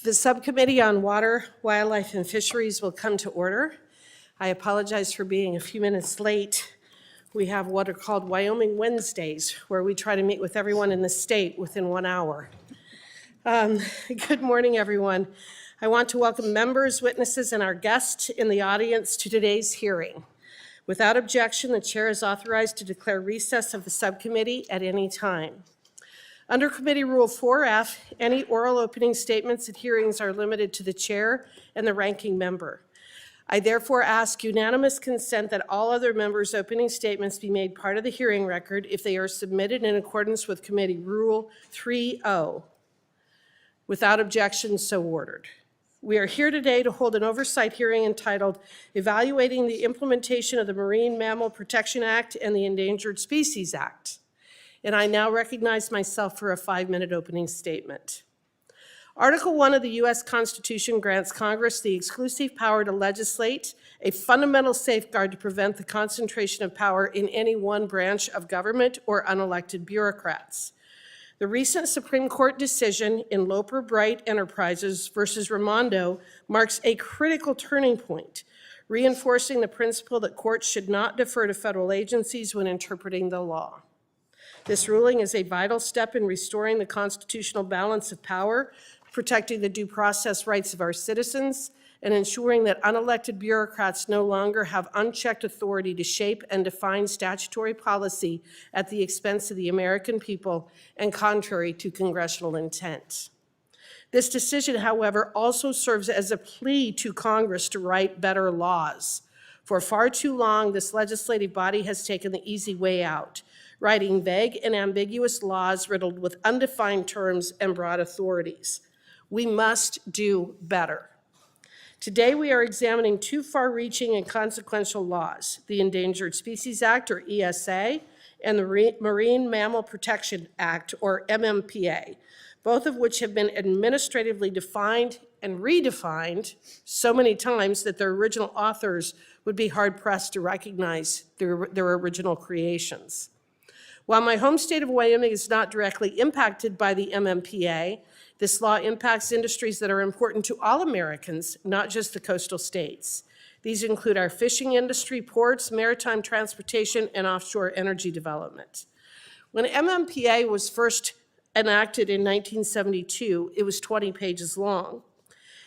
The Subcommittee on Water, Wildlife, and Fisheries will come to order. I apologize for being a few minutes late. We have what are called Wyoming Wednesdays, where we try to meet with everyone in the state within 1 hour. Good morning, everyone. I want to welcome members, witnesses, and our guests in the audience to today's hearing. Without objection, the chair is authorized to declare recess of the subcommittee at any time. Under Committee Rule 4F, any oral opening statements at hearings are limited to the chair and the ranking member. I therefore ask unanimous consent that all other members' opening statements be made part of the hearing record if they are submitted in accordance with Committee Rule 3.0. Without objection, so ordered. We are here today to hold an oversight hearing entitled Evaluating the Implementation of the Marine Mammal Protection Act and the Endangered Species Act. And I now recognize myself for a 5-minute opening statement. Article 1 of the U.S. Constitution grants Congress the exclusive power to legislate, a fundamental safeguard to prevent the concentration of power in any one branch of government or unelected bureaucrats. The recent Supreme Court decision in Loper Bright Enterprises versus Raimondo marks a critical turning point, reinforcing the principle that courts should not defer to federal agencies when interpreting the law. This ruling is a vital step in restoring the constitutional balance of power, protecting the due process rights of our citizens, and ensuring that unelected bureaucrats no longer have unchecked authority to shape and define statutory policy at the expense of the American people and contrary to congressional intent. This decision, however, also serves as a plea to Congress to write better laws. For far too long, this legislative body has taken the easy way out, writing vague and ambiguous laws riddled with undefined terms and broad authorities. We must do better. Today, we are examining two far-reaching and consequential laws, the Endangered Species Act, or ESA, and the Marine Mammal Protection Act, or MMPA, both of which have been administratively defined and redefined so many times that their original authors would be hard-pressed to recognize their original creations. While my home state of Wyoming is not directly impacted by the MMPA, this law impacts industries that are important to all Americans, not just the coastal states. These include our fishing industry, ports, maritime transportation, and offshore energy development. When MMPA was first enacted in 1972, it was 20 pages long.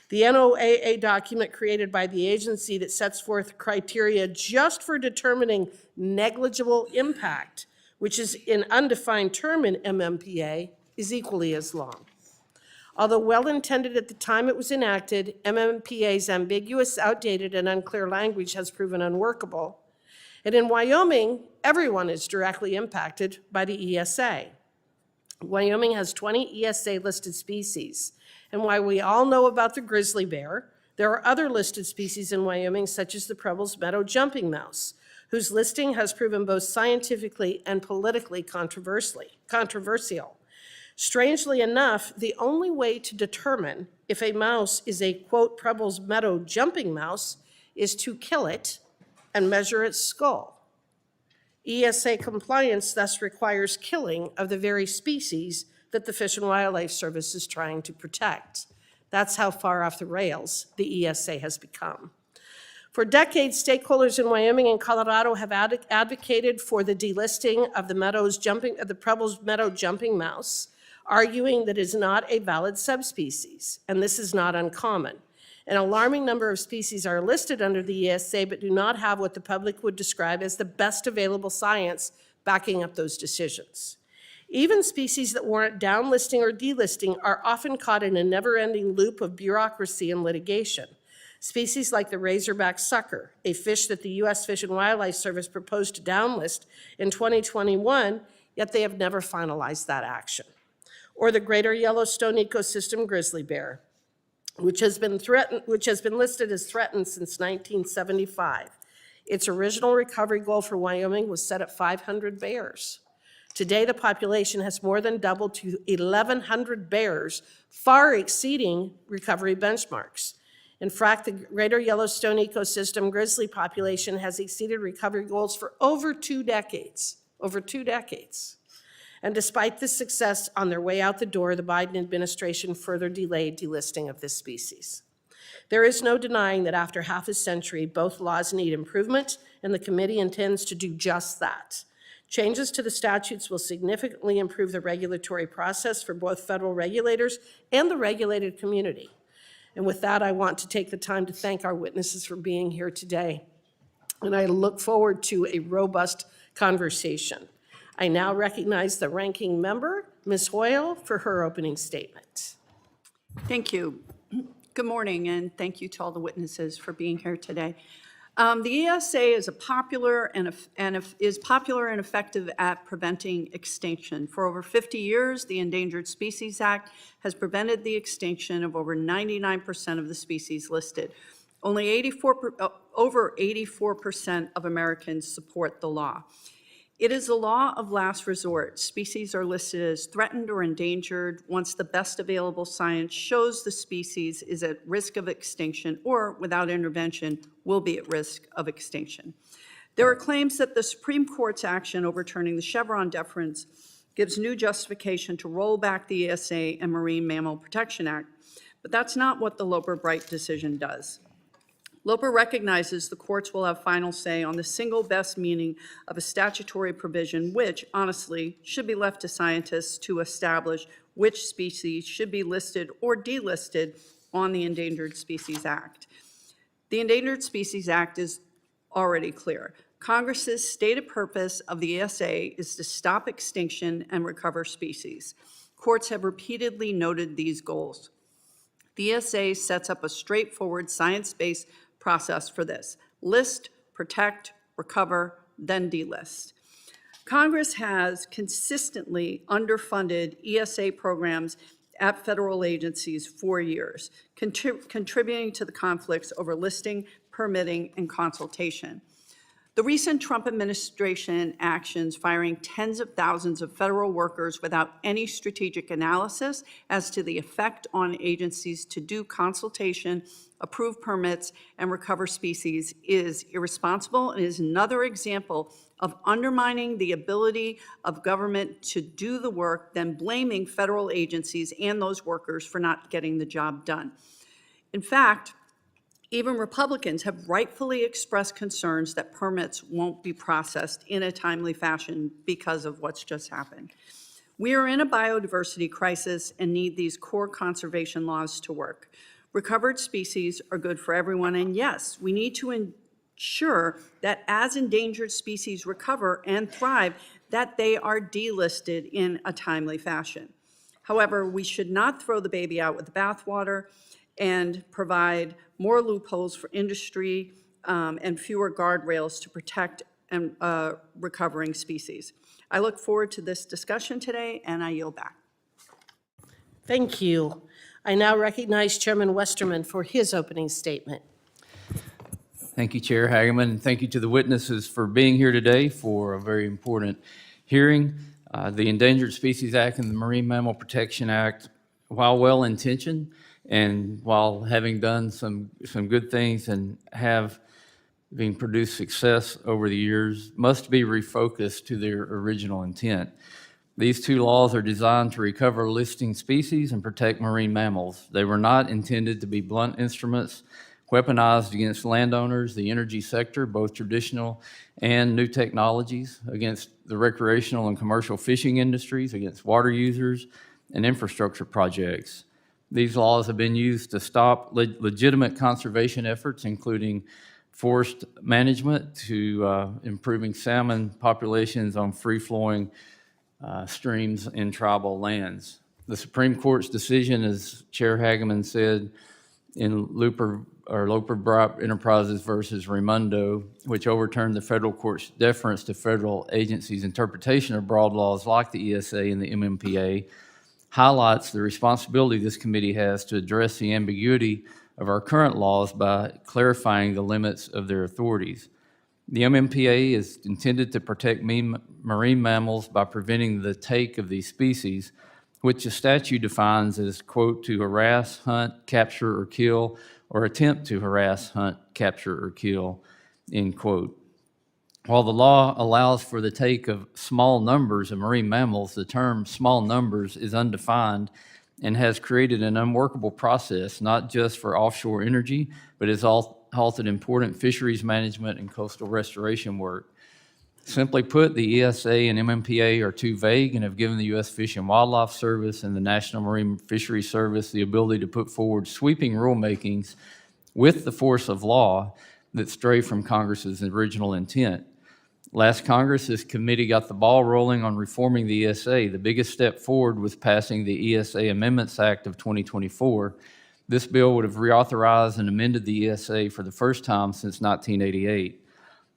The NOAA document created by the agency that sets forth criteria just for determining negligible impact, which is an undefined term in MMPA, is equally as long. Although well-intended at the time it was enacted, MMPA's ambiguous, outdated, and unclear language has proven unworkable. And in Wyoming, everyone is directly impacted by the ESA. Wyoming has 20 ESA-listed species. And while we all know about the grizzly bear, there are other listed species in Wyoming, such as the Preble's meadow jumping mouse, whose listing has proven both scientifically and politically controversial. Strangely enough, the only way to determine if a mouse is a, quote, Preble's meadow jumping mouse is to kill it and measure its skull. ESA compliance thus requires killing of the very species that the Fish and Wildlife Service is trying to protect. That's how far off the rails the ESA has become. For decades, stakeholders in Wyoming and Colorado have advocated for the delisting of the Preble's meadow jumping mouse, arguing that it is not a valid subspecies, and this is not uncommon. An alarming number of species are listed under the ESA but do not have what the public would describe as the best available science backing up those decisions. Even species that warrant downlisting or delisting are often caught in a never-ending loop of bureaucracy and litigation. Species like the razorback sucker, a fish that the U.S. Fish and Wildlife Service proposed to downlist in 2021, yet they have never finalized that action. Or the greater Yellowstone ecosystem grizzly bear, which has been listed as threatened since 1975. Its original recovery goal for Wyoming was set at 500 bears. Today, the population has more than doubled to 1,100 bears, far exceeding recovery benchmarks. In fact, the greater Yellowstone ecosystem grizzly population has exceeded recovery goals for over 2 decades. And despite this success, on their way out the door, the Biden administration further delayed delisting of this species. There is no denying that after half a century, both laws need improvement, and the committee intends to do just that. Changes to the statutes will significantly improve the regulatory process for both federal regulators and the regulated community. And with that, I want to take the time to thank our witnesses for being here today. And I look forward to a robust conversation. I now recognize the ranking member, Ms. Hoyle, for her opening statement. Thank you. Good morning, and thank you to all the witnesses for being here today. The ESA is popular and effective at preventing extinction. For over 50 years, the Endangered Species Act has prevented the extinction of over 99% of the species listed. Only over 84% of Americans support the law. It is the law of last resort. Species are listed as threatened or endangered once the best available science shows the species is at risk of extinction or, without intervention, will be at risk of extinction. There are claims that the Supreme Court's action overturning the Chevron deference gives new justification to roll back the ESA and Marine Mammal Protection Act, but that's not what the Loper-Bright decision does. Loper recognizes the courts will have final say on the single best meaning of a statutory provision, which, honestly, should be left to scientists to establish which species should be listed or delisted on the Endangered Species Act. The Endangered Species Act is already clear. Congress's stated purpose of the ESA is to stop extinction and recover species. Courts have repeatedly noted these goals. The ESA sets up a straightforward science-based process for this: list, protect, recover, then delist. Congress has consistently underfunded ESA programs at federal agencies for years, contributing to the conflicts over listing, permitting, and consultation. The recent Trump administration actions firing tens of thousands of federal workers without any strategic analysis as to the effect on agencies to do consultation, approve permits, and recover species is irresponsible and is another example of undermining the ability of government to do the work, then blaming federal agencies and those workers for not getting the job done. In fact, even Republicans have rightfully expressed concerns that permits won't be processed in a timely fashion because of what's just happened. We are in a biodiversity crisis and need these core conservation laws to work. Recovered species are good for everyone, and yes, we need to ensure that as endangered species recover and thrive, that they are delisted in a timely fashion. However, we should not throw the baby out with the bathwater and provide more loopholes for industry and fewer guardrails to protect and recovering species. I look forward to this discussion today, and I yield back. Thank you. I now recognize Chairman Westerman for his opening statement. Thank you, Chair Hageman, and thank you to the witnesses for being here today for a very important hearing. The Endangered Species Act and the Marine Mammal Protection Act, while well-intentioned and while having done some good things and have been produced success over the years, must be refocused to their original intent. These two laws are designed to recover listing species and protect marine mammals. They were not intended to be blunt instruments weaponized against landowners, the energy sector, both traditional and new technologies, against the recreational and commercial fishing industries, against water users, and infrastructure projects. These laws have been used to stop legitimate conservation efforts, including forest management to improving salmon populations on free-flowing streams in tribal lands. The Supreme Court's decision, as Chair Hageman said, in Loper-Bright Enterprises versus Raimondo, which overturned the federal court's deference to federal agencies' interpretation of broad laws like the ESA and the MMPA, highlights the responsibility this committee has to address the ambiguity of our current laws by clarifying the limits of their authorities. The MMPA is intended to protect marine mammals by preventing the take of these species, which the statute defines as, quote, to harass, hunt, capture, or kill, or attempt to harass, hunt, capture, or kill, end quote. While the law allows for the take of small numbers of marine mammals, the term small numbers is undefined and has created an unworkable process, not just for offshore energy, but has halted important fisheries management and coastal restoration work. Simply put, the ESA and MMPA are too vague and have given the U.S. Fish and Wildlife Service and the National Marine Fisheries Service the ability to put forward sweeping rulemakings with the force of law that stray from Congress's original intent. Last Congress, this committee got the ball rolling on reforming the ESA. The biggest step forward was passing the ESA Amendments Act of 2024. This bill would have reauthorized and amended the ESA for the first time since 1988.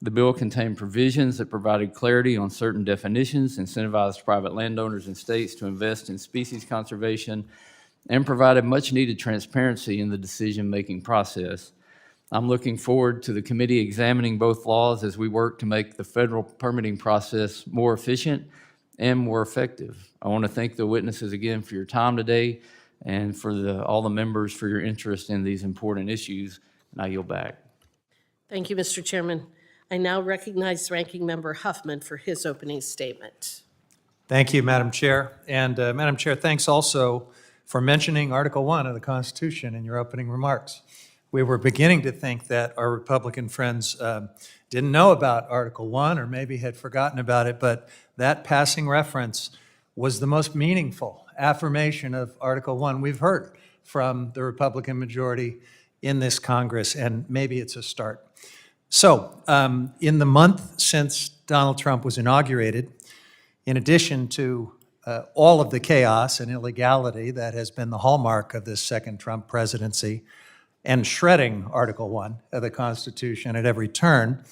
The bill contained provisions that provided clarity on certain definitions, incentivized private landowners and states to invest in species conservation, and provided much-needed transparency in the decision-making process. I'm looking forward to the committee examining both laws as we work to make the federal permitting process more efficient and more effective. I want to thank the witnesses again for your time today and for all the members for your interest in these important issues. And I yield back. Thank you, Mr. Chairman. I now recognize Ranking Member Huffman for his opening statement. Thank you, Madam Chair. And Madam Chair, thanks also for mentioning Article 1 of the Constitution in your opening remarks. We were beginning to think that our Republican friends didn't know about Article 1 or maybe had forgotten about it, but that passing reference was the most meaningful affirmation of Article 1 we've heard from the Republican majority in this Congress, and maybe it's a start. So, in the month since Donald Trump was inaugurated, in addition to all of the chaos and illegality that has been the hallmark of this second Trump presidency, and shredding Article 1 of the Constitution at every turn,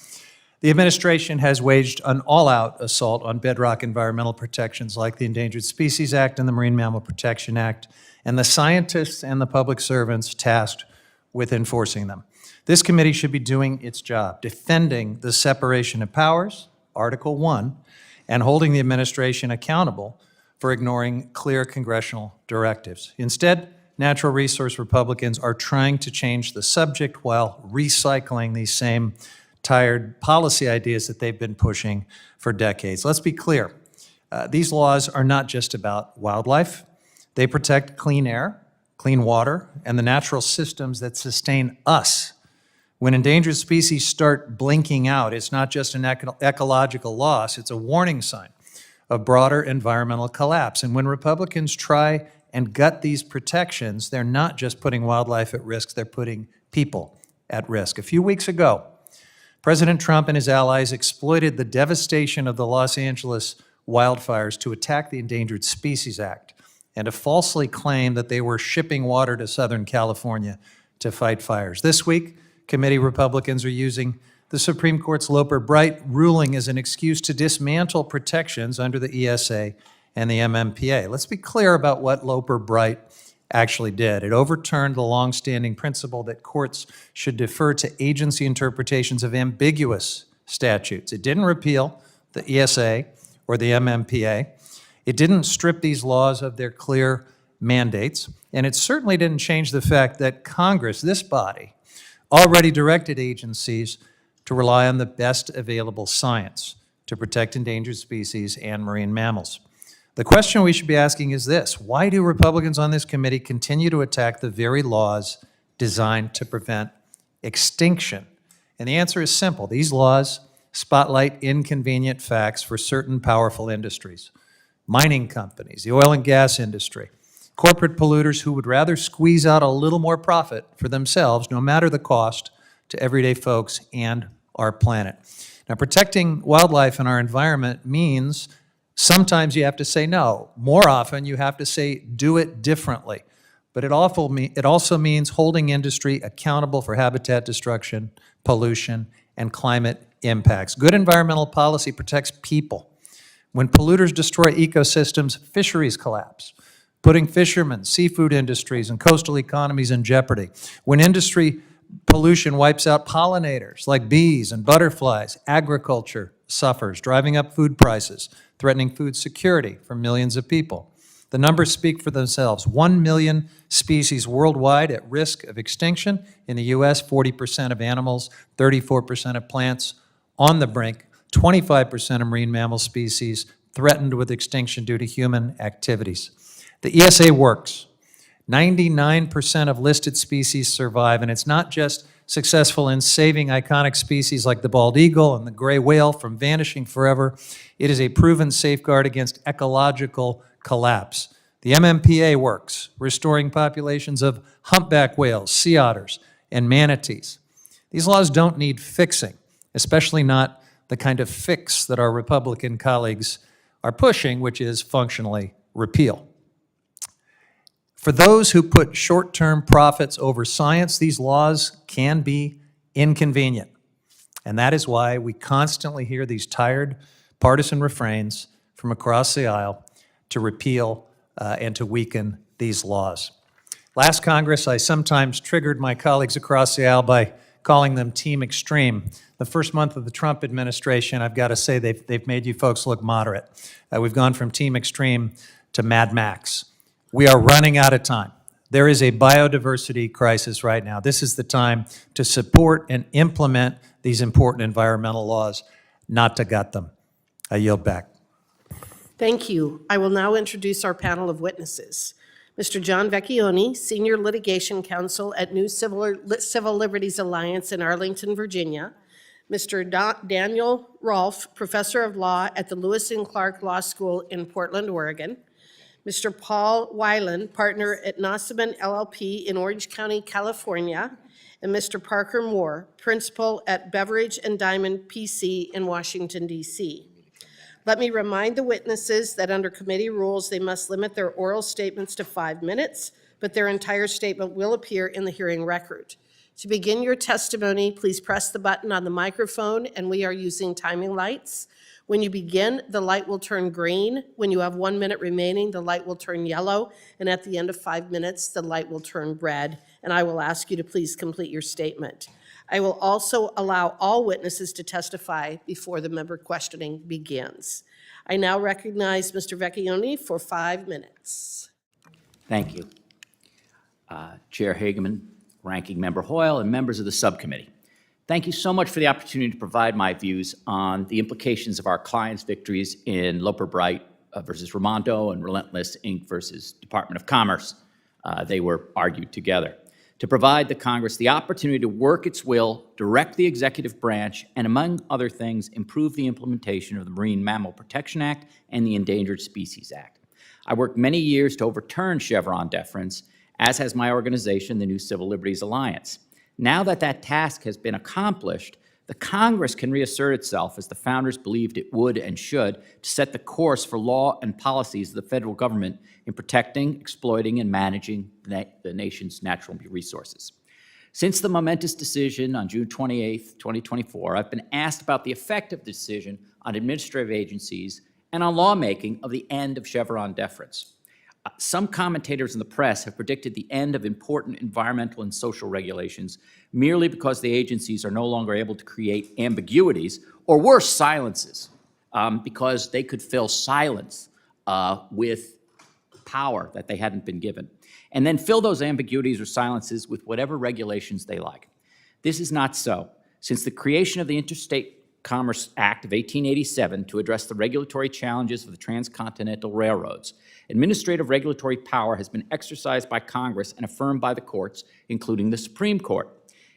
the administration has waged an all-out assault on bedrock environmental protections like the Endangered Species Act and the Marine Mammal Protection Act, and the scientists and the public servants tasked with enforcing them. This committee should be doing its job, defending the separation of powers, Article 1, and holding the administration accountable for ignoring clear congressional directives. Instead, natural resource Republicans are trying to change the subject while recycling these same tired policy ideas that they've been pushing for decades. Let's be clear. These laws are not just about wildlife. They protect clean air, clean water, and the natural systems that sustain us. When endangered species start blinking out, it's not just an ecological loss, it's a warning sign of broader environmental collapse. And when Republicans try and gut these protections, they're not just putting wildlife at risk, they're putting people at risk. A few weeks ago, President Trump and his allies exploited the devastation of the Los Angeles wildfires to attack the Endangered Species Act and to falsely claim that they were shipping water to Southern California to fight fires. This week, committee Republicans are using the Supreme Court's Loper-Bright ruling as an excuse to dismantle protections under the ESA and the MMPA. Let's be clear about what Loper-Bright actually did. It overturned the longstanding principle that courts should defer to agency interpretations of ambiguous statutes. It didn't repeal the ESA or the MMPA. It didn't strip these laws of their clear mandates, and it certainly didn't change the fact that Congress, this body, already directed agencies to rely on the best available science to protect endangered species and marine mammals. The question we should be asking is this: why do Republicans on this committee continue to attack the very laws designed to prevent extinction? And the answer is simple. These laws spotlight inconvenient facts for certain powerful industries, mining companies, the oil and gas industry, corporate polluters who would rather squeeze out a little more profit for themselves, no matter the cost, to everyday folks and our planet. Now, protecting wildlife and our environment means sometimes you have to say no. More often, you have to say do it differently. But it also means holding industry accountable for habitat destruction, pollution, and climate impacts. Good environmental policy protects people. When polluters destroy ecosystems, fisheries collapse, putting fishermen, seafood industries, and coastal economies in jeopardy. When industry pollution wipes out pollinators like bees and butterflies, agriculture suffers, driving up food prices, threatening food security for millions of people. The numbers speak for themselves. 1 million species worldwide at risk of extinction. In the US, 40% of animals, 34% of plants on the brink 25% of marine mammal species threatened with extinction due to human activities. The ESA works. 99% of listed species survive, and it's not just successful in saving iconic species like the bald eagle and the gray whale from vanishing forever. It is a proven safeguard against ecological collapse. The MMPA works, restoring populations of humpback whales, sea otters, and manatees. These laws don't need fixing, especially not the kind of fix that our Republican colleagues are pushing, which is functionally repeal. For those who put short-term profits over science, these laws can be inconvenient. And that is why we constantly hear these tired partisan refrains from across the aisle to repeal and to weaken these laws. Last Congress, I sometimes triggered my colleagues across the aisle by calling them Team Extreme. The first month of the Trump administration, I've got to say, they've made you folks look moderate. We've gone from Team Extreme to Mad Max. We are running out of time. There is a biodiversity crisis right now. This is the time to support and implement these important environmental laws, not to gut them. I yield back. Thank you. I will now introduce our panel of witnesses. Mr. John Vecchione, Senior Litigation Counsel at New Civil Liberties Alliance in Arlington, Virginia. Mr. Daniel Rohlf, Professor of Law at the Lewis and Clark Law School in Portland, Oregon. Mr. Paul Weiland, Partner at Nossaman LLP in Orange County, California. And Mr. Parker Moore, Principal at Beveridge and Diamond PC in Washington, D.C. Let me remind the witnesses that under committee rules, they must limit their oral statements to 5 minutes, but their entire statement will appear in the hearing record. To begin your testimony, please press the button on the microphone, and we are using timing lights. When you begin, the light will turn green. When you have 1 minute remaining, the light will turn yellow, and at the end of 5 minutes, the light will turn red, and I will ask you to please complete your statement. I will also allow all witnesses to testify before the member questioning begins. I now recognize Mr. Vecchione for 5 minutes. Thank you. Chair Hageman, Ranking Member Hoyle, and members of the subcommittee. Thank you so much for the opportunity to provide my views on the implications of our clients' victories in Loper Bright versus Raimondo and Relentless Inc. versus Department of Commerce. They were argued together. To provide the Congress the opportunity to work its will, direct the executive branch, and among other things, improve the implementation of the Marine Mammal Protection Act and the Endangered Species Act. I worked many years to overturn Chevron deference, as has my organization, the New Civil Liberties Alliance. Now that that task has been accomplished, the Congress can reassert itself as the founders believed it would and should to set the course for law and policies of the federal government in protecting, exploiting, and managing the nation's natural resources. Since the momentous decision on June 28, 2024, I've been asked about the effect of the decision on administrative agencies and on lawmaking of the end of Chevron deference. Some commentators in the press have predicted the end of important environmental and social regulations merely because the agencies are no longer able to create ambiguities, or worse, silences, because they could fill silence with power that they hadn't been given, and then fill those ambiguities or silences with whatever regulations they like. This is not so. Since the creation of the Interstate Commerce Act of 1887 to address the regulatory challenges of the transcontinental railroads, administrative regulatory power has been exercised by Congress and affirmed by the courts, including the Supreme Court.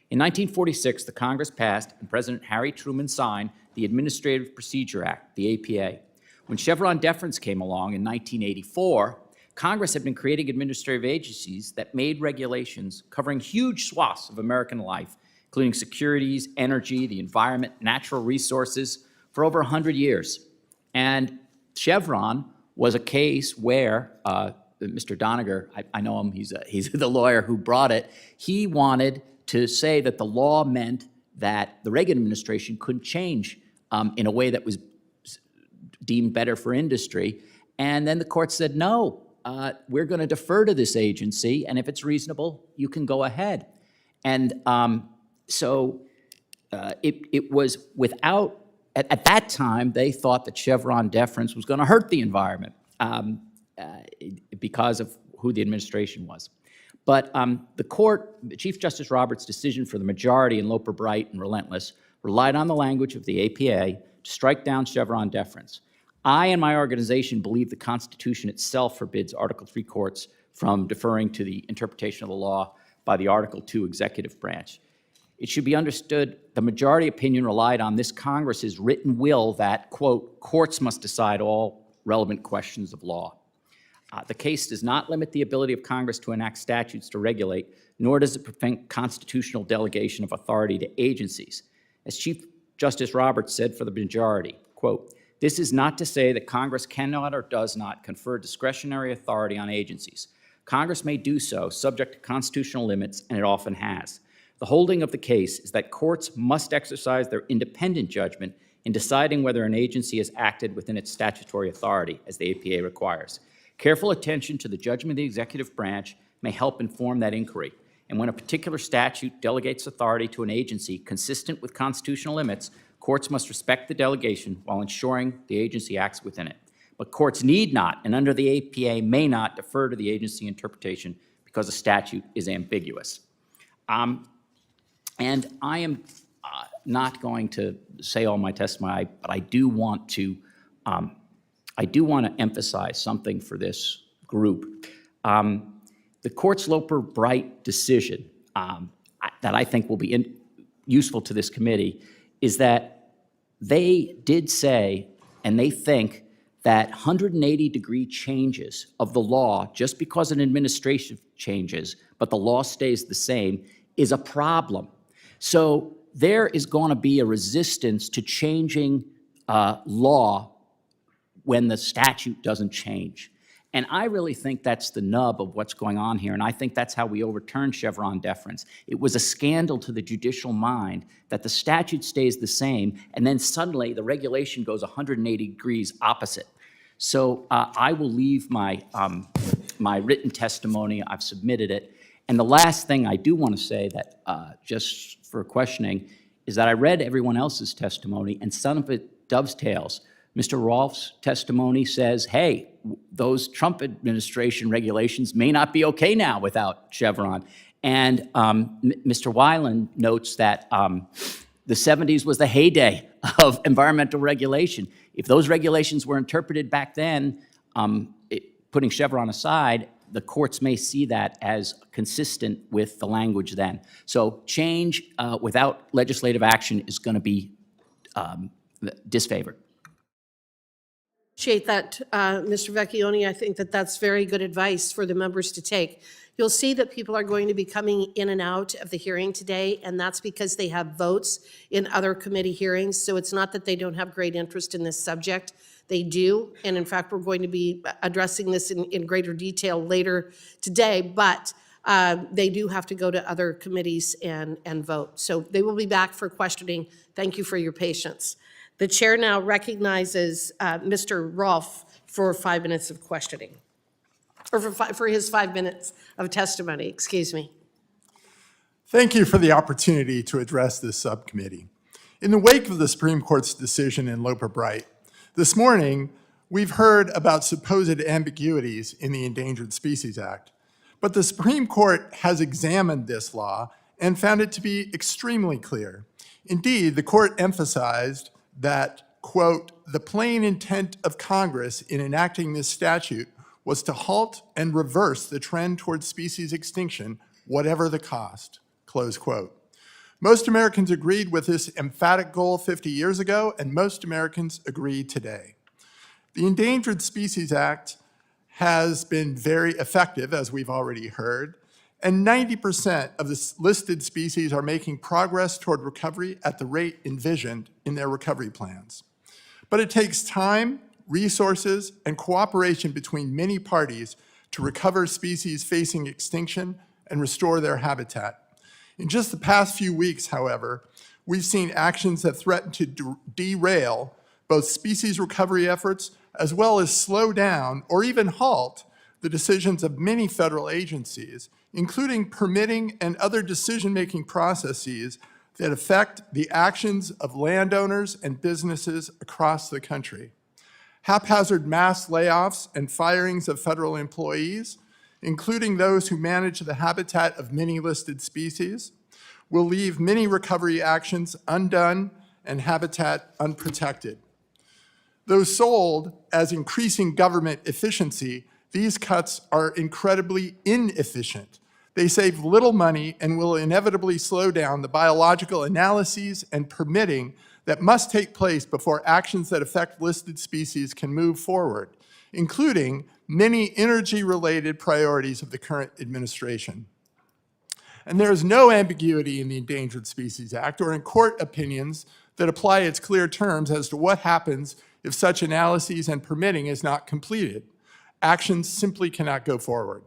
In 1946, the Congress passed and President Harry Truman signed the Administrative Procedure Act, the APA. When Chevron deference came along in 1984, Congress had been creating administrative agencies that made regulations covering huge swaths of American life, including securities, energy, the environment, natural resources, for over 100 years. And Chevron was a case where Mr. Doniger, I know him, he's the lawyer who brought it, he wanted to say that the law meant that the Reagan administration couldn't change in a way that was deemed better for industry. And then the court said, no, we're going to defer to this agency, and if it's reasonable, you can go ahead. And so it was without, at that time, they thought that Chevron deference was going to hurt the environment because of who the administration was. But the court, Chief Justice Roberts' decision for the majority in Loper Bright and Relentless relied on the language of the APA strike down Chevron deference. I and my organization believe the Constitution itself forbids Article III courts from deferring to the interpretation of the law by the Article II executive branch. It should be understood the majority opinion relied on this Congress's written will that, quote, courts must decide all relevant questions of law. The case does not limit the ability of Congress to enact statutes to regulate, nor does it prevent constitutional delegation of authority to agencies. As Chief Justice Roberts said for the majority, quote, this is not to say that Congress cannot or does not confer discretionary authority on agencies. Congress may do so, subject to constitutional limits, and it often has. The holding of the case is that courts must exercise their independent judgment in deciding whether an agency has acted within its statutory authority, as the APA requires. Careful attention to the judgment of the executive branch may help inform that inquiry. And when a particular statute delegates authority to an agency consistent with constitutional limits, courts must respect the delegation while ensuring the agency acts within it. But courts need not, and under the APA may not, defer to the agency interpretation because a statute is ambiguous. And I am not going to say all my testimony, but I do want to emphasize something for this group. The court's Loper-Bright decision that I think will be useful to this committee is that they did say, and they think, that 180-degree changes of the law, just because an administration changes, but the law stays the same, is a problem. So there is going to be a resistance to changing law when the statute doesn't change. And I really think that's the nub of what's going on here, and I think that's how we overturned Chevron deference. It was a scandal to the judicial mind that the statute stays the same, and then suddenly the regulation goes 180 degrees opposite. So I will leave my written testimony. I've submitted it. And the last thing I do want to say that, just for questioning, is that I read everyone else's testimony, and some of it dovetails. Mr. Rohlf's testimony says, hey, those Trump administration regulations may not be okay now without Chevron. And Mr. Weiland notes that the 70s was the heyday of environmental regulation. If those regulations were interpreted back then, putting Chevron aside, the courts may see that as consistent with the language then. So change without legislative action is going to be disfavored. Appreciate that, Mr. Vecchione. I think that that's very good advice for the members to take. You'll see that people are going to be coming in and out of the hearing today, and that's because they have votes in other committee hearings. So it's not that they don't have great interest in this subject. They do, and in fact, we're going to be addressing this in greater detail later today, but they do have to go to other committees and vote. So they will be back for questioning. Thank you for your patience. The chair now recognizes Mr. Rohlf for 5 minutes of questioning, or for his 5 minutes of testimony, excuse me. Thank you for the opportunity to address this subcommittee. In the wake of the Supreme Court's decision in Loper-Bright, this morning we've heard about supposed ambiguities in the Endangered Species Act. But the Supreme Court has examined this law and found it to be extremely clear. Indeed, the court emphasized that, quote, the plain intent of Congress in enacting this statute was to halt and reverse the trend towards species extinction, whatever the cost, close quote. Most Americans agreed with this emphatic goal 50 years ago, and most Americans agree today. The Endangered Species Act has been very effective, as we've already heard, and 90% of the listed species are making progress toward recovery at the rate envisioned in their recovery plans. But it takes time, resources, and cooperation between many parties to recover species facing extinction and restore their habitat. In just the past few weeks, however, we've seen actions that threaten to derail both species recovery efforts as well as slow down or even halt the decisions of many federal agencies, including permitting and other decision-making processes that affect the actions of landowners and businesses across the country. Haphazard mass layoffs and firings of federal employees, including those who manage the habitat of many listed species, will leave many recovery actions undone and habitat unprotected. Though sold as increasing government efficiency, these cuts are incredibly inefficient. They save little money and will inevitably slow down the biological analyses and permitting that must take place before actions that affect listed species can move forward, including many energy-related priorities of the current administration. And there is no ambiguity in the Endangered Species Act or in court opinions that apply its clear terms as to what happens if such analyses and permitting is not completed. Actions simply cannot go forward.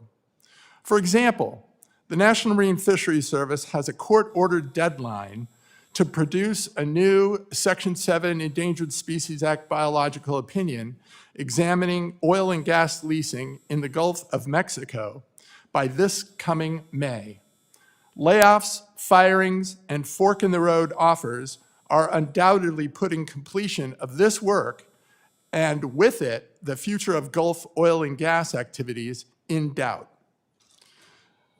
For example, the National Marine Fisheries Service has a court-ordered deadline to produce a new Section 7 Endangered Species Act biological opinion examining oil and gas leasing in the Gulf of Mexico by this coming May. Layoffs, firings, and fork-in-the-road offers are undoubtedly putting completion of this work, and with it, the future of Gulf oil and gas activities in doubt.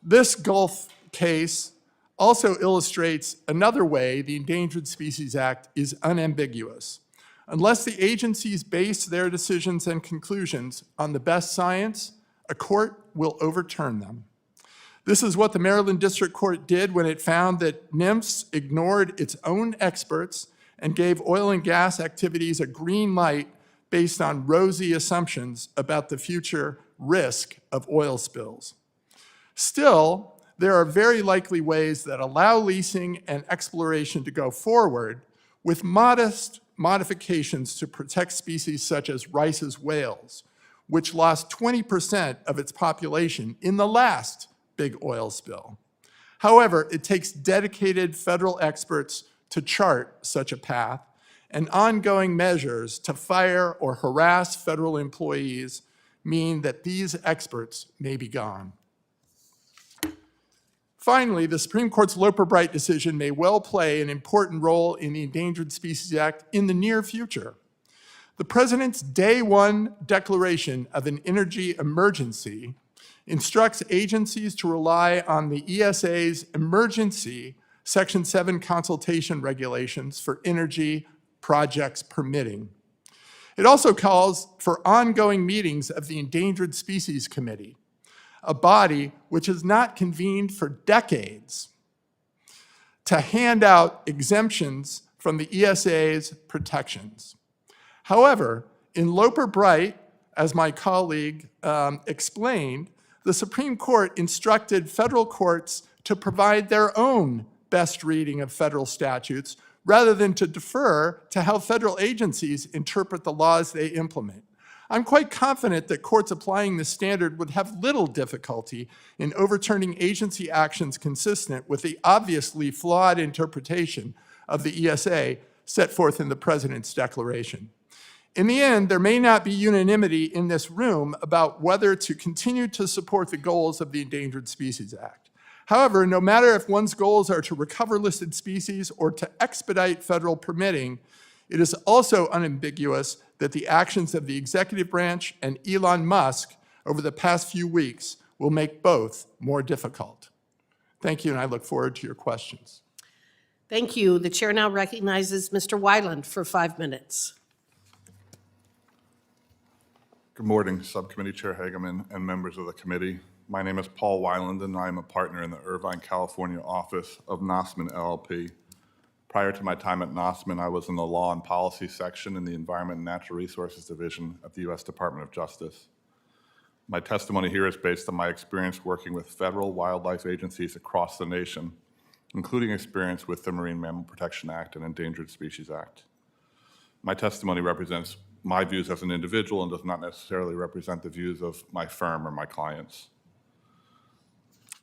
This Gulf case also illustrates another way the Endangered Species Act is unambiguous. Unless the agencies base their decisions and conclusions on the best science, a court will overturn them. This is what the Maryland District Court did when it found that NMFS ignored its own experts and gave oil and gas activities a green light based on rosy assumptions about the future risk of oil spills. Still, there are very likely ways that allow leasing and exploration to go forward with modest modifications to protect species such as Rice's whales, which lost 20% of its population in the last big oil spill. However, it takes dedicated federal experts to chart such a path, and ongoing measures to fire or harass federal employees mean that these experts may be gone. Finally, the Supreme Court's Loper-Bright decision may well play an important role in the Endangered Species Act in the near future. The President's Day 1 declaration of an energy emergency instructs agencies to rely on the ESA's emergency Section 7 consultation regulations for energy projects permitting. It also calls for ongoing meetings of the Endangered Species Committee, a body which has not convened for decades, to hand out exemptions from the ESA's protections. However, in Loper-Bright, as my colleague explained, the Supreme Court instructed federal courts to provide their own best reading of federal statutes rather than to defer to how federal agencies interpret the laws they implement. I'm quite confident that courts applying this standard would have little difficulty in overturning agency actions consistent with the obviously flawed interpretation of the ESA set forth in the President's declaration. In the end, there may not be unanimity in this room about whether to continue to support the goals of the Endangered Species Act. However, no matter if one's goals are to recover listed species or to expedite federal permitting, it is also unambiguous that the actions of the executive branch and Elon Musk over the past few weeks will make both more difficult. Thank you, and I look forward to your questions. Thank you. The chair now recognizes Mr. Weiland for 5 minutes. Good morning, Subcommittee Chair Hageman and members of the committee. My name is Paul Weiland, and I am a partner in the Irvine, California office of Nossaman LLP. Prior to my time at Nossaman, I was in the Law and Policy section in the Environment and Natural Resources Division at the U.S. Department of Justice. My testimony here is based on my experience working with federal wildlife agencies across the nation, including experience with the Marine Mammal Protection Act and Endangered Species Act. My testimony represents my views as an individual and does not necessarily represent the views of my firm or my clients.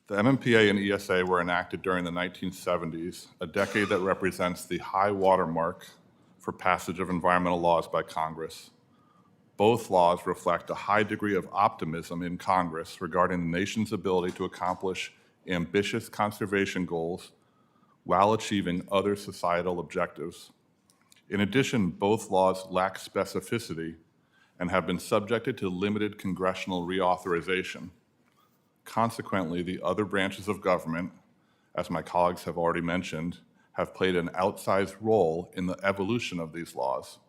The MMPA and ESA were enacted during the 1970s, a decade that represents the high watermark for passage of environmental laws by Congress. Both laws reflect a high degree of optimism in Congress regarding the nation's ability to accomplish ambitious conservation goals while achieving other societal objectives. In addition, both laws lack specificity and have been subjected to limited congressional reauthorization. Consequently, the other branches of government, as my colleagues have already mentioned, have played an outsized role in the evolution of these laws.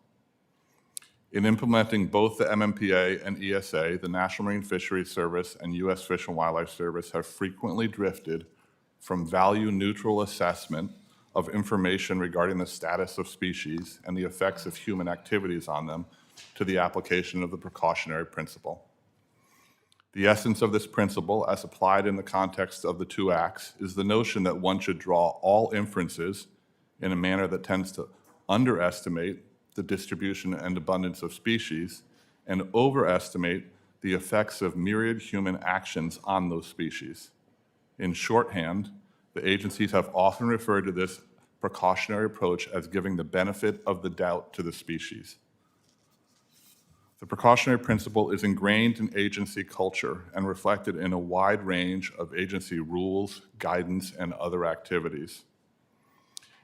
In implementing both the MMPA and ESA, the National Marine Fisheries Service and U.S. Fish and Wildlife Service have frequently drifted from value-neutral assessment of information regarding the status of species and the effects of human activities on them to the application of the precautionary principle. The essence of this principle, as applied in the context of the two acts, is the notion that one should draw all inferences in a manner that tends to underestimate the distribution and abundance of species and overestimate the effects of myriad human actions on those species. In shorthand, the agencies have often referred to this precautionary approach as giving the benefit of the doubt to the species. The precautionary principle is ingrained in agency culture and reflected in a wide range of agency rules, guidance, and other activities.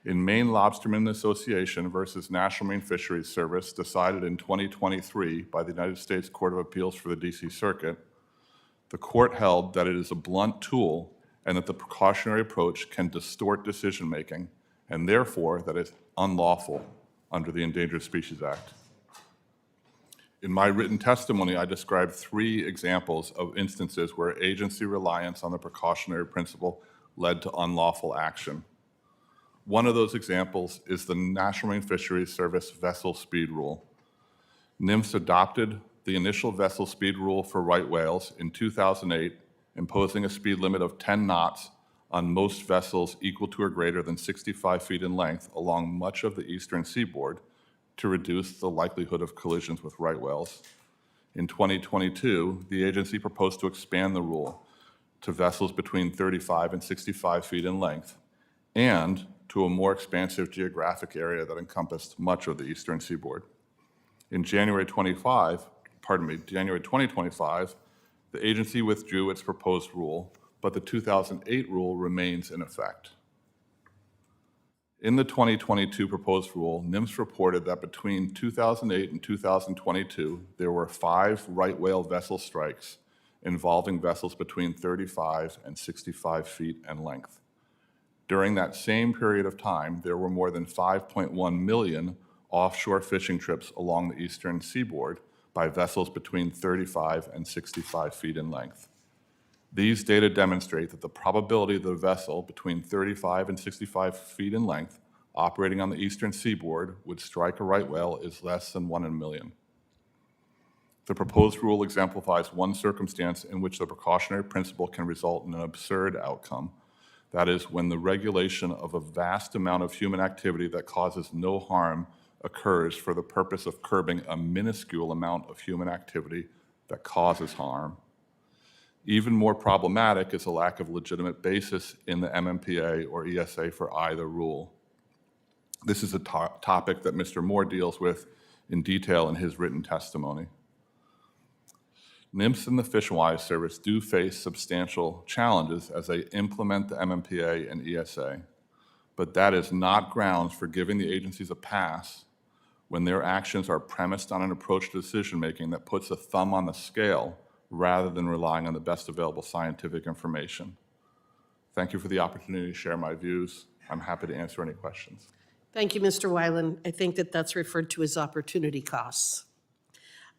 In Maine Lobstermen Association versus National Marine Fisheries Service, decided in 2023 by the United States Court of Appeals for the D.C. Circuit, the court held that it is a blunt tool and that the precautionary approach can distort decision-making, and therefore that it's unlawful under the Endangered Species Act. In my written testimony, I described 3 examples of instances where agency reliance on the precautionary principle led to unlawful action. One of those examples is the National Marine Fisheries Service vessel speed rule. NMFS adopted the initial vessel speed rule for right whales in 2008, imposing a speed limit of 10 knots on most vessels equal to or greater than 65 feet in length along much of the eastern seaboard to reduce the likelihood of collisions with right whales. In 2022, the agency proposed to expand the rule to vessels between 35 and 65 feet in length and to a more expansive geographic area that encompassed much of the eastern seaboard. In January 2025, the agency withdrew its proposed rule, but the 2008 rule remains in effect. In the 2022 proposed rule, NMFS reported that between 2008 and 2022, there were 5 right whale vessel strikes involving vessels between 35 and 65 feet in length. During that same period of time, there were more than 5.1 million offshore fishing trips along the eastern seaboard by vessels between 35 and 65 feet in length. These data demonstrate that the probability of the vessel between 35 and 65 feet in length operating on the eastern seaboard would strike a right whale is less than 1 in a million. The proposed rule exemplifies one circumstance in which the precautionary principle can result in an absurd outcome. That is, when the regulation of a vast amount of human activity that causes no harm occurs for the purpose of curbing a minuscule amount of human activity that causes harm. Even more problematic is a lack of legitimate basis in the MMPA or ESA for either rule. This is a topic that Mr. Moore deals with in detail in his written testimony. NMFS and the Fish and Wildlife Service do face substantial challenges as they implement the MMPA and ESA, but that is not grounds for giving the agencies a pass when their actions are premised on an approach to decision-making that puts a thumb on the scale rather than relying on the best available scientific information. Thank you for the opportunity to share my views. I'm happy to answer any questions. Thank you, Mr. Weiland. I think that that's referred to as opportunity costs.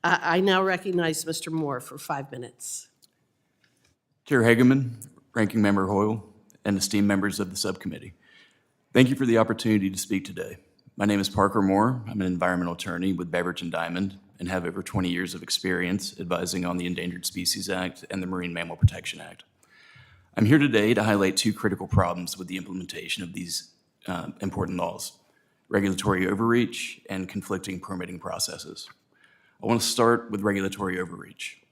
I now recognize Mr. Moore for 5 minutes. Chair Hageman, Ranking Member Hoyle, and esteemed members of the subcommittee. Thank you for the opportunity to speak today. My name is Parker Moore. I'm an environmental attorney with Beveridge and Diamond and have over 20 years of experience advising on the Endangered Species Act and the Marine Mammal Protection Act. I'm here today to highlight 2 critical problems with the implementation of these important laws: regulatory overreach and conflicting permitting processes. I want to start with regulatory overreach.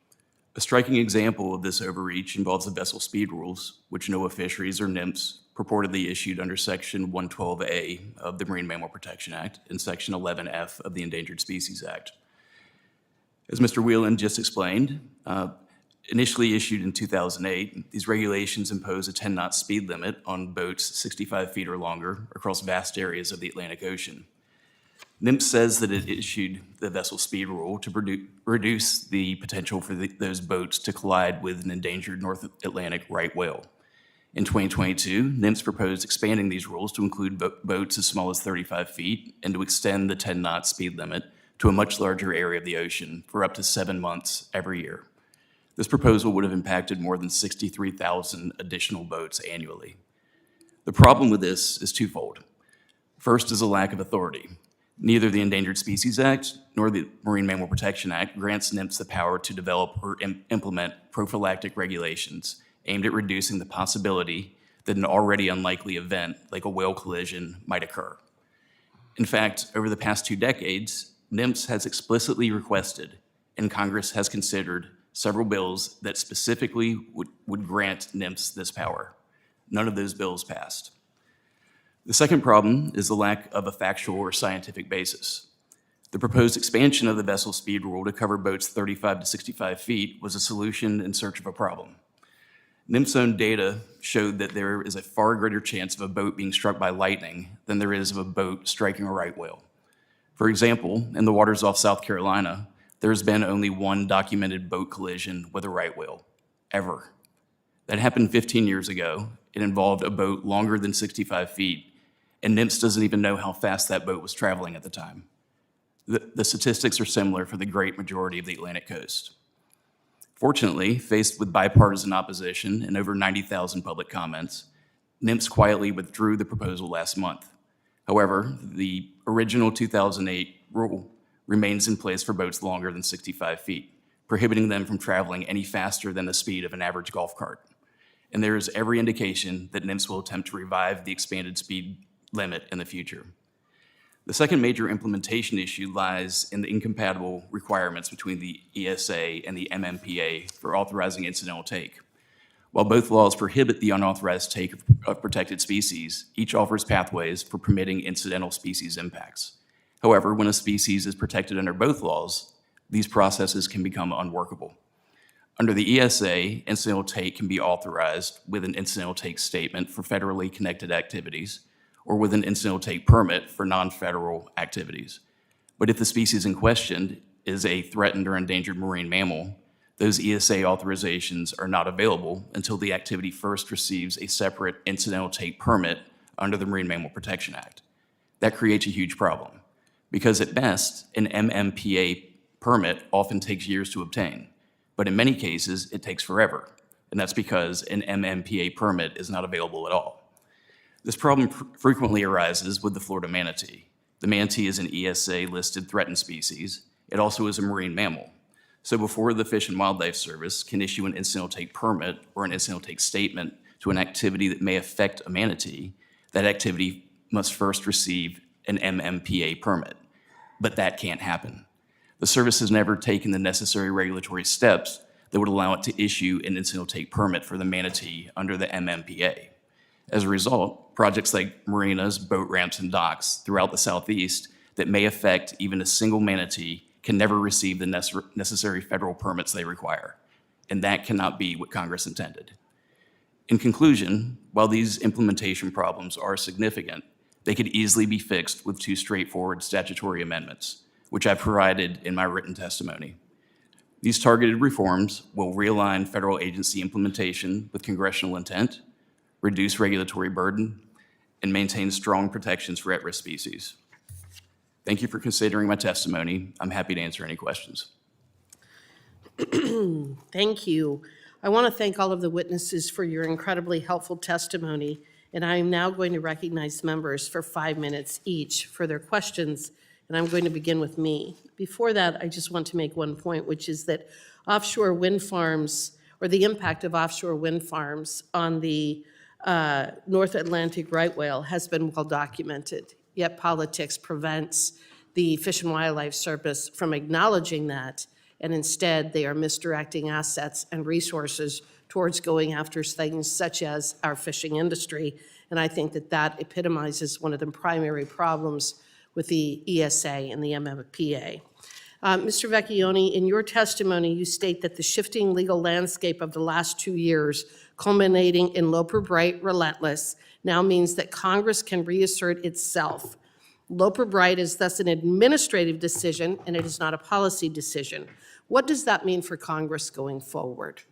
A striking example of this overreach involves the vessel speed rules, which NOAA Fisheries, or NMFS, purportedly issued under Section 112A of the Marine Mammal Protection Act and Section 11F of the Endangered Species Act. As Mr. Weiland just explained, initially issued in 2008, these regulations impose a 10-knot speed limit on boats 65 feet or longer across vast areas of the Atlantic Ocean. NMFS says that it issued the vessel speed rule to reduce the potential for those boats to collide with an endangered North Atlantic right whale. In 2022, NIMS proposed expanding these rules to include boats as small as 35 feet and to extend the 10-knot speed limit to a much larger area of the ocean for up to 7 months every year. This proposal would have impacted more than 63,000 additional boats annually. The problem with this is twofold. First is a lack of authority. Neither the Endangered Species Act nor the Marine Mammal Protection Act grants NIMS the power to develop or implement prophylactic regulations aimed at reducing the possibility that an already unlikely event like a whale collision might occur. In fact, over the past 2 decades, NIMS has explicitly requested, and Congress has considered, several bills that specifically would grant NIMS this power. None of those bills passed. The second problem is the lack of a factual or scientific basis. The proposed expansion of the vessel speed rule to cover boats 35 to 65 feet was a solution in search of a problem. NIMS' own data showed that there is a far greater chance of a boat being struck by lightning than there is of a boat striking a right whale. For example, in the waters off South Carolina, there has been only 1 documented boat collision with a right whale, ever. That happened 15 years ago. It involved a boat longer than 65 feet, and NIMS doesn't even know how fast that boat was traveling at the time. The statistics are similar for the great majority of the Atlantic coast. Fortunately, faced with bipartisan opposition and over 90,000 public comments, NIMS quietly withdrew the proposal last month. However, the original 2008 rule remains in place for boats longer than 65 feet, prohibiting them from traveling any faster than the speed of an average golf cart. And there is every indication that NIMS will attempt to revive the expanded speed limit in the future. The second major implementation issue lies in the incompatible requirements between the ESA and the MMPA for authorizing incidental take. While both laws prohibit the unauthorized take of protected species, each offers pathways for permitting incidental species impacts. However, when a species is protected under both laws, these processes can become unworkable. Under the ESA, incidental take can be authorized with an incidental take statement for federally connected activities, or with an incidental take permit for non-federal activities. But if the species in question is a threatened or endangered marine mammal, those ESA authorizations are not available until the activity first receives a separate incidental take permit under the Marine Mammal Protection Act. That creates a huge problem, because at best, an MMPA permit often takes years to obtain, but in many cases, it takes forever, and that's because an MMPA permit is not available at all. This problem frequently arises with the Florida manatee. The manatee is an ESA-listed threatened species. It also is a marine mammal. So before the Fish and Wildlife Service can issue an incidental take permit or an incidental take statement to an activity that may affect a manatee, that activity must first receive an MMPA permit. But that can't happen. The service has never taken the necessary regulatory steps that would allow it to issue an incidental take permit for the manatee under the MMPA. As a result, projects like marinas, boat ramps, and docks throughout the Southeast that may affect even a single manatee can never receive the necessary federal permits they require. And that cannot be what Congress intended. In conclusion, while these implementation problems are significant, they could easily be fixed with 2 straightforward statutory amendments, which I provided in my written testimony. These targeted reforms will realign federal agency implementation with congressional intent, reduce regulatory burden, and maintain strong protections for at-risk species. Thank you for considering my testimony. I'm happy to answer any questions. Thank you. I want to thank all of the witnesses for your incredibly helpful testimony, and I am now going to recognize members for 5 minutes each for their questions, and I'm going to begin with me. Before that, I just want to make one point, which is that offshore wind farms, or the impact of offshore wind farms on the North Atlantic right whale has been well documented, yet politics prevents the Fish and Wildlife Service from acknowledging that, and instead they are misdirecting assets and resources towards going after things such as our fishing industry, and I think that that epitomizes one of the primary problems with the ESA and the MMPA. Mr. Vecchione, in your testimony, you state that the shifting legal landscape of the last 2 years, culminating in Loper Bright Relentless, now means that Congress can reassert itself. Loper Bright is thus an administrative decision, and it is not a policy decision. What does that mean for Congress going forward?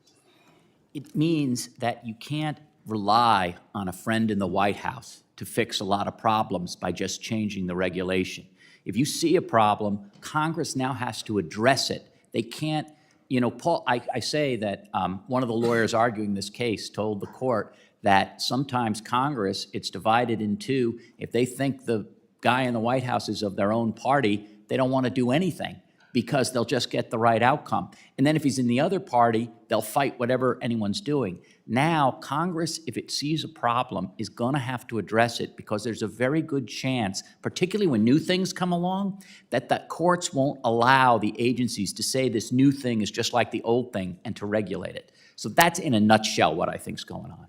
It means that you can't rely on a friend in the White House to fix a lot of problems by just changing the regulation. If you see a problem, Congress now has to address it. They can't, you know, Paul, I say that one of the lawyers arguing this case told the court that sometimes Congress, it's divided in two. If they think the guy in the White House is of their own party, they don't want to do anything because they'll just get the right outcome. And then if he's in the other party, they'll fight whatever anyone's doing. Now, Congress, if it sees a problem, is going to have to address it because there's a very good chance, particularly when new things come along, that the courts won't allow the agencies to say this new thing is just like the old thing and to regulate it. So that's in a nutshell what I think's going on.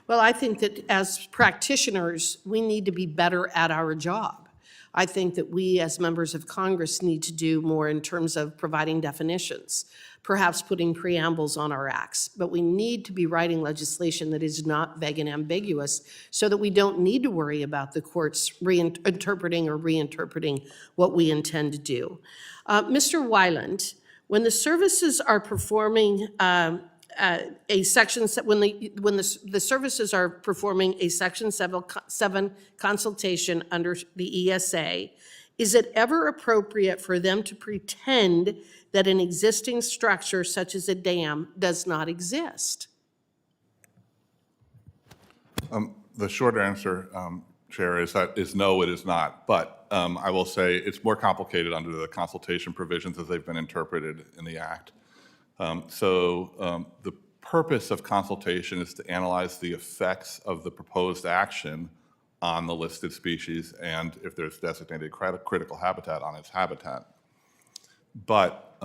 Well, I think that as practitioners, we need to be better at our job. I think that we, as members of Congress, need to do more in terms of providing definitions, perhaps putting preambles on our acts. But we need to be writing legislation that is not vague and ambiguous so that we don't need to worry about the courts interpreting or reinterpreting what we intend to do. Mr. Weiland, when the services are performing a Section 7 consultation under the ESA, is it ever appropriate for them to pretend that an existing structure such as a dam does not exist? The short answer, Chair, is no, it is not. But I will say it's more complicated under the consultation provisions as they've been interpreted in the Act. The purpose of consultation is to analyze the effects of the proposed action on the listed species and if there's designated critical habitat on its habitat. But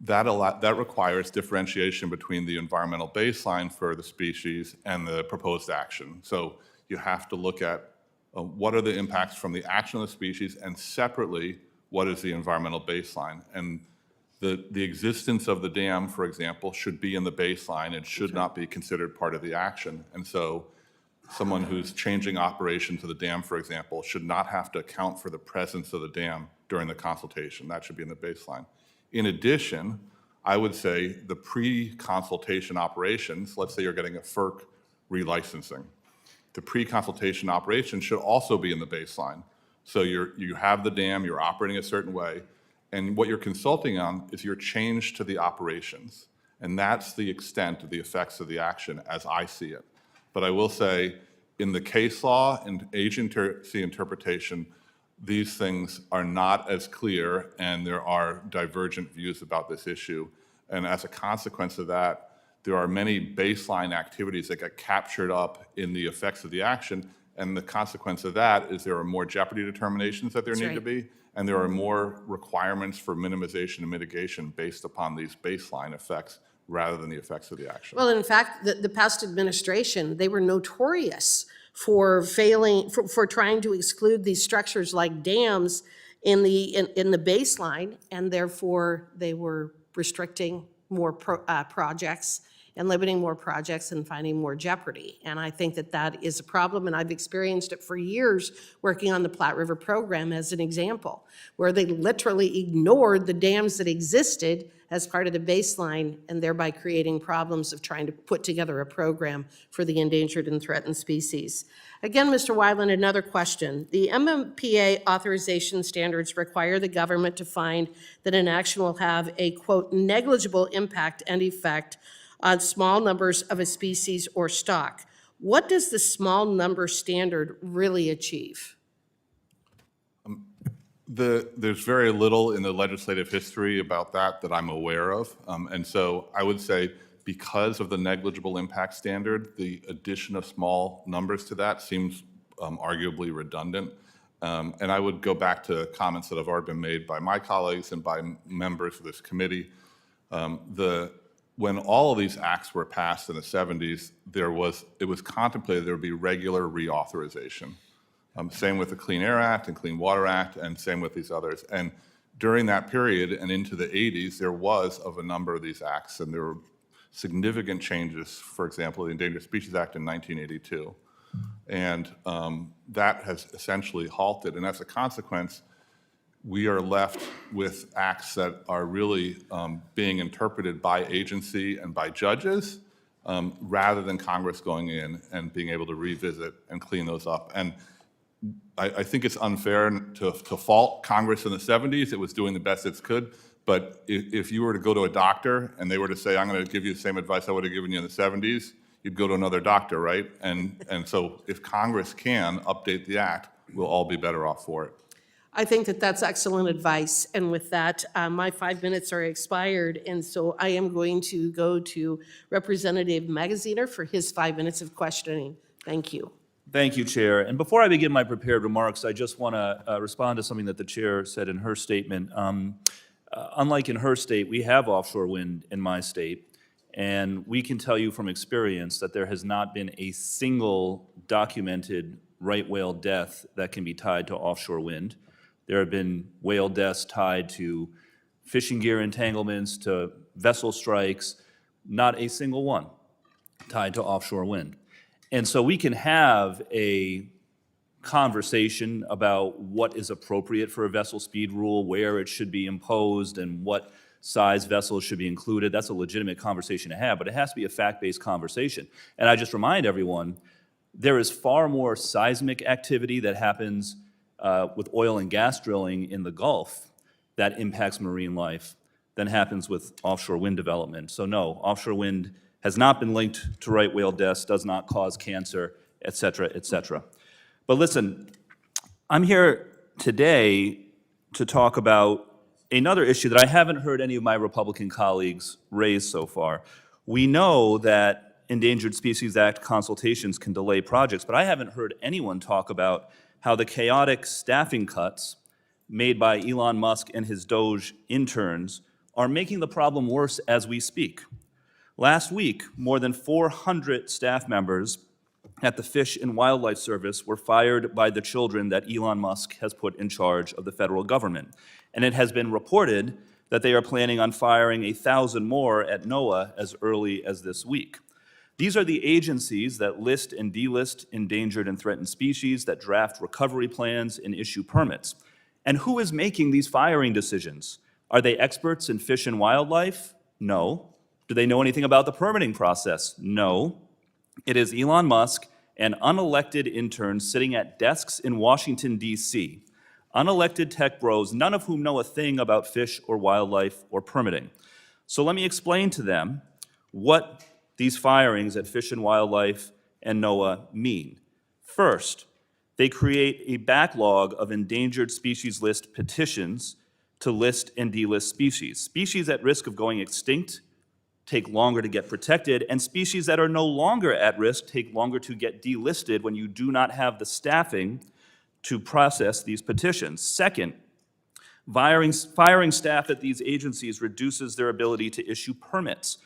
that requires differentiation between the environmental baseline for the species and the proposed action. So you have to look at what are the impacts from the action of the species and separately, what is the environmental baseline. And the existence of the dam, for example, should be in the baseline and should not be considered part of the action. And so someone who's changing operation to the dam, for example, should not have to account for the presence of the dam during the consultation. That should be in the baseline. In addition, I would say the pre-consultation operations, let's say you're getting a FERC relicensing, the pre-consultation operations should also be in the baseline. So you have the dam, you're operating a certain way, and what you're consulting on is your change to the operations. And that's the extent of the effects of the action as I see it. But I will say, in the case law and agency interpretation, these things are not as clear and there are divergent views about this issue. And as a consequence of that, there are many baseline activities that get captured up in the effects of the action. And the consequence of that is there are more jeopardy determinations that there need to be. And there are more requirements for minimization and mitigation based upon these baseline effects rather than the effects of the action. Well, in fact, the past administration, they were notorious for failing, for trying to exclude these structures like dams in the baseline, and therefore they were restricting more projects and limiting more projects and finding more jeopardy. And I think that that is a problem, and I've experienced it for years working on the Platte River program as an example, where they literally ignored the dams that existed as part of the baseline and thereby creating problems of trying to put together a program for the endangered and threatened species. Again, Mr. Weiland, another question. The MMPA authorization standards require the government to find that an action will have a, quote, negligible impact and effect on small numbers of a species or stock. What does the small number standard really achieve? There's very little in the legislative history about that I'm aware of. And so I would say because of the negligible impact standard, the addition of small numbers to that seems arguably redundant. And I would go back to comments that have already been made by my colleagues and by members of this committee. When all of these acts were passed in the 70s, it was contemplated there would be regular reauthorization. Same with the Clean Air Act and Clean Water Act, and same with these others. And during that period and into the 80s, there was of a number of these acts, and there were significant changes, for example, the Endangered Species Act in 1982. And that has essentially halted. And as a consequence, we are left with acts that are really being interpreted by agency and by judges rather than Congress going in and being able to revisit and clean those up. And I think it's unfair to fault Congress in the 70s. It was doing the best it could. But if you were to go to a doctor and they were to say, I'm going to give you the same advice I would have given you in the 70s, you'd go to another doctor, right? And so if Congress can update the act, we'll all be better off for it. I think that that's excellent advice, and with that, my 5 minutes are expired, and so I am going to go to Representative Magaziner for his 5 minutes of questioning. Thank you. Thank you, Chair. And before I begin my prepared remarks, I just want to respond to something that the Chair said in her statement. Unlike in her state, we have offshore wind in my state, and we can tell you from experience that there has not been a single documented right whale death that can be tied to offshore wind. There have been whale deaths tied to fishing gear entanglements, to vessel strikes, not a single one tied to offshore wind. And so we can have a conversation about what is appropriate for a vessel speed rule, where it should be imposed, and what size vessels should be included. That's a legitimate conversation to have, but it has to be a fact-based conversation. And I just remind everyone, there is far more seismic activity that happens with oil and gas drilling in the Gulf that impacts marine life than happens with offshore wind development. So no, offshore wind has not been linked to right whale deaths, does not cause cancer, et cetera, et cetera. But listen, I'm here today to talk about another issue that I haven't heard any of my Republican colleagues raise so far. We know that Endangered Species Act consultations can delay projects, but I haven't heard anyone talk about how the chaotic staffing cuts made by Elon Musk and his Doge interns are making the problem worse as we speak. Last week, more than 400 staff members at the Fish and Wildlife Service were fired by the children that Elon Musk has put in charge of the federal government. And it has been reported that they are planning on firing 1,000 more at NOAA as early as this week. These are the agencies that list and delist endangered and threatened species, that draft recovery plans and issue permits. And who is making these firing decisions? Are they experts in fish and wildlife? No. Do they know anything about the permitting process? No. It is Elon Musk and unelected interns sitting at desks in Washington, D.C., unelected tech bros, none of whom know a thing about fish or wildlife or permitting. So let me explain to them what these firings at Fish and Wildlife and NOAA mean. First, they create a backlog of endangered species list petitions to list and delist species. Species at risk of going extinct take longer to get protected, and species that are no longer at risk take longer to get delisted when you do not have the staffing to process these petitions. Second, firing staff at these agencies reduces their ability to issue permits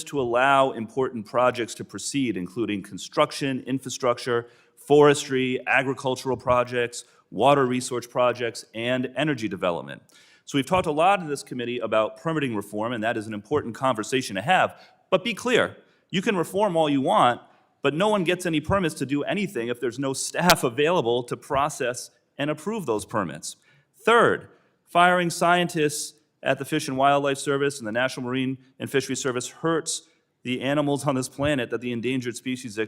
to allow important projects to proceed, including construction, infrastructure, forestry, agricultural projects, water resource projects, and energy development. So we've talked a lot in this committee about permitting reform, and that is an important conversation to have. But be clear, you can reform all you want, but no one gets any permits to do anything if there's no staff available to process and approve those permits. Third, firing scientists at the Fish and Wildlife Service and the National Marine and Fisheries Service hurts the animals on this planet that the Endangered Species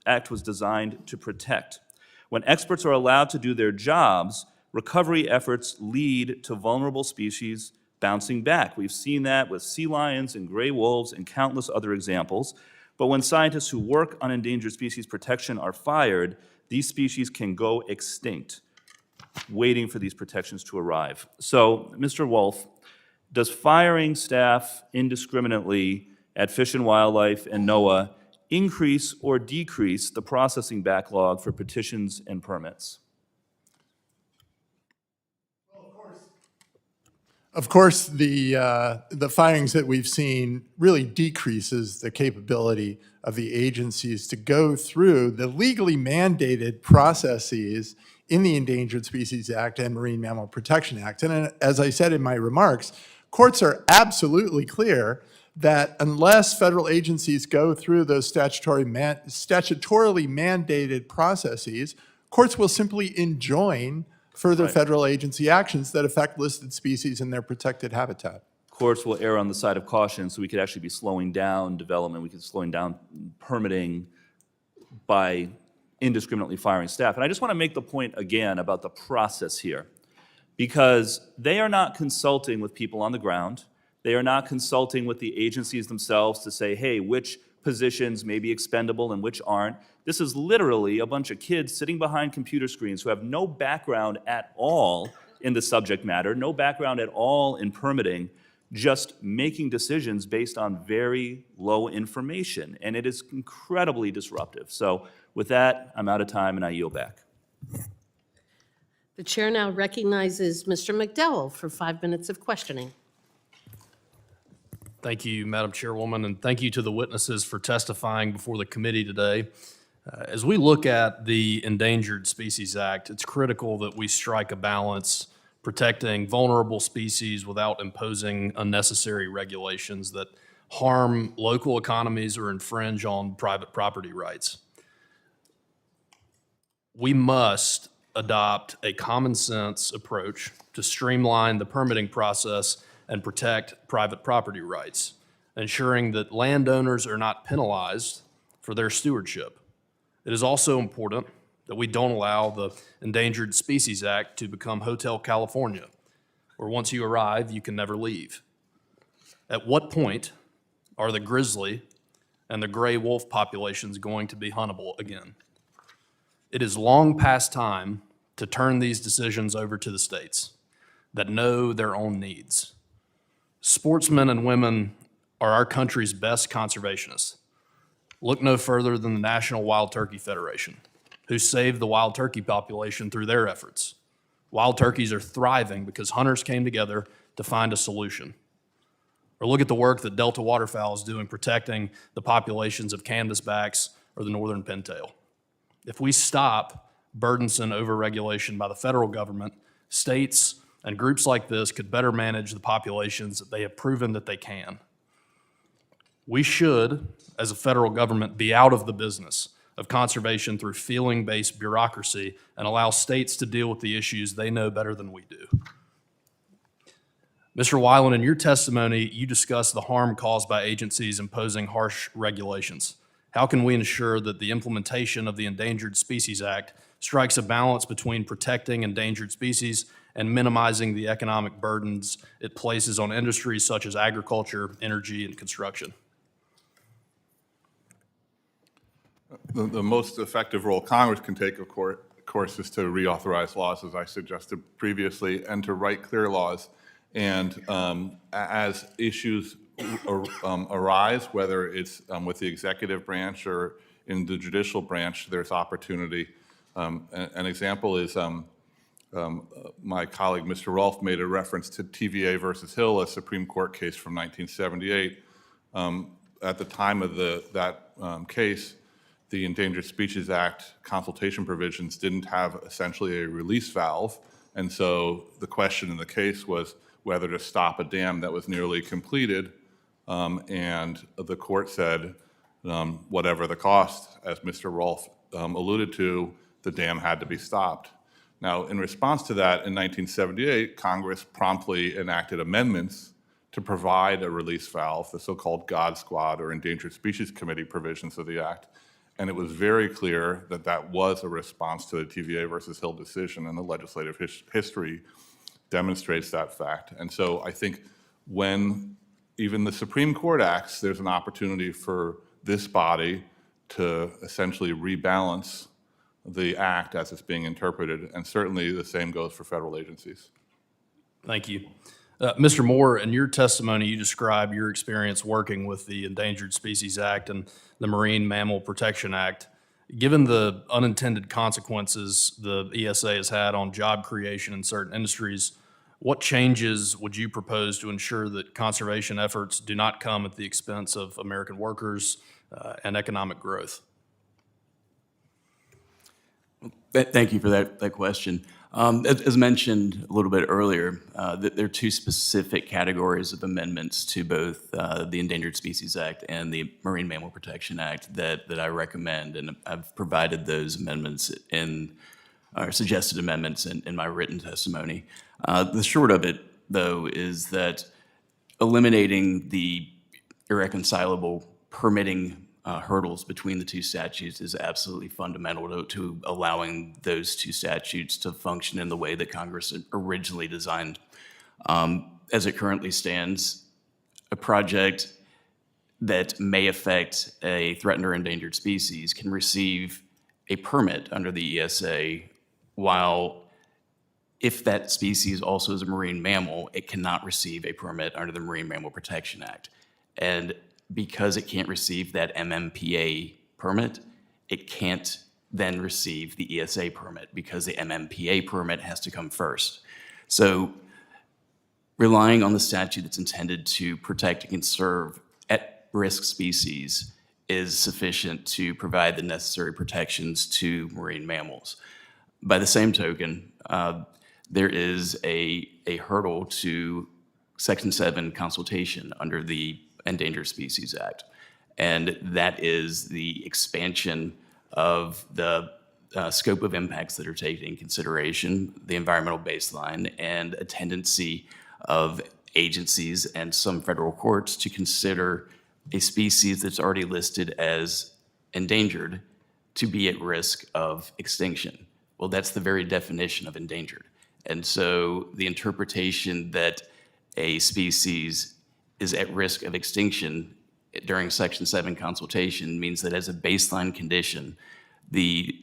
Act was designed to protect. When experts are allowed to do their jobs, recovery efforts lead to vulnerable species bouncing back. We've seen that with sea lions and gray wolves and countless other examples. But when scientists who work on endangered species protection are fired, these species can go extinct, waiting for these protections to arrive. So, Mr. Rohlf, does firing staff indiscriminately at Fish and Wildlife and NOAA increase or decrease the processing backlog for petitions and permits? Of course, the firings that we've seen really decreases the capability of the agencies to go through the legally mandated processes in the Endangered Species Act and Marine Mammal Protection Act. And as I said in my remarks, courts are absolutely clear that unless federal agencies go through those statutorily mandated processes, courts will simply enjoin further federal agency actions that affect listed species in their protected habitat. courts will err on the side of caution, so we could actually be slowing down development, we could slowing down permitting by indiscriminately firing staff. And I just want to make the point again about the process here, because they are not consulting with people on the ground. They are not consulting with the agencies themselves to say, hey, which positions may be expendable and which aren't. This is literally a bunch of kids sitting behind computer screens who have no background at all in the subject matter, no background at all in permitting, just making decisions based on very low information. And it is incredibly disruptive. So with that, I'm out of time and I yield back. The chair now recognizes Mr. McDowell for 5 minutes of questioning. Thank you, Madam Chairwoman, and thank you to the witnesses for testifying before the committee today. As we look at the Endangered Species Act, it's critical that we strike a balance protecting vulnerable species without imposing unnecessary regulations that harm local economies or infringe on private property rights. We must adopt a common sense approach to streamline the permitting process and protect private property rights, ensuring that landowners are not penalized for their stewardship. It is also important that we don't allow the Endangered Species Act to become Hotel California, where once you arrive, you can never leave. At what point are the grizzly and the gray wolf populations going to be huntable again? It is long past time to turn these decisions over to the states that know their own needs. Sportsmen and women are our country's best conservationists. Look no further than the National Wild Turkey Federation, who saved the wild turkey population through their efforts. Wild turkeys are thriving because hunters came together to find a solution. Or look at the work that Delta waterfowl is doing protecting the populations of canvasbacks or the northern pintail. If we stop burdensome overregulation by the federal government, states and groups like this could better manage the populations that they have proven that they can. We should, as a federal government, be out of the business of conservation through feeling-based bureaucracy and allow states to deal with the issues they know better than we do. Mr. Weiland, in your testimony, you discussed the harm caused by agencies imposing harsh regulations. How can we ensure that the implementation of the Endangered Species Act strikes a balance between protecting endangered species and minimizing the economic burdens it places on industries such as agriculture, energy, and construction? The most effective role Congress can take, of course, is to reauthorize laws, as I suggested previously, and to write clear laws. And as issues arise, whether it's with the executive branch or in the judicial branch, there's opportunity. An example is my colleague, Mr. Rohlf, made a reference to TVA versus Hill, a Supreme Court case from 1978. At the time of that case, the Endangered Species Act consultation provisions didn't have essentially a release valve. And so the question in the case was whether to stop a dam that was nearly completed. And the court said, whatever the cost, as Mr. Rohlf alluded to, the dam had to be stopped. Now, in response to that, in 1978, Congress promptly enacted amendments to provide a release valve, the so-called God Squad or Endangered Species Committee provisions of the Act. And it was very clear that that was a response to the TVA versus Hill decision, and the legislative history demonstrates that fact. And so I think when even the Supreme Court acts, there's an opportunity for this body to essentially rebalance the act as it's being interpreted, and certainly the same goes for federal agencies. Thank you. Mr. Moore, in your testimony, you describe your experience working with the Endangered Species Act and the Marine Mammal Protection Act. Given the unintended consequences the ESA has had on job creation in certain industries, what changes would you propose to ensure that conservation efforts do not come at the expense of American workers and economic growth? Thank you for that question. As mentioned a little bit earlier, there are two specific categories of amendments to both the Endangered Species Act and the Marine Mammal Protection Act that I recommend, and I've provided those amendments or suggested amendments in my written testimony. The short of it, though, is that eliminating the irreconcilable permitting hurdles between the two statutes is absolutely fundamental to allowing those two statutes to function in the way that Congress originally designed. As it currently stands, a project that may affect a threatened or endangered species can receive a permit under the ESA, while if that species also is a marine mammal, it cannot receive a permit under the Marine Mammal Protection Act. And because it can't receive that MMPA permit, it can't then receive the ESA permit because the MMPA permit has to come first. So relying on the statute that's intended to protect and conserve at-risk species is sufficient to provide the necessary protections to marine mammals. By the same token, there is a hurdle to Section 7 consultation under the Endangered Species Act, and that is the expansion of the scope of impacts that are taken into consideration, the environmental baseline, and a tendency of agencies and some federal courts to consider a species that's already listed as endangered to be at risk of extinction. Well, that's the very definition of endangered. And so the interpretation that a species is at risk of extinction during Section 7 consultation means that as a baseline condition, the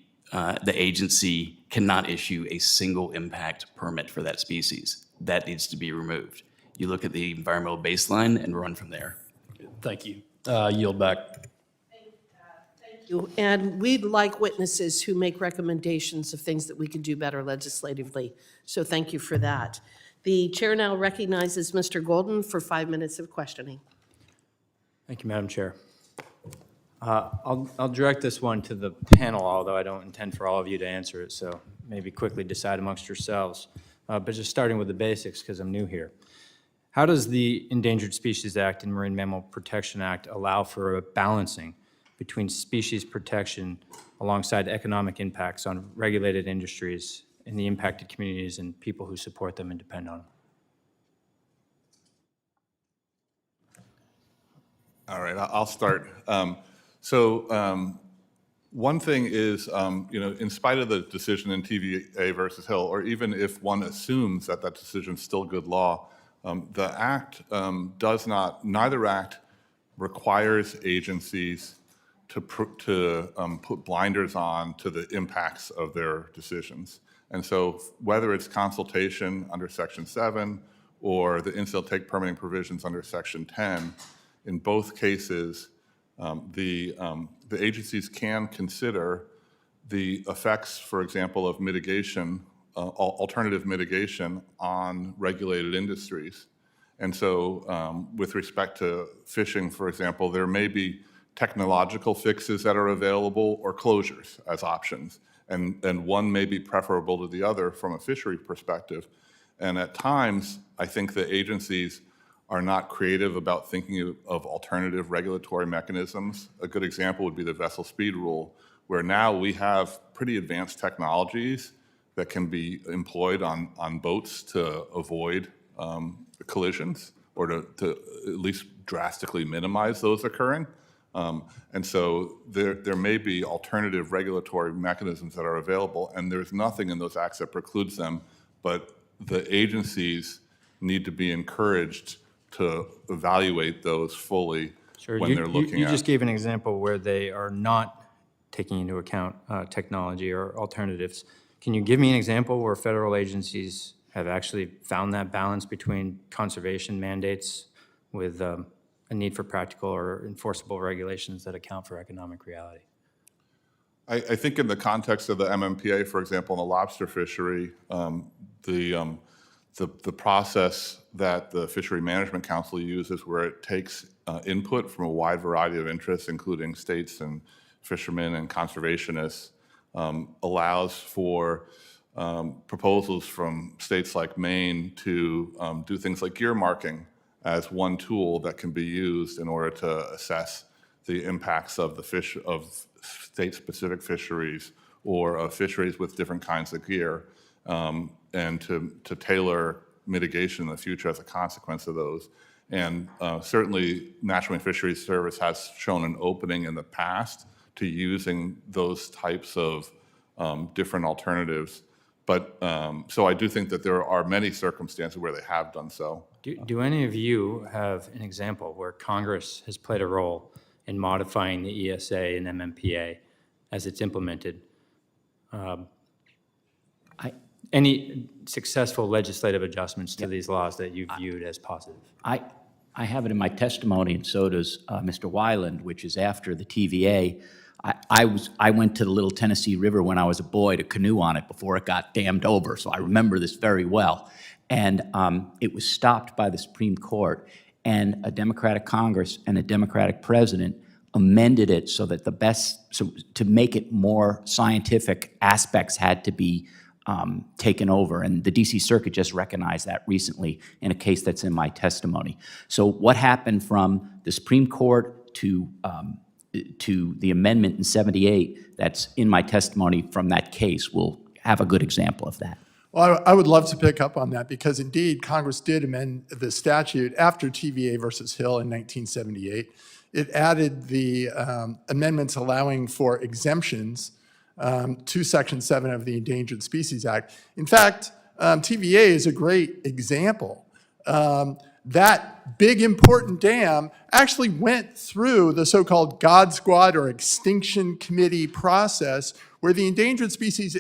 agency cannot issue a single impact permit for that species. That needs to be removed. You look at the environmental baseline and run from there. Thank you. Yield back. Thank you. And we'd like witnesses who make recommendations of things that we could do better legislatively. So thank you for that. The chair now recognizes Mr. Golden for 5 minutes of questioning. Thank you, Madam Chair. I'll direct this one to the panel, although I don't intend for all of you to answer it, so maybe quickly decide amongst yourselves. But just starting with the basics, because I'm new here. How does the Endangered Species Act and Marine Mammal Protection Act allow for a balancing between species protection alongside economic impacts on regulated industries and the impacted communities and people who support them and depend on them? All right, I'll start. One thing is, in spite of the decision in TVA versus Hill, or even if one assumes that that decision is still good law, the act neither act requires agencies to put blinders on to the impacts of their decisions. And so whether it's consultation under Section 7 or the in-field take permitting provisions under Section 10, in both cases, the agencies can consider the effects, for example, of mitigation, alternative mitigation on regulated industries. And so with respect to fishing, for example, there may be technological fixes that are available or closures as options. And one may be preferable to the other from a fishery perspective. And at times, I think the agencies are not creative about thinking of alternative regulatory mechanisms. A good example would be the vessel speed rule, where now we have pretty advanced technologies that can be employed on boats to avoid collisions or to at least drastically minimize those occurring. And so there may be alternative regulatory mechanisms that are available, and there's nothing in those acts that precludes them, but the agencies need to be encouraged to evaluate those fully when they're looking at. You just gave an example where they are not taking into account technology or alternatives. Can you give me an example where federal agencies have actually found that balance between conservation mandates with a need for practical or enforceable regulations that account for economic reality? I think in the context of the MMPA, for example, in the lobster fishery, the process that the Fishery Management Council uses, where it takes input from a wide variety of interests, including states and fishermen and conservationists, allows for proposals from states like Maine to do things like gear marking as one tool that can be used in order to assess the impacts of state-specific fisheries or of fisheries with different kinds of gear, and to tailor mitigation in the future as a consequence of those. And certainly, National Marine Fisheries Service has shown an opening in the past to using those types of different alternatives. But, so I do think that there are many circumstances where they have done so. Do any of you have an example where Congress has played a role in modifying the ESA and MMPA as it's implemented? Any successful legislative adjustments to these laws that you viewed as positive? I have it in my testimony, and so does Mr. Weiland, which is after the TVA. I went to the Little Tennessee River when I was a boy to canoe on it before it got dammed over, so I remember this very well. And it was stopped by the Supreme Court, and a Democratic Congress and a Democratic president amended it so that to make it more scientific aspects had to be taken over. And the DC Circuit just recognized that recently in a case that's in my testimony. So what happened from the Supreme Court to the amendment in '78 that's in my testimony from that case will have a good example of that. Well, I would love to pick up on that because indeed Congress did amend the statute after TVA versus Hill in 1978. It added the amendments allowing for exemptions to Section 7 of the Endangered Species Act. In fact, TVA is a great example. That big important dam actually went through the so-called God Squad or Extinction Committee process where the Endangered Species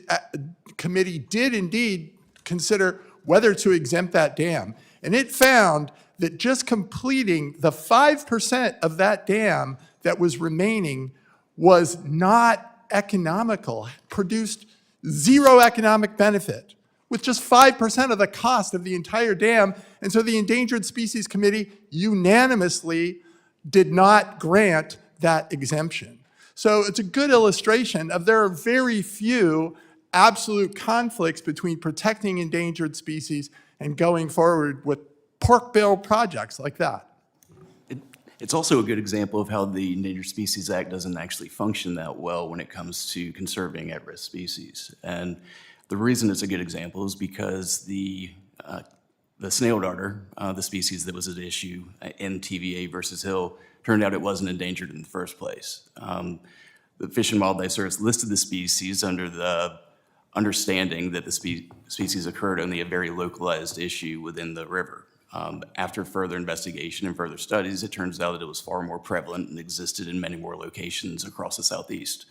Committee did indeed consider whether to exempt that dam. And it found that just completing the 5% of that dam that was remaining was not economical, produced zero economic benefit with just 5% of the cost of the entire dam. And so the Endangered Species Committee unanimously did not grant that exemption. So it's a good illustration of there are very few absolute conflicts between protecting endangered species and going forward with pork bill projects like that. It's also a good example of how the Endangered Species Act doesn't actually function that well when it comes to conserving at-risk species. And the reason it's a good example is because the snail darter, the species that was at issue in TVA versus Hill, turned out it wasn't endangered in the first place. The Fish and Wildlife Service listed the species under the understanding that the species occurred only a very localized issue within the river. After further investigation and further studies, it turns out that it was far more prevalent and existed in many more locations across the Southeast.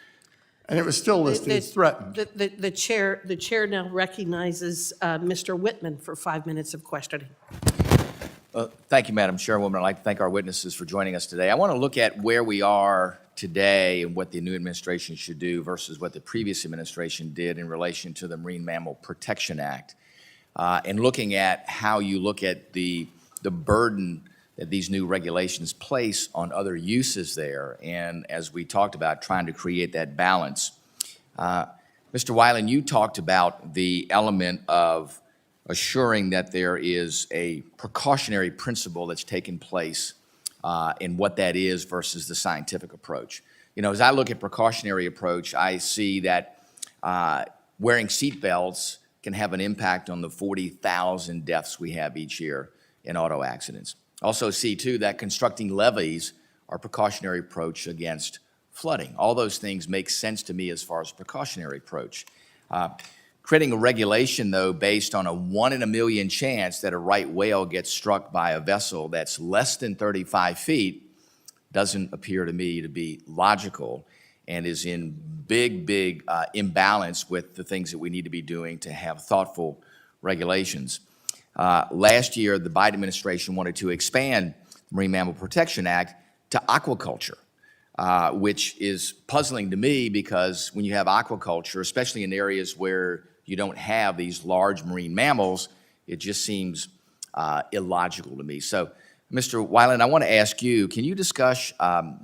And it was still listed as threatened. The chair now recognizes Mr. Whitman for 5 minutes of questioning. Thank you, Madam Chairwoman. I'd like to thank our witnesses for joining us today. I want to look at where we are today and what the new administration should do versus what the previous administration did in relation to the Marine Mammal Protection Act. And looking at how you look at the burden that these new regulations place on other uses there, and as we talked about, trying to create that balance. Mr. Weiland, you talked about the element of assuring that there is a precautionary principle that's taken place in what that is versus the scientific approach. You know, as I look at precautionary approach, I see that wearing seat belts can have an impact on the 40,000 deaths we have each year in auto accidents. Also see, too, that constructing levees are precautionary approach against flooding. All those things make sense to me as far as precautionary approach. Creating a regulation, though, based on a 1 in a million chance that a right whale gets struck by a vessel that's less than 35 feet doesn't appear to me to be logical and is in big imbalance with the things that we need to be doing to have thoughtful regulations. Last year, the Biden administration wanted to expand the Marine Mammal Protection Act to aquaculture, which is puzzling to me because when you have aquaculture, especially in areas where you don't have these large marine mammals, it just seems illogical to me. So, Mr. Weiland, I want to ask you, can you discuss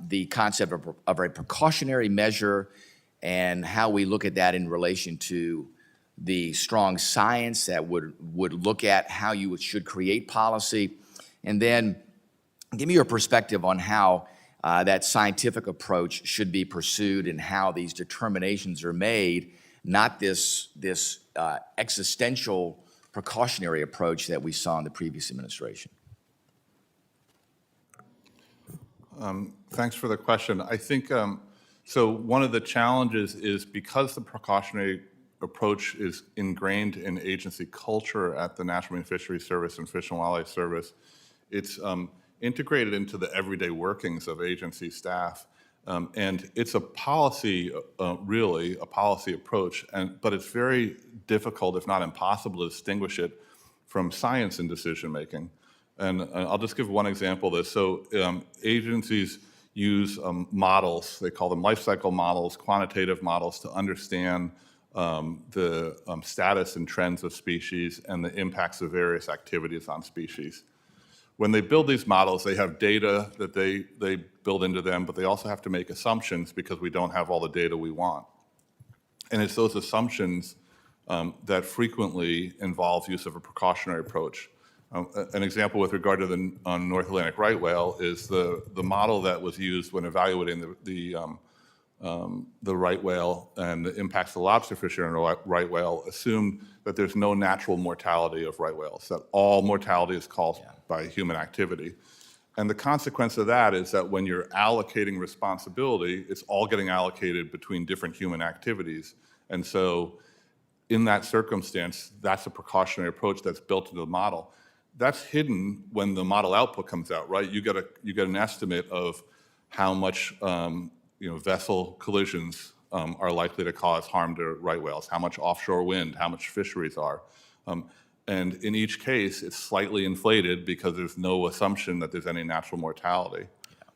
the concept of a precautionary measure and how we look at that in relation to the strong science that would look at how you should create policy? And then give me your perspective on how that scientific approach should be pursued and how these determinations are made, not this existential precautionary approach that we saw in the previous administration. Thanks for the question. I think, so one of the challenges is because the precautionary approach is ingrained in agency culture at the National Marine Fisheries Service and Fish and Wildlife Service, it's integrated into the everyday workings of agency staff. And it's a policy, really, a policy approach, but it's very difficult, if not impossible, to distinguish it from science in decision-making. And I'll just give one example of this. So agencies use models, they call them life cycle models, quantitative models, to understand the status and trends of species and the impacts of various activities on species. When they build these models, they have data that they build into them, but they also have to make assumptions because we don't have all the data we want. And it's those assumptions that frequently involve use of a precautionary approach. An example with regard to the North Atlantic right whale is the model that was used when evaluating the right whale and the impacts of lobster fishery on right whale assumed that there's no natural mortality of right whales, that all mortality is caused by human activity. And the consequence of that is that when you're allocating responsibility, it's all getting allocated between different human activities. And so in that circumstance, that's a precautionary approach that's built into the model. That's hidden when the model output comes out, right? You get an estimate of how much vessel collisions are likely to cause harm to right whales, how much offshore wind, how much fisheries are. And in each case, it's slightly inflated because there's no assumption that there's any natural mortality.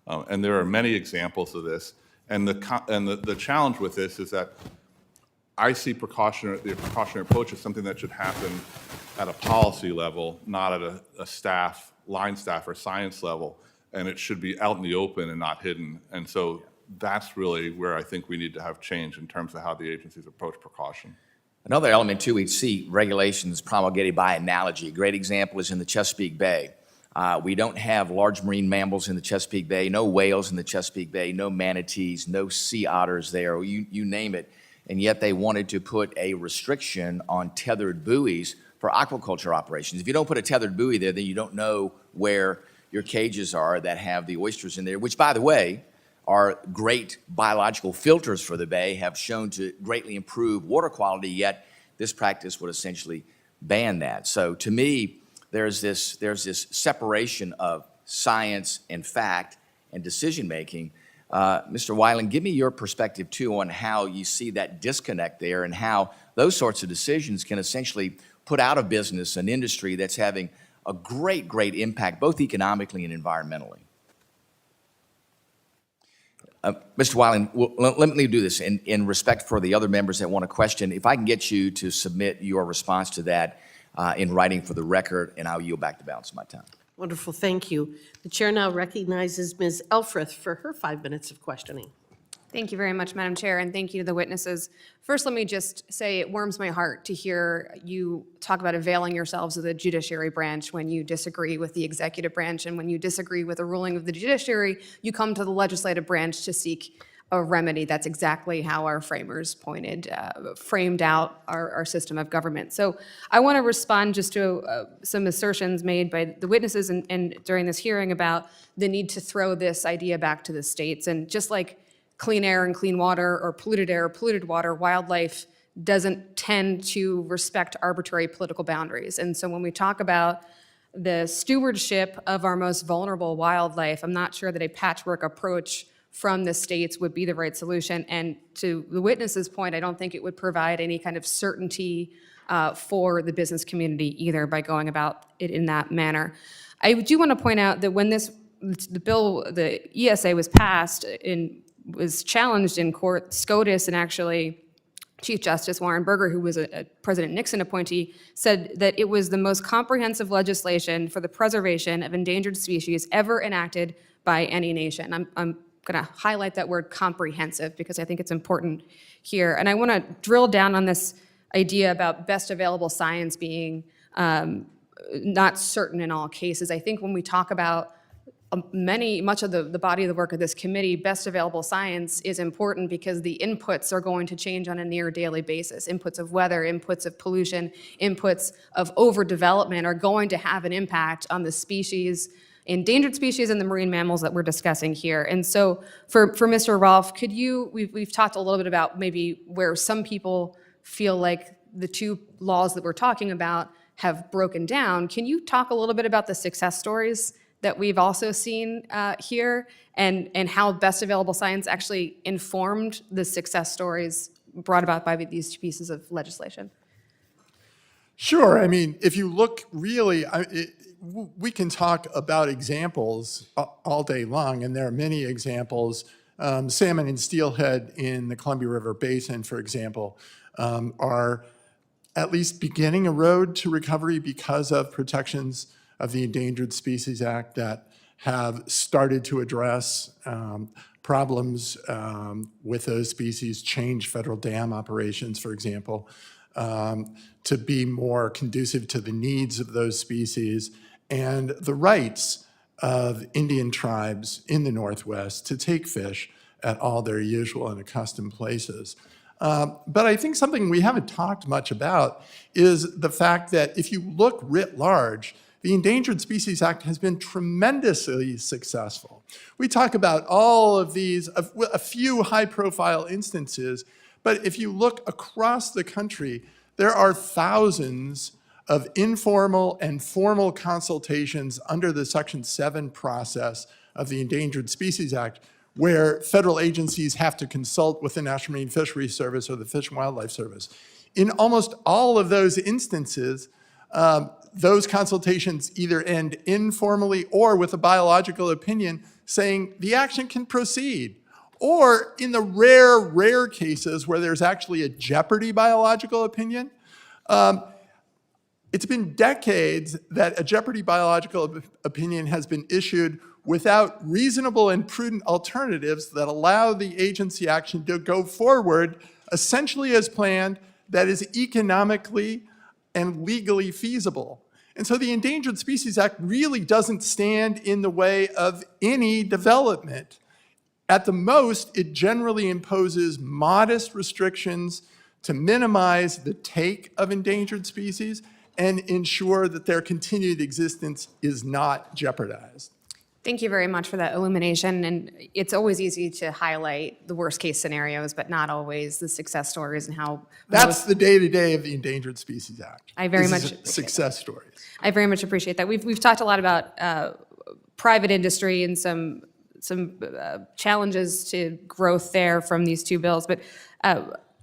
And there are many examples of this. And the challenge with this is that I see the precautionary approach as something that should happen at a policy level, not at a line staff or science level. And it should be out in the open and not hidden. And so that's really where I think we need to have change in terms of how the agencies approach precaution. Another element, too, we'd see regulations promulgated by analogy. A great example is in the Chesapeake Bay. We don't have large marine mammals in the Chesapeake Bay, no whales in the Chesapeake Bay, no manatees, no sea otters there, you name it. And yet they wanted to put a restriction on tethered buoys for aquaculture operations. If you don't put a tethered buoy there, then you don't know where your cages are that have the oysters in there, which, by the way, are great biological filters for the bay, have shown to greatly improve water quality, yet this practice would essentially ban that. So to me, there's this separation of science and fact and decision-making. Mr. Weiland, give me your perspective, too, on how you see that disconnect there and how those sorts of decisions can essentially put out of business an industry that's having a great, great impact, both economically and environmentally. Mr. Weiland, let me do this in respect for the other members that want to question. If I can get you to submit your response to that in writing for the record, and I'll yield back the balance of my time. Wonderful, thank you. The chair now recognizes Ms. Elfreth for her 5 minutes of questioning. Thank you very much, Madam Chair, and thank you to the witnesses. First, let me just say it warms my heart to hear you talk about availing yourselves of the judiciary branch when you disagree with the executive branch, and when you disagree with a ruling of the judiciary, you come to the legislative branch to seek a remedy. That's exactly how our framers framed out our system of government. So I want to respond just to some assertions made by the witnesses and during this hearing about the need to throw this idea back to the states. And just like clean air and clean water, or polluted air or polluted water, wildlife doesn't tend to respect arbitrary political boundaries. And so when we talk about the stewardship of our most vulnerable wildlife, I'm not sure that a patchwork approach from the states would be the right solution. And to the witness's point, I don't think it would provide any kind of certainty for the business community either by going about it in that manner. I do want to point out that when the ESA was passed was challenged in court, SCOTUS and actually Chief Justice Warren Burger, who was a President Nixon appointee, said that it was the most comprehensive legislation for the preservation of endangered species ever enacted by any nation. I'm going to highlight that word comprehensive because I think it's important here. And I want to drill down on this idea about best available science being not certain in all cases. I think when we talk about much of the body of the work of this committee, best available science is important because the inputs are going to change on a near daily basis. Inputs of weather, inputs of pollution, inputs of overdevelopment are going to have an impact on the species endangered species and the marine mammals that we're discussing here. And so for Mr. Rohlf, could you, we've talked a little bit about maybe where some people feel like the two laws that we're talking about have broken down. Can you talk a little bit about the success stories that we've also seen here and how best available science actually informed the success stories brought about by these two pieces of legislation? Sure. I mean, if you look really, we can talk about examples all day long, and there are many examples. Salmon and steelhead in the Columbia River Basin, for example, are at least beginning a road to recovery because of protections of the Endangered Species Act that have started to address problems with those species, change federal dam operations, for example, to be more conducive to the needs of those species and the rights of Indian tribes in the Northwest to take fish at all their usual and accustomed places. But I think something we haven't talked much about is the fact that if you look writ large, the Endangered Species Act has been tremendously successful. We talk about all of these, a few high-profile instances, but if you look across the country, there are thousands of informal and formal consultations under the Section 7 process of the Endangered Species Act, where federal agencies have to consult with the National Marine Fisheries Service or the Fish and Wildlife Service. In almost all of those instances, those consultations either end informally or with a biological opinion saying the action can proceed. Or in the rare cases where there's actually a jeopardy biological opinion, it's been decades that a jeopardy biological opinion has been issued without reasonable and prudent alternatives that allow the agency action to go forward essentially as planned, that is economically and legally feasible. And so the Endangered Species Act really doesn't stand in the way of any development. At the most, it generally imposes modest restrictions to minimize the take of endangered species and ensure that their continued existence is not jeopardized. Thank you very much for that illumination. And it's always easy to highlight the worst case scenarios, but not always the success stories and how. That's the day-to-day of the Endangered Species Act. I very This much is appreciate success stories. I very much appreciate that. We've talked a lot about private industry and some challenges to growth there from these two bills, but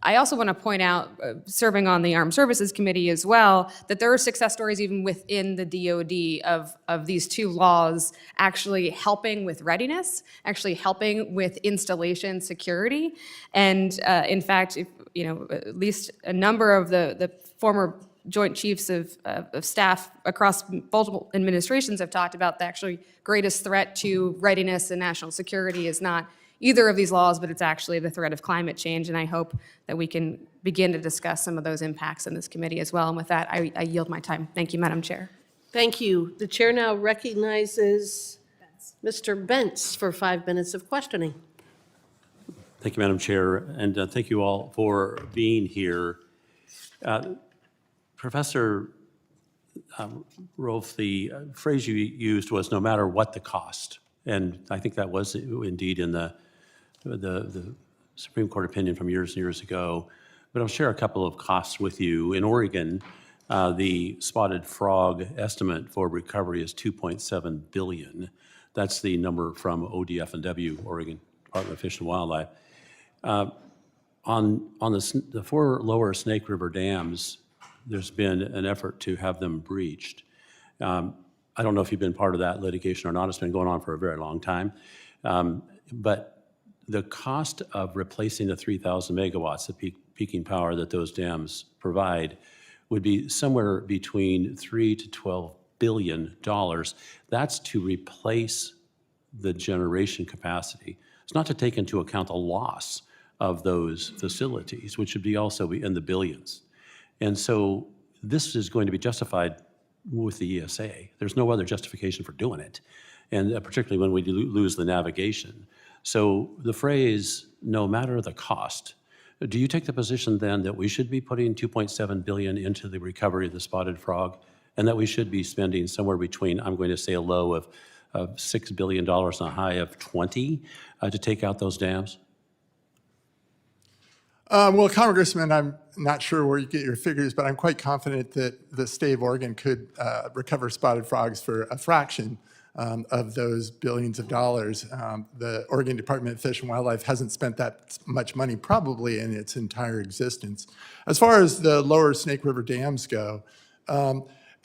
I also want to point out, serving on the Armed Services Committee as well, that there are success stories even within the DoD of these two laws actually helping with readiness, actually helping with installation security. And in fact, if, at least a number of the former Joint Chiefs of Staff across multiple administrations have talked about the actually greatest threat to readiness and national security is not either of these laws, but it's actually the threat of climate change. And I hope that we can begin to discuss some of those impacts in this committee as well. And with that, I yield my time. Thank you, Madam Chair. Thank you. The chair now recognizes Mr. Bentz for 5 minutes of questioning. Thank you, Madam Chair, and thank you all for being here. Professor Rohlf, the phrase you used was "no matter what the cost," and I think that was indeed in the Supreme Court opinion from years and years ago. But I'll share a couple of costs with you. In Oregon, the spotted frog estimate for recovery is $2.7 billion. That's the number from ODF&W, Oregon Department of Fish and Wildlife. On the 4 lower Snake River dams, there's been an effort to have them breached. I don't know if you've been part of that litigation or not. It's been going on for a very long time. But the cost of replacing the 3,000 megawatts of peaking power that those dams provide would be somewhere between $3 to $12 billion. That's to replace the generation capacity. It's not to take into account the loss of those facilities, which would be also in the billions. And so this is going to be justified with the ESA. There's no other justification for doing it, and particularly when we lose the navigation. So the phrase, no matter the cost, do you take the position then that we should be putting $2.7 billion into the recovery of the spotted frog, and that we should be spending somewhere between, I'm going to say a low of of $6 billion and a high of 20 to take out those dams? Well, Congressman, I'm not sure where you get your figures, but I'm quite confident that the state of Oregon could recover spotted frogs for a fraction of those billions of dollars. The Oregon Department of Fish and Wildlife hasn't spent that much money probably in its entire existence. As far as the lower Snake River dams go,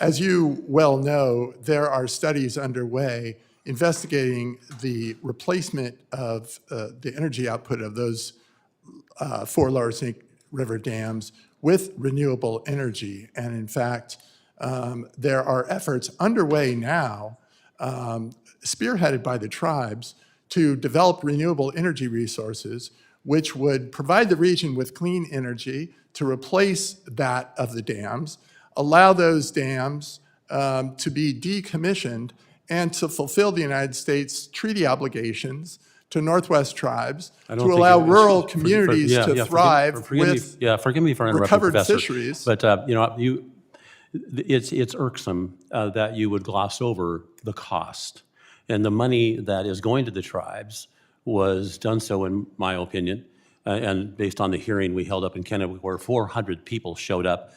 as you well know, there are studies underway investigating the replacement of the energy output of those 4 lower Snake River dams with renewable energy. And in fact, there are efforts underway now, spearheaded by the tribes, to develop renewable energy resources, which would provide the region with clean energy to replace that of the dams, allow those dams to be decommissioned, and to fulfill the United States treaty obligations to Northwest tribes to allow rural communities to thrive with forgive me for interrupting, recovered Professor, fisheries. But it's irksome that you would gloss over the cost. And the money that is going to the tribes was done so, in my opinion, and based on the hearing we held up in Kennewick where 400 people showed up,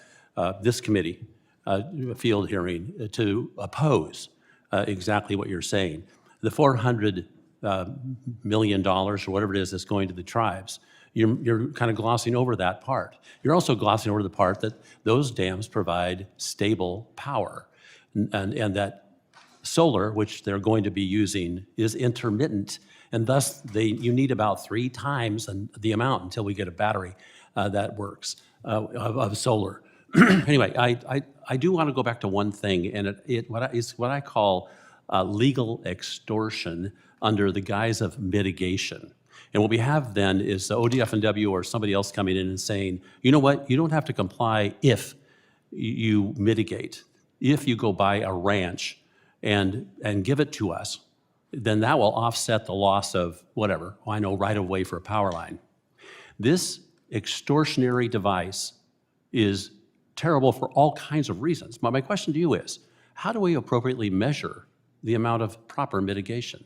this committee, field hearing, to oppose exactly what you're saying. The $400 million or whatever it is that's going to the tribes, you're kind of glossing over that part. You're also glossing over the part that those dams provide stable power and that solar, which they're going to be using, is intermittent, and thus you need about 3 times the amount until we get a battery that works of solar. Anyway, I do want to go back to one thing, and it's what I call legal extortion under the guise of mitigation. And what we have then is the ODF&W or somebody else coming in and saying, you know what, you don't have to comply if you mitigate. If you go buy a ranch and give it to us, then that will offset the loss of whatever, I know, right of way for a power line. This extortionary device is terrible for all kinds of reasons. But my question to you is, how do we appropriately measure the amount of proper mitigation?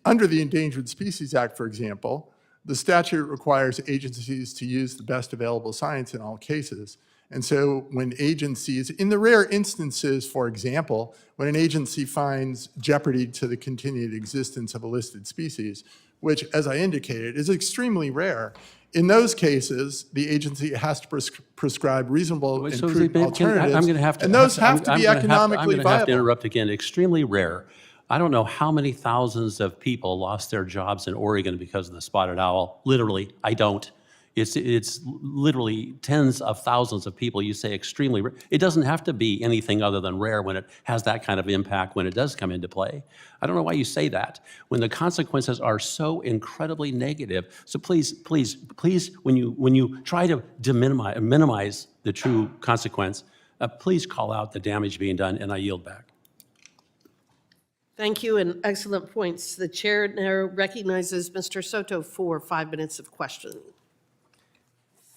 Under the Endangered Species Act, for example, the statute requires agencies to use the best available science in all cases. And so when agencies, in the rare instances, for example, when an agency finds jeopardy to the continued existence of a listed species, which, as I indicated, is extremely rare, in those cases, the agency has to prescribe reasonable and prudent alternatives, and those have to be economically I'm going to have to viable. interrupt again. Extremely rare. I don't know how many thousands of people lost their jobs in Oregon because of the spotted owl. Literally, I don't. It's literally tens of thousands of people. You say extremely rare. It doesn't have to be anything other than rare when it has that kind of impact when it does come into play. I don't know why you say that when the consequences are so incredibly negative. So please, when you try to minimize the true consequence, please call out the damage being done, and I yield back. Thank you, and excellent points. The chair now recognizes Mr. Soto for 5 minutes of questioning.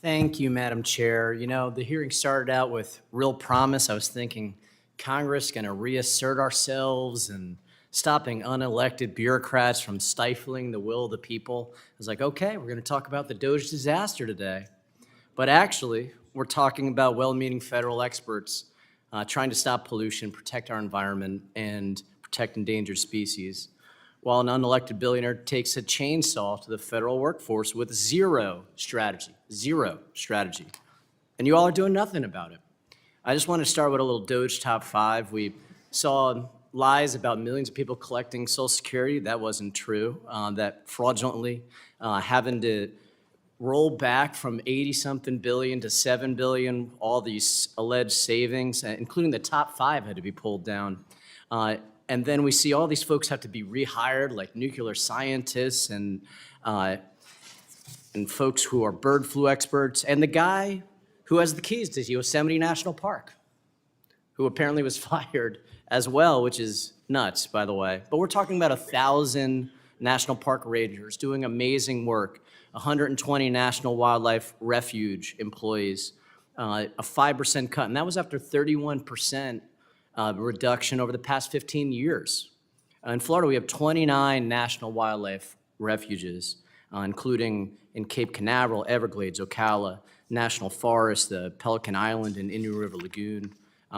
Thank you, Madam Chair. You know, the hearing started out with real promise. I was thinking, Congress going to reassert ourselves and stopping unelected bureaucrats from stifling the will of the people. I was like, okay, we're going to talk about the Doge disaster today. But actually, we're talking about well-meaning federal experts trying to stop pollution, protect our environment, and protect endangered species, while an unelected billionaire takes a chainsaw to the federal workforce with zero strategy. And you all are doing nothing about it. I just want to start with a little Doge top 5. We saw lies about millions of people collecting Social Security. That wasn't true. That fraudulently having to roll back from 80-something billion to 7 billion, all these alleged savings, including the top 5 had to be pulled down. And then we see all these folks have to be rehired, like nuclear scientists and folks who are bird flu experts, and the guy who has the keys to Yosemite National Park, who apparently was fired as well, which is nuts, by the way. But we're talking about 1,000 national park rangers doing amazing work, 120 National Wildlife Refuge employees, a 5% cut, and that was after 31% reduction over the past 15 years. In Florida, we have 29 national wildlife refuges, including in Cape Canaveral, Everglades, Ocala National Forest, the Pelican Island, and Indian River Lagoon.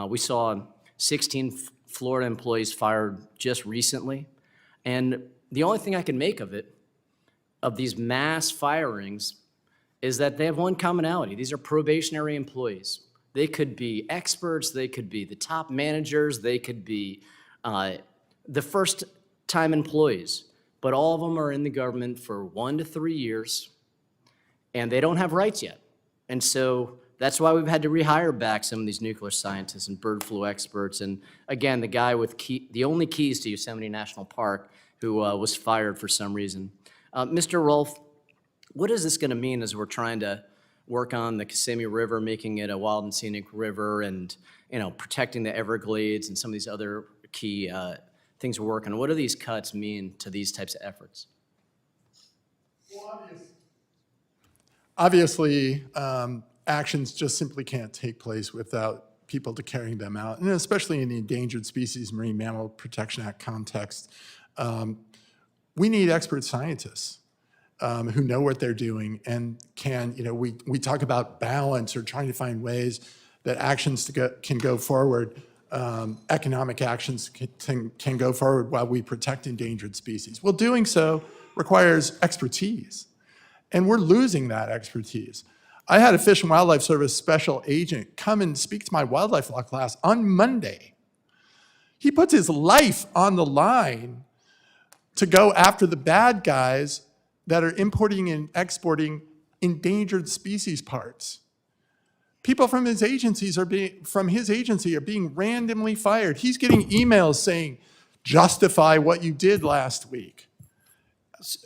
We saw 16 Florida employees fired just recently. And the only thing I can make of it, of these mass firings, is that they have one commonality. These are probationary employees. They could be experts, they could be the top managers, they could be the first-time employees, but all of them are in the government for 1 to 3 years, and they don't have rights yet. And so that's why we've had to rehire back some of these nuclear scientists and bird flu experts. And again, the guy with the only keys to Yosemite National Park who was fired for some reason. Mr. Rohlf, what is this going to mean as we're trying to work on the Kissimmee River, making it a wild and scenic river, and protecting the Everglades and some of these other key things we're working on? What do these cuts mean to these types of efforts? Obviously, actions just simply can't take place without people to carrying them out, and especially in the Endangered Species Marine Mammal Protection Act context. We need expert scientists who know what they're doing and can, we talk about balance or trying to find ways that actions can go forward, economic actions can go forward while we protect endangered species. Well, doing so requires expertise, and we're losing that expertise. I had a Fish and Wildlife Service special agent come and speak to my wildlife law class on Monday. He puts his life on the line to go after the bad guys that are importing and exporting endangered species parts. People from his agency are being randomly fired. He's getting emails saying, justify what you did last week.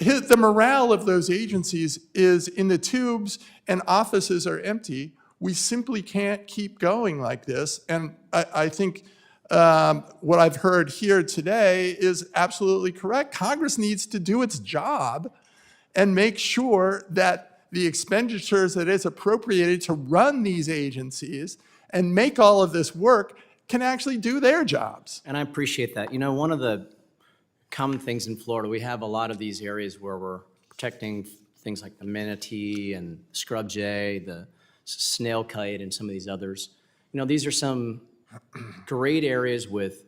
The morale of those agencies is in the tubes, and offices are empty. We simply can't keep going like this. And I think what I've heard here today is absolutely correct. Congress needs to do its job and make sure that the expenditures that is appropriated to run these agencies and make all of this work can actually do their jobs. And I appreciate that. One of the common things in Florida, we have a lot of these areas where we're protecting things like the manatee and scrub jay, the snail kite, and some of these others. These are some great areas with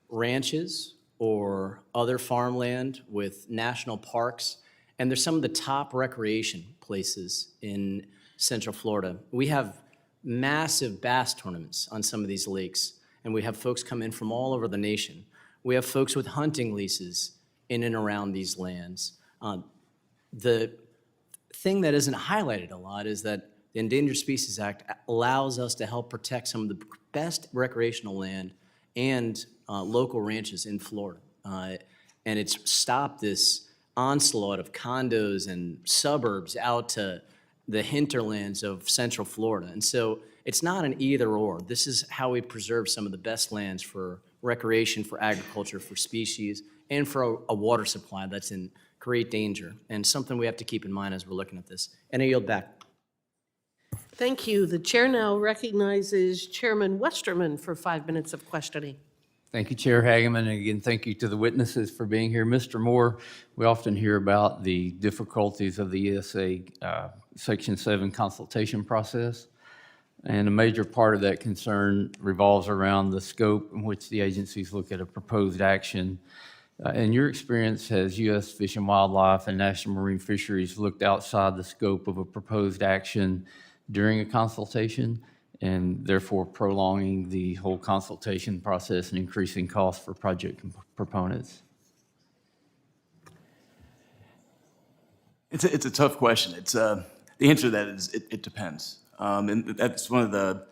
ranches or other farmland with national parks, and they're some of the top recreation places in Central Florida. We have massive bass tournaments on some of these lakes, and we have folks come in from all over the nation. We have folks with hunting leases in and around these lands. The thing that isn't highlighted a lot is that the Endangered Species Act allows us to help protect some of the best recreational land and local ranches in Florida. And it's stopped this onslaught of condos and suburbs out to the hinterlands of Central Florida. And so it's not an either or. This is how we preserve some of the best lands for recreation, for agriculture, for species, and for a water supply that's in great danger, and something we have to keep in mind as we're looking at this. And I yield back. Thank you. The chair now recognizes Chairman Westerman for 5 minutes of questioning. Thank you, Chair Hageman, and again, thank you to the witnesses for being here. Mr. Moore, we often hear about the difficulties of the ESA Section 7 consultation process, and a major part of that concern revolves around the scope in which the agencies look at a proposed action. In your experience, has U.S. Fish and Wildlife and National Marine Fisheries looked outside the scope of a proposed action during a consultation, and therefore prolonging the whole consultation process and increasing costs for project proponents? It's a tough question. The answer to that is it depends. And that's one of the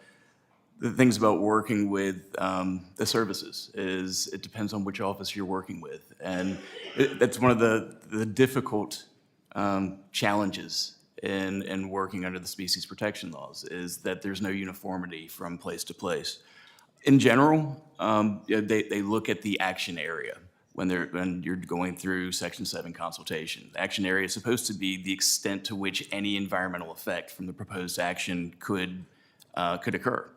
things about working with the services is it depends on which office you're working with. And that's one of the difficult challenges in working under the species protection laws is that there's no uniformity from place to place. In general, they look at the action area when you're going through Section 7 consultation. The action area is supposed to be the extent to which any environmental effect from the proposed action could occur.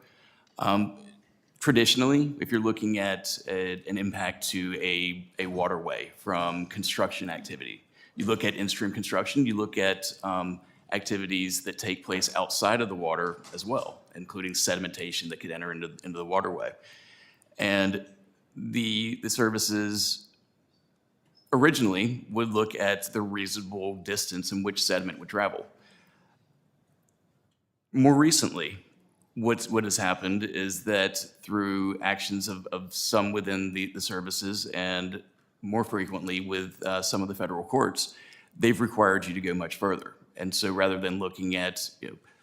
Traditionally, if you're looking at an impact to a waterway from construction activity, you look at in-stream construction, you look at activities that take place outside of the water as well, including sedimentation that could enter into the waterway. And the services originally would look at the reasonable distance in which sediment would travel. More recently, what has happened is that through actions of some within the services and more frequently with some of the federal courts, they've required you to go much further. And so rather than looking at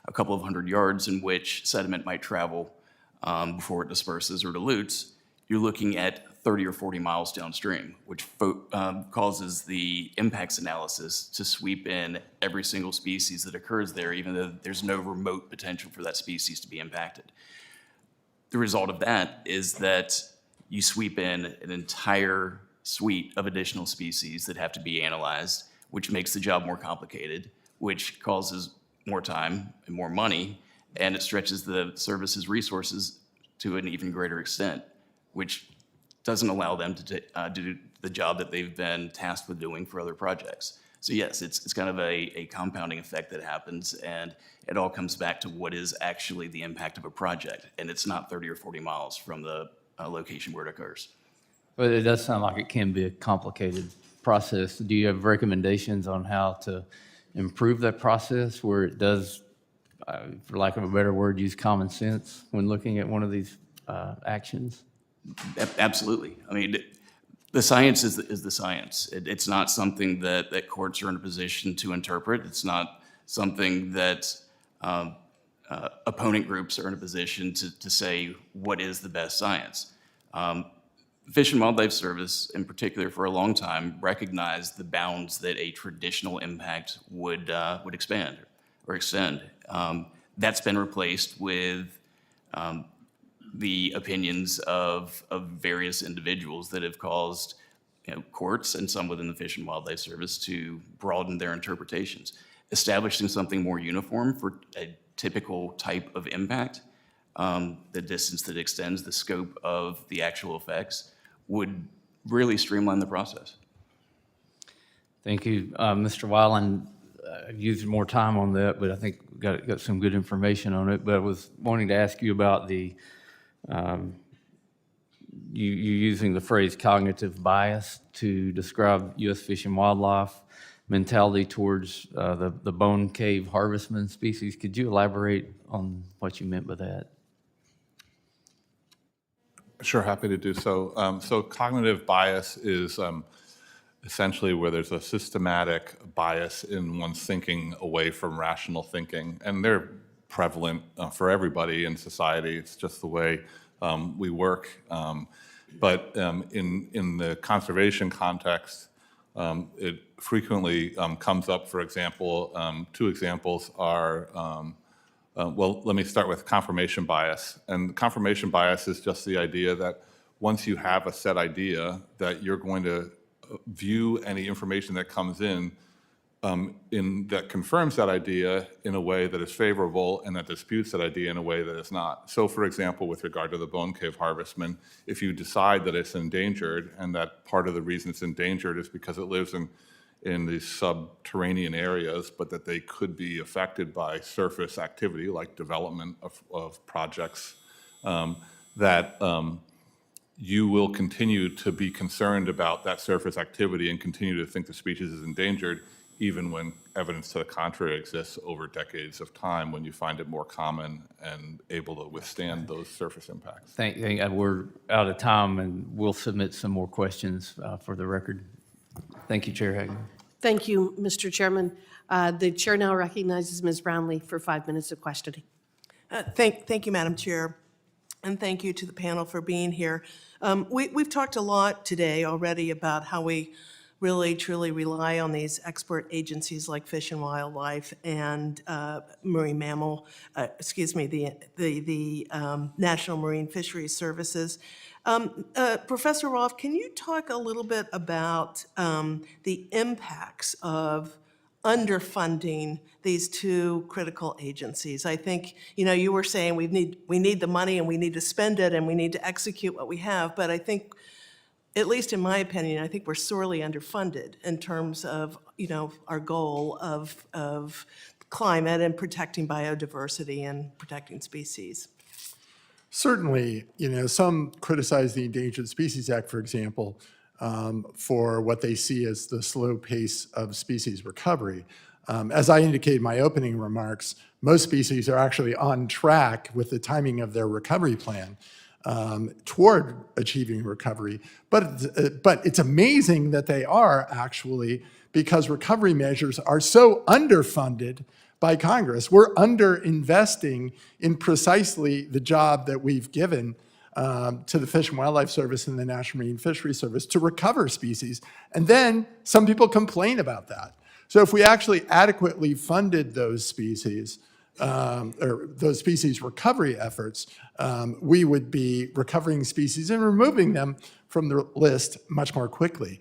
a couple of hundred yards in which sediment might travel before it disperses or dilutes, you're looking at 30 or 40 miles downstream, which causes the impacts analysis to sweep in every single species that occurs there, even though there's no remote potential for that species to be impacted. The result of that is that you sweep in an entire suite of additional species that have to be analyzed, which makes the job more complicated, which causes more time and more money, and it stretches the service's resources to an even greater extent, which doesn't allow them to do the job that they've been tasked with doing for other projects. So yes, it's kind of a compounding effect that happens, and it all comes back to what is actually the impact of a project, and it's not 30 or 40 miles from the location where it occurs. But it does sound like it can be a complicated process. Do you have recommendations on how to improve that process where it does, for lack of a better word, use common sense when looking at one of these actions? Absolutely. I mean, the science is the science. It's not something that courts are in a position to interpret. It's not something that opponent groups are in a position to say what is the best science. Fish and Wildlife Service, in particular, for a long time, recognized the bounds that a traditional impact would expand or extend. That's been replaced with the opinions of various individuals that have caused courts and some within the Fish and Wildlife Service to broaden their interpretations. Establishing something more uniform for a typical type of impact, the distance that extends, the scope of the actual effects, would really streamline the process. Thank you. Mr. Weiland, used more time on that, but I think we got some good information on it. But I was wanting to ask you about the you using the phrase cognitive bias to describe U.S. Fish and Wildlife mentality towards the bone cave harvestman species. Could you elaborate on what you meant by that? Sure, happy to do so. So cognitive bias is essentially where there's a systematic bias in one's thinking away from rational thinking, and they're prevalent for everybody in society. It's just the way we work. But in the conservation context, it frequently comes up. For example, two examples are, well, let me start with confirmation bias. And confirmation bias is just the idea that once you have a set idea, that you're going to view any information that comes in that confirms that idea in a way that is favorable and that disputes that idea in a way that is not. So for example, with regard to the bone cave harvestman, if you decide that it's endangered and that part of the reason it's endangered is because it lives in these subterranean areas, but that they could be affected by surface activity like development of projects, you will continue to be concerned about that surface activity and continue to think the species is endangered, even when evidence to the contrary exists over decades of time, when you find it more common and able to withstand those surface impacts. We're out of time, and we'll submit some more questions for the record. Thank you, Chair Hagan. Thank you, Mr. Chairman. The chair now recognizes Ms. Brownlee for 5 minutes of questioning. Thank you, Madam Chair, and thank you to the panel for being here. We've talked a lot today already about how we really truly rely on these expert agencies like Fish and Wildlife and Marine Mammal, the National Marine Fisheries Services. Professor Rohlf, can you talk a little bit about the impacts of underfunding these two critical agencies. I think, you were saying we need the money and we need to spend it and we need to execute what we have, but I think, at least in my opinion, I think we're sorely underfunded in terms of, our goal of climate and protecting biodiversity and protecting species. Certainly, some criticize the Endangered Species Act, for example, for what they see as the slow pace of species recovery. As I indicated in my opening remarks, most species are actually on track with the timing of their recovery plan toward achieving recovery. But it's amazing that they are actually, because recovery measures are so underfunded by Congress. We're under-investing in precisely the job that we've given to the Fish and Wildlife Service and the National Marine Fisheries Service to recover species. And then some people complain about that. So if we actually adequately funded those species, or those species recovery efforts, we would be recovering species and removing them from the list much more quickly.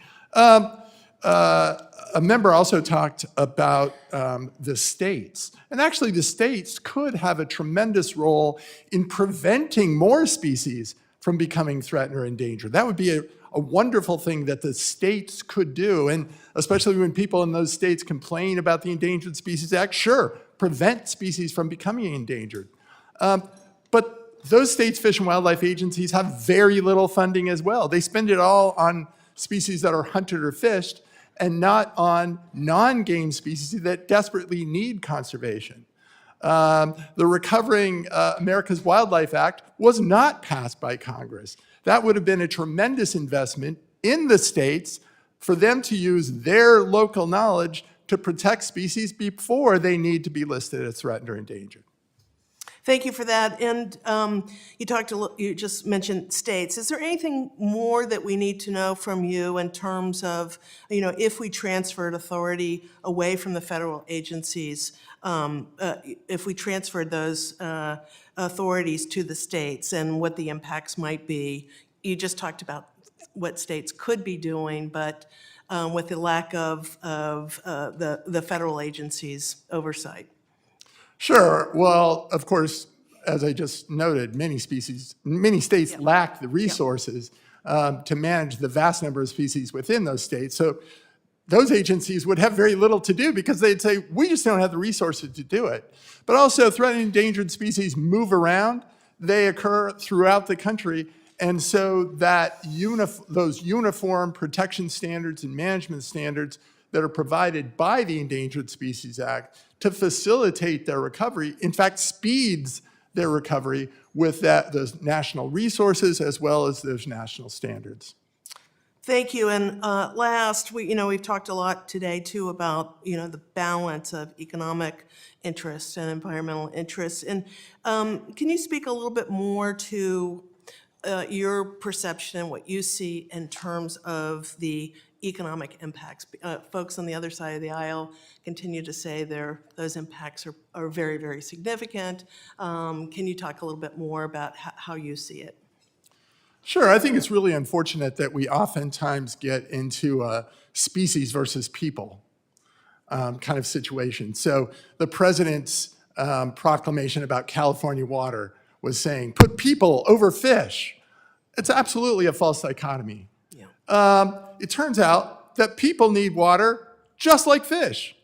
A member also talked about the states. And actually, the states could have a tremendous role in preventing more species from becoming threatened or endangered. That would be a wonderful thing that the states could do. And especially when people in those states complain about the Endangered Species Act, sure, prevent species from becoming endangered. But those states' fish and wildlife agencies have very little funding as well. They spend it all on species that are hunted or fished, and not on non-game species that desperately need conservation. The Recovering America's Wildlife Act was not passed by Congress. That would have been a tremendous investment in the states for them to use their local knowledge to protect species before they need to be listed as threatened or endangered. Thank you for that. And you just mentioned states. Is there anything more that we need to know from you in terms of, if we transferred authority away from the federal agencies, if we transferred those authorities to the states and what the impacts might be? You just talked about what states could be doing, but with the lack of the federal agencies' oversight. Sure. Well, of course, as I just noted, many states lack the resources to manage the vast number of species within those states. So those agencies would have very little to do because they'd say, we just don't have the resources to do it. But also, threatened and endangered species move around. They occur throughout the country. And so that those uniform protection standards and management standards that are provided by the Endangered Species Act to facilitate their recovery, in fact, speeds their recovery with those national resources as well as those national standards. Thank you. And last, we've talked a lot today too about the balance of economic interests and environmental interests. And can you speak a little bit more to your perception and what you see in terms of the economic impacts? Folks on the other side of the aisle continue to say those impacts are very, very significant. Can you talk a little bit more about how you see it? Sure. I think it's really unfortunate that we oftentimes get into a species versus people kind of situation. So the president's proclamation about California water was saying, put people over fish. It's absolutely a false dichotomy. It turns out that people need water just like fish.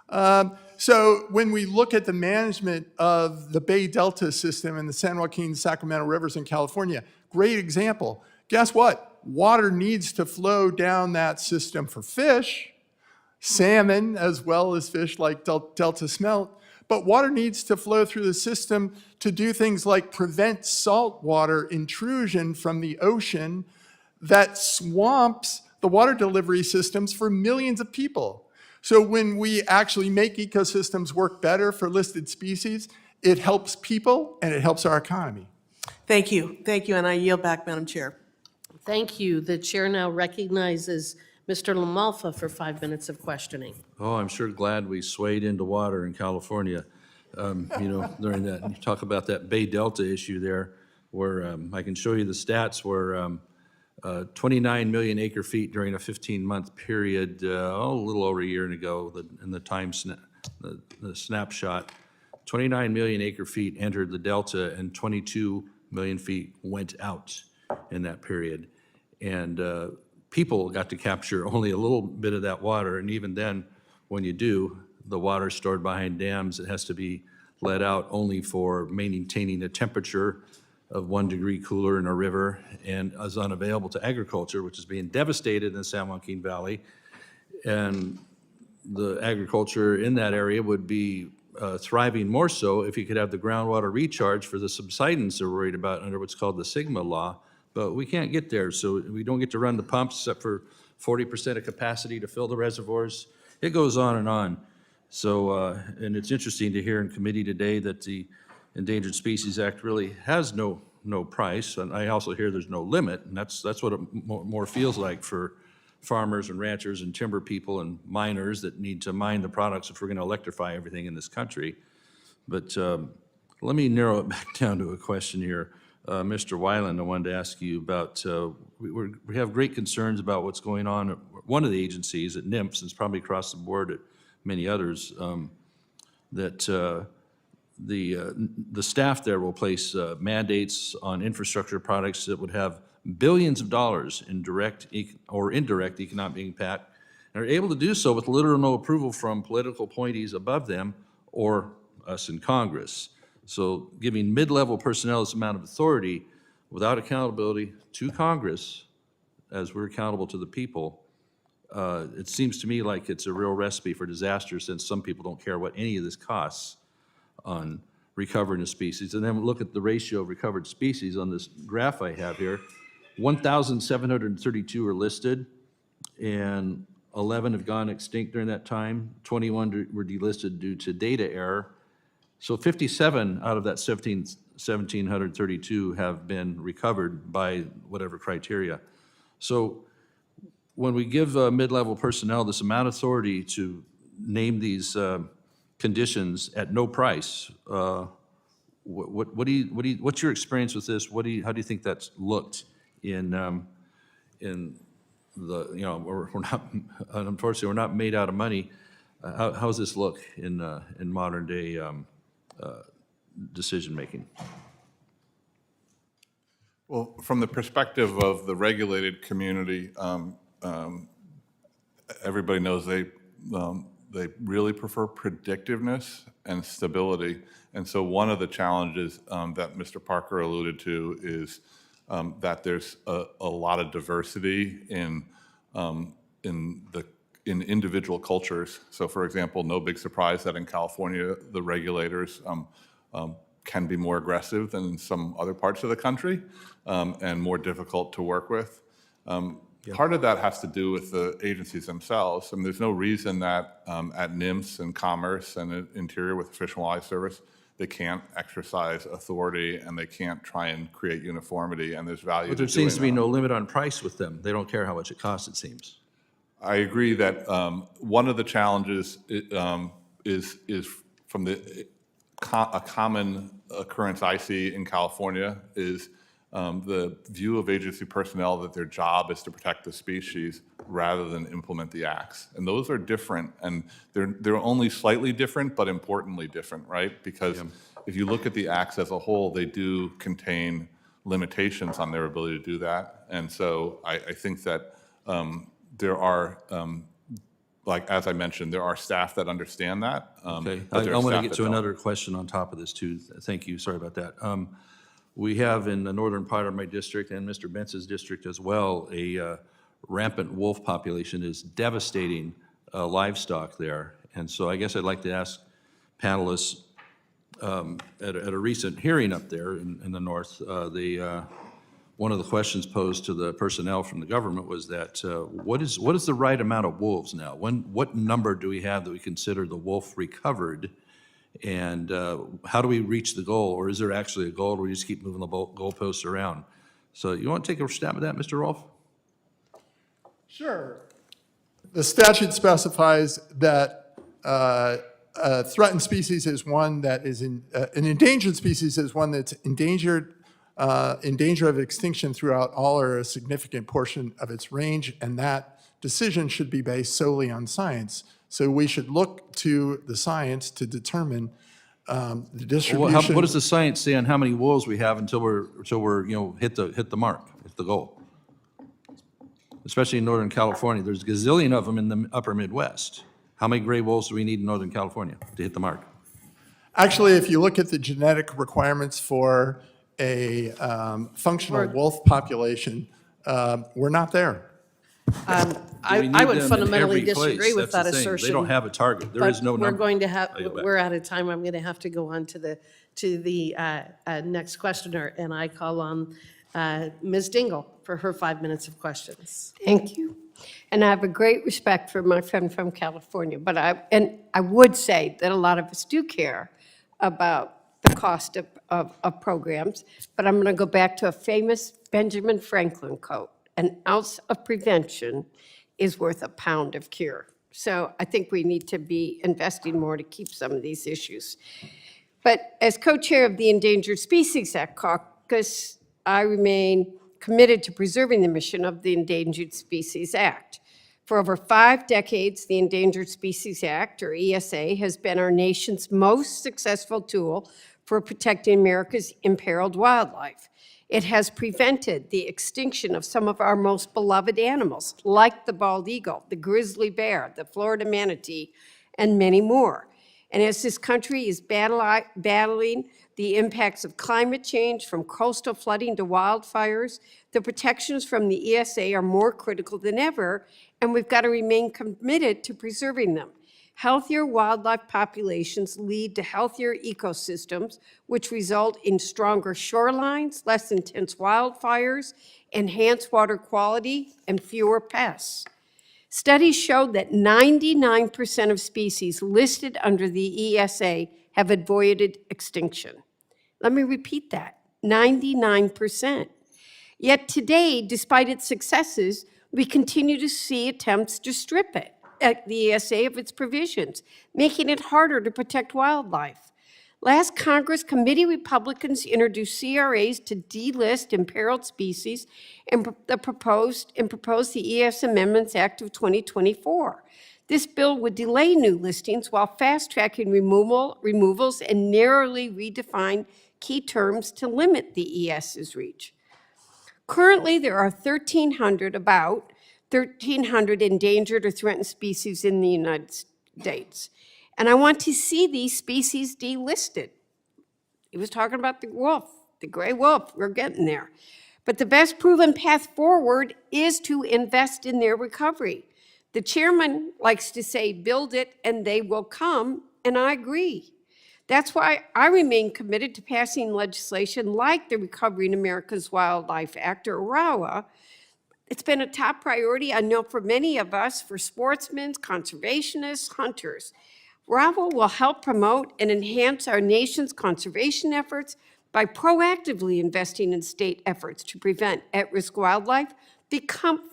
So when we look at the management of the Bay Delta system and the San Joaquin, Sacramento rivers in California, great example. Guess what? Water needs to flow down that system for fish, salmon, as well as fish like Delta smelt. But water needs to flow through the system to do things like prevent saltwater intrusion from the ocean that swamps the water delivery systems for millions of people. So when we actually make ecosystems work better for listed species, it helps people and it helps our economy. Thank you. Thank you. And I yield back, Madam Chair. Thank you. The chair now recognizes Mr. LaMalfa for 5 minutes of questioning. Oh, I'm sure glad we swayed into water in California, during that. And you talk about that Bay Delta issue there, where I can show you the stats where 29 million acre feet during a 15-month period, a little over a year ago, in the the snapshot. 29 million acre feet entered the delta and 22 million feet went out in that period. And people got to capture only a little bit of that water, and even then, when you do, the water stored behind dams, it has to be let out only for maintaining a temperature of 1 degree cooler in a river, and is unavailable to agriculture, which is being devastated in the San Joaquin Valley. And the agriculture in that area would be thriving more so if you could have the groundwater recharge for the subsidence they're worried about under what's called the Sigma law. But we can't get there, so we don't get to run the pumps except for 40% of capacity to fill the reservoirs. It goes on and on. So, and it's interesting to hear in committee today that the Endangered Species Act really has no price, and I also hear there's no limit, and that's what it more feels like for farmers and ranchers and timber people and miners that need to mine the products if we're going to electrify everything in this country. But let me narrow it back down to a question here. Mr. Weiland, I wanted to ask you about, we have great concerns about what's going on at one of the agencies at NIMS, and it's probably across the board at many others, that the staff there will place mandates on infrastructure products that would have billions of dollars in direct or indirect economic impact, and are able to do so with little or no approval from political appointees above them or us in Congress. So giving mid-level personnel this amount of authority without accountability to Congress, as we're accountable to the people, it seems to me like it's a real recipe for disaster, since some people don't care what any of this costs on recovering a species. And then look at the ratio of recovered species on this graph I have here. 1,732 are listed, and 11 have gone extinct during that time. 21 were delisted due to data error. So 57 out of that 1,732 have been recovered by whatever criteria. So when we give mid-level personnel this amount of authority to name these conditions at no price, what's your experience with this? How do you think that's looked in the, we're not, unfortunately, we're not made out of money. How does this look in modern day decision-making? Well, from the perspective of the regulated community, everybody knows they really prefer predictiveness and stability. And so one of the challenges that Mr. Parker alluded to is that there's a lot of diversity in individual cultures. So for example, no big surprise that in California, the regulators can be more aggressive than in some other parts of the country and more difficult to work with. Part of that has to do with the agencies themselves. I mean, there's no reason that at NIMS and Commerce and at Interior with the Fish and Wildlife Service, they can't exercise authority and they can't try and create uniformity, and there's value But there seems to be no limit on price with them. They don't care how much it costs, it seems. I agree that one of the challenges is from a common occurrence I see in California is the view of agency personnel that their job is to protect the species rather than implement the acts. And those are different, and they're only slightly different, but importantly different, right? Because if you look at the acts as a whole, they do contain limitations on their ability to do that. And so I think that there are, like as I mentioned, there are staff that understand that. Okay, but I there are want to staff get that to don't. another question on top of this too. Thank you, sorry about that. We have in the northern part of my district and Mr. Bentz's district as well, a rampant wolf population is devastating livestock there. And so I guess I'd like to ask panelists, at a recent hearing up there in the north, one of the questions posed to the personnel from the government was that what is the right amount of wolves now? What number do we have that we consider the wolf recovered? And how do we reach the goal? Or is there actually a goal, or we just keep moving the goalposts around? So you want to take a stab at that, Mr. Rohlf? Sure. The statute specifies that a threatened species is one that is an endangered species is one that's endangered in danger of extinction throughout all or a significant portion of its range, and that decision should be based solely on science. So we should look to the science to determine the distribution. What does the science say on how many wolves we have until we're hit the mark, hit the goal? Especially in Northern California, there's a gazillion of them in the upper Midwest. How many gray wolves do we need in Northern California to hit the mark? Actually, if you look at the genetic requirements for a functional wolf population, we're not there. I would fundamentally disagree with that assertion. They don't have a target. There is no number. We're going to have, we're out of time. I'm going to have to go on to the next questioner, and I call on Ms. Dingle for her 5 minutes of questions. Thank you. And I have a great respect for my friend from California, but I would say that a lot of us do care about the cost of programs, but I'm going to go back to a famous Benjamin Franklin quote: "An ounce of prevention is worth a pound of cure." So I think we need to be investing more to keep some of these issues. But as co-chair of the Endangered Species Act caucus, I remain committed to preserving the mission of the Endangered Species Act. For over 5 decades, the Endangered Species Act, or ESA, has been our nation's most successful tool for protecting America's imperiled wildlife. It has prevented the extinction of some of our most beloved animals, like the bald eagle, the grizzly bear, the Florida manatee, and many more. And as this country is battling the impacts of climate change, from coastal flooding to wildfires, the protections from the ESA are more critical than ever, and we've got to remain committed to preserving them. Healthier wildlife populations lead to healthier ecosystems, which result in stronger shorelines, less intense wildfires, enhanced water quality, and fewer pests. Studies showed that 99% of species listed under the ESA have avoided extinction. Let me repeat that, 99%. Yet today, despite its successes, we continue to see attempts to strip it, the ESA, of its provisions, making it harder to protect wildlife. Last Congress, committee Republicans introduced CRAs to delist imperiled species and proposed the ES Amendments Act of 2024. This bill would delay new listings while fast-tracking removals and narrowly redefine key terms to limit the ES's reach. Currently, there are about 1,300 endangered or threatened species in the United States. And I want to see these species delisted. He was talking about the wolf, the gray wolf. We're getting there. But the best proven path forward is to invest in their recovery. The chairman likes to say, build it and they will come, and I agree. That's why I remain committed to passing legislation like the Recovering America's Wildlife Act, or RAWA. It's been a top priority, I know, for many of us, for sportsmen, conservationists, hunters. RAWA will help promote and enhance our nation's conservation efforts by proactively investing in state efforts to prevent at-risk wildlife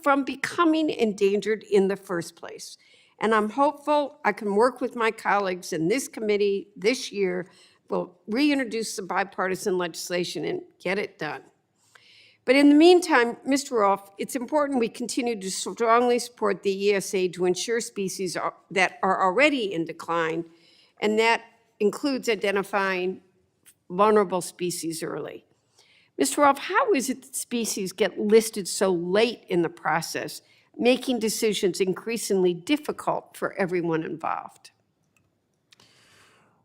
from becoming endangered in the first place. And I'm hopeful I can work with my colleagues in this committee this year. We'll reintroduce some bipartisan legislation and get it done. But in the meantime, Mr. Rohlf, it's important we continue to strongly support the ESA to ensure species that are already in decline, and that includes identifying vulnerable species early. Mr. Rohlf, how is it that species get listed so late in the process, making decisions increasingly difficult for everyone involved?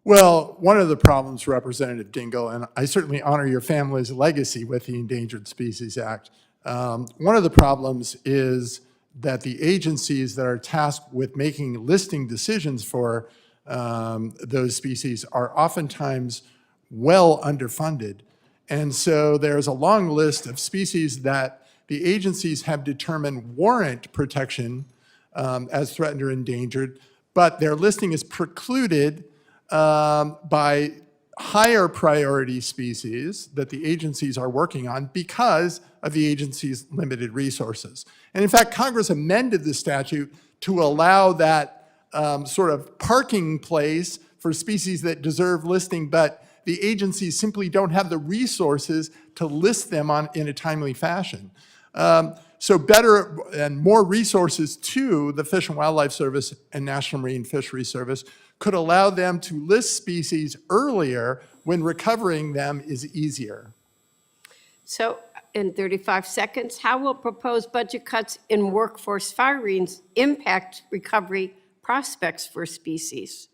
Well, one of the problems, Representative Dingle, and I certainly honor your family's legacy with the Endangered Species Act, one of the problems is that the agencies that are tasked with making listing decisions for those species are oftentimes well underfunded. And so there's a long list of species that the agencies have determined warrant protection as threatened or endangered, but their listing is precluded by higher priority species that the agencies are working on because of the agency's limited resources. And in fact, Congress amended the statute to allow that sort of parking place for species that deserve listing but the agencies simply don't have the resources to list them in a timely fashion. So better and more resources to the Fish and Wildlife Service and National Marine Fisheries Service could allow them to list species earlier when recovering them is easier. So in 35 seconds, how will proposed budget cuts in workforce firings impact recovery prospects for species?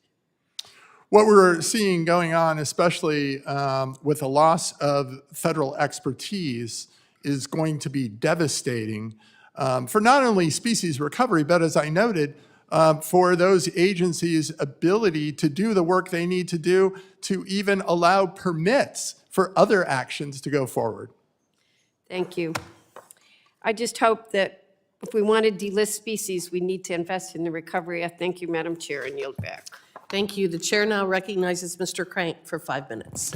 What we're seeing going on, especially with the loss of federal expertise, is going to be devastating for not only species recovery, but as I noted, for those agencies' ability to do the work they need to do to even allow permits for other actions to go forward. Thank you. I just hope that if we want to delist species, we need to invest in the recovery. I thank you, Madam Chair, and yield back. Thank you. The chair now recognizes Mr. Crank for 5 minutes.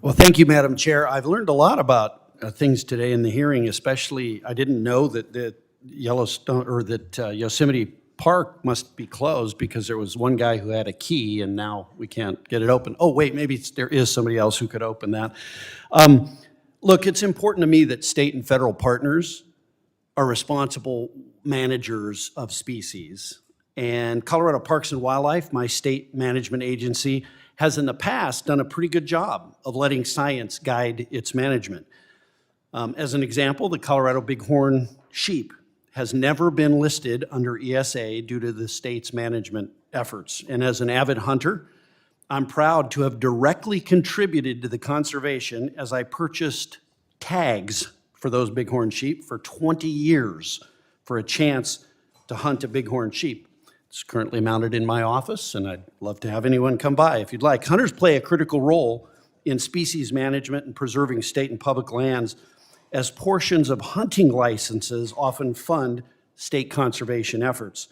Well, thank you, Madam Chair. I've learned a lot about things today in the hearing, especially I didn't know that Yellowstone or that Yosemite Park must be closed because there was one guy who had a key and now we can't get it open. Oh, wait, maybe there is somebody else who could open that. Look, it's important to me that state and federal partners are responsible managers of species. And Colorado Parks and Wildlife, my state management agency, has in the past done a pretty good job of letting science guide its management. As an example, the Colorado bighorn sheep has never been listed under ESA due to the state's management efforts. And as an avid hunter, I'm proud to have directly contributed to the conservation as I purchased tags for those bighorn sheep for 20 years for a chance to hunt a bighorn sheep. It's currently mounted in my office, and I'd love to have anyone come by if you'd like. Hunters play a critical role in species management and preserving state and public lands, as portions of hunting licenses often fund state conservation efforts.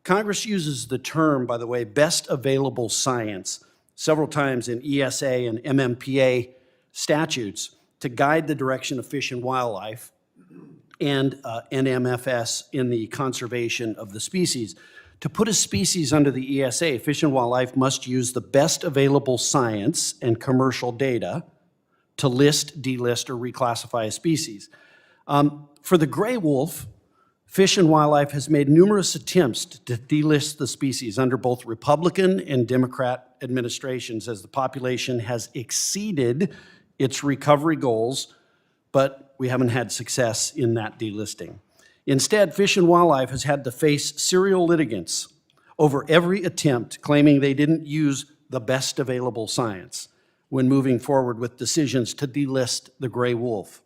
Congress uses the term, by the way, best available science several times in ESA and MMPA statutes to guide the direction of fish and wildlife and NMFS in the conservation of the species. To put a species under the ESA, Fish and Wildlife must use the best available science and commercial data to list, delist, or reclassify a species. For the gray wolf, Fish and Wildlife has made numerous attempts to delist the species under both Republican and Democrat administrations as the population has exceeded its recovery goals, but we haven't had success in that delisting. Instead, Fish and Wildlife has had to face serial litigants over every attempt claiming they didn't use the best available science when moving forward with decisions to delist the gray wolf.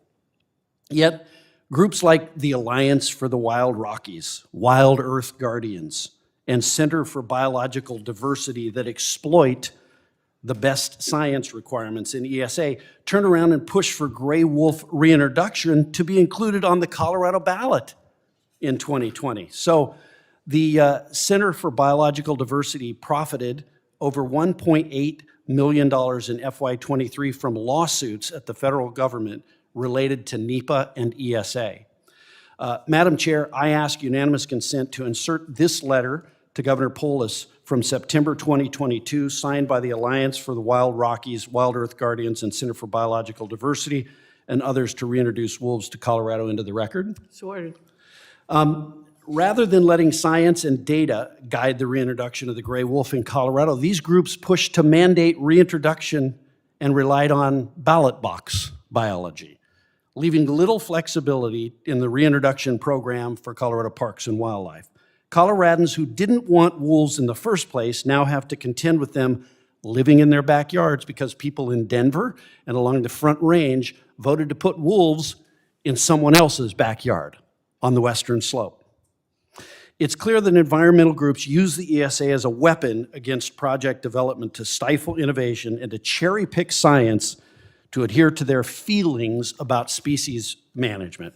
Yet, groups like the Alliance for the Wild Rockies, Wild Earth Guardians, and Center for Biological Diversity that exploit the best science requirements in ESA turn around and push for gray wolf reintroduction to be included on the Colorado ballot in 2020. So the Center for Biological Diversity profited over $1.8 million in FY23 from lawsuits at the federal government related to NEPA and ESA. Madam Chair, I ask unanimous consent to insert this letter to Governor Polis from September 2022, signed by the Alliance for the Wild Rockies, Wild Earth Guardians, and Center for Biological Diversity, and others to reintroduce wolves to Colorado into the record. So ordered. Rather than letting science and data guide the reintroduction of the gray wolf in Colorado, these groups pushed to mandate reintroduction and relied on ballot box biology, leaving little flexibility in the reintroduction program for Colorado Parks and Wildlife. Coloradans who didn't want wolves in the first place now have to contend with them living in their backyards because people in Denver and along the Front Range voted to put wolves in someone else's backyard on the western slope. It's clear that environmental groups use the ESA as a weapon against project development to stifle innovation and to cherry-pick science to adhere to their feelings about species management.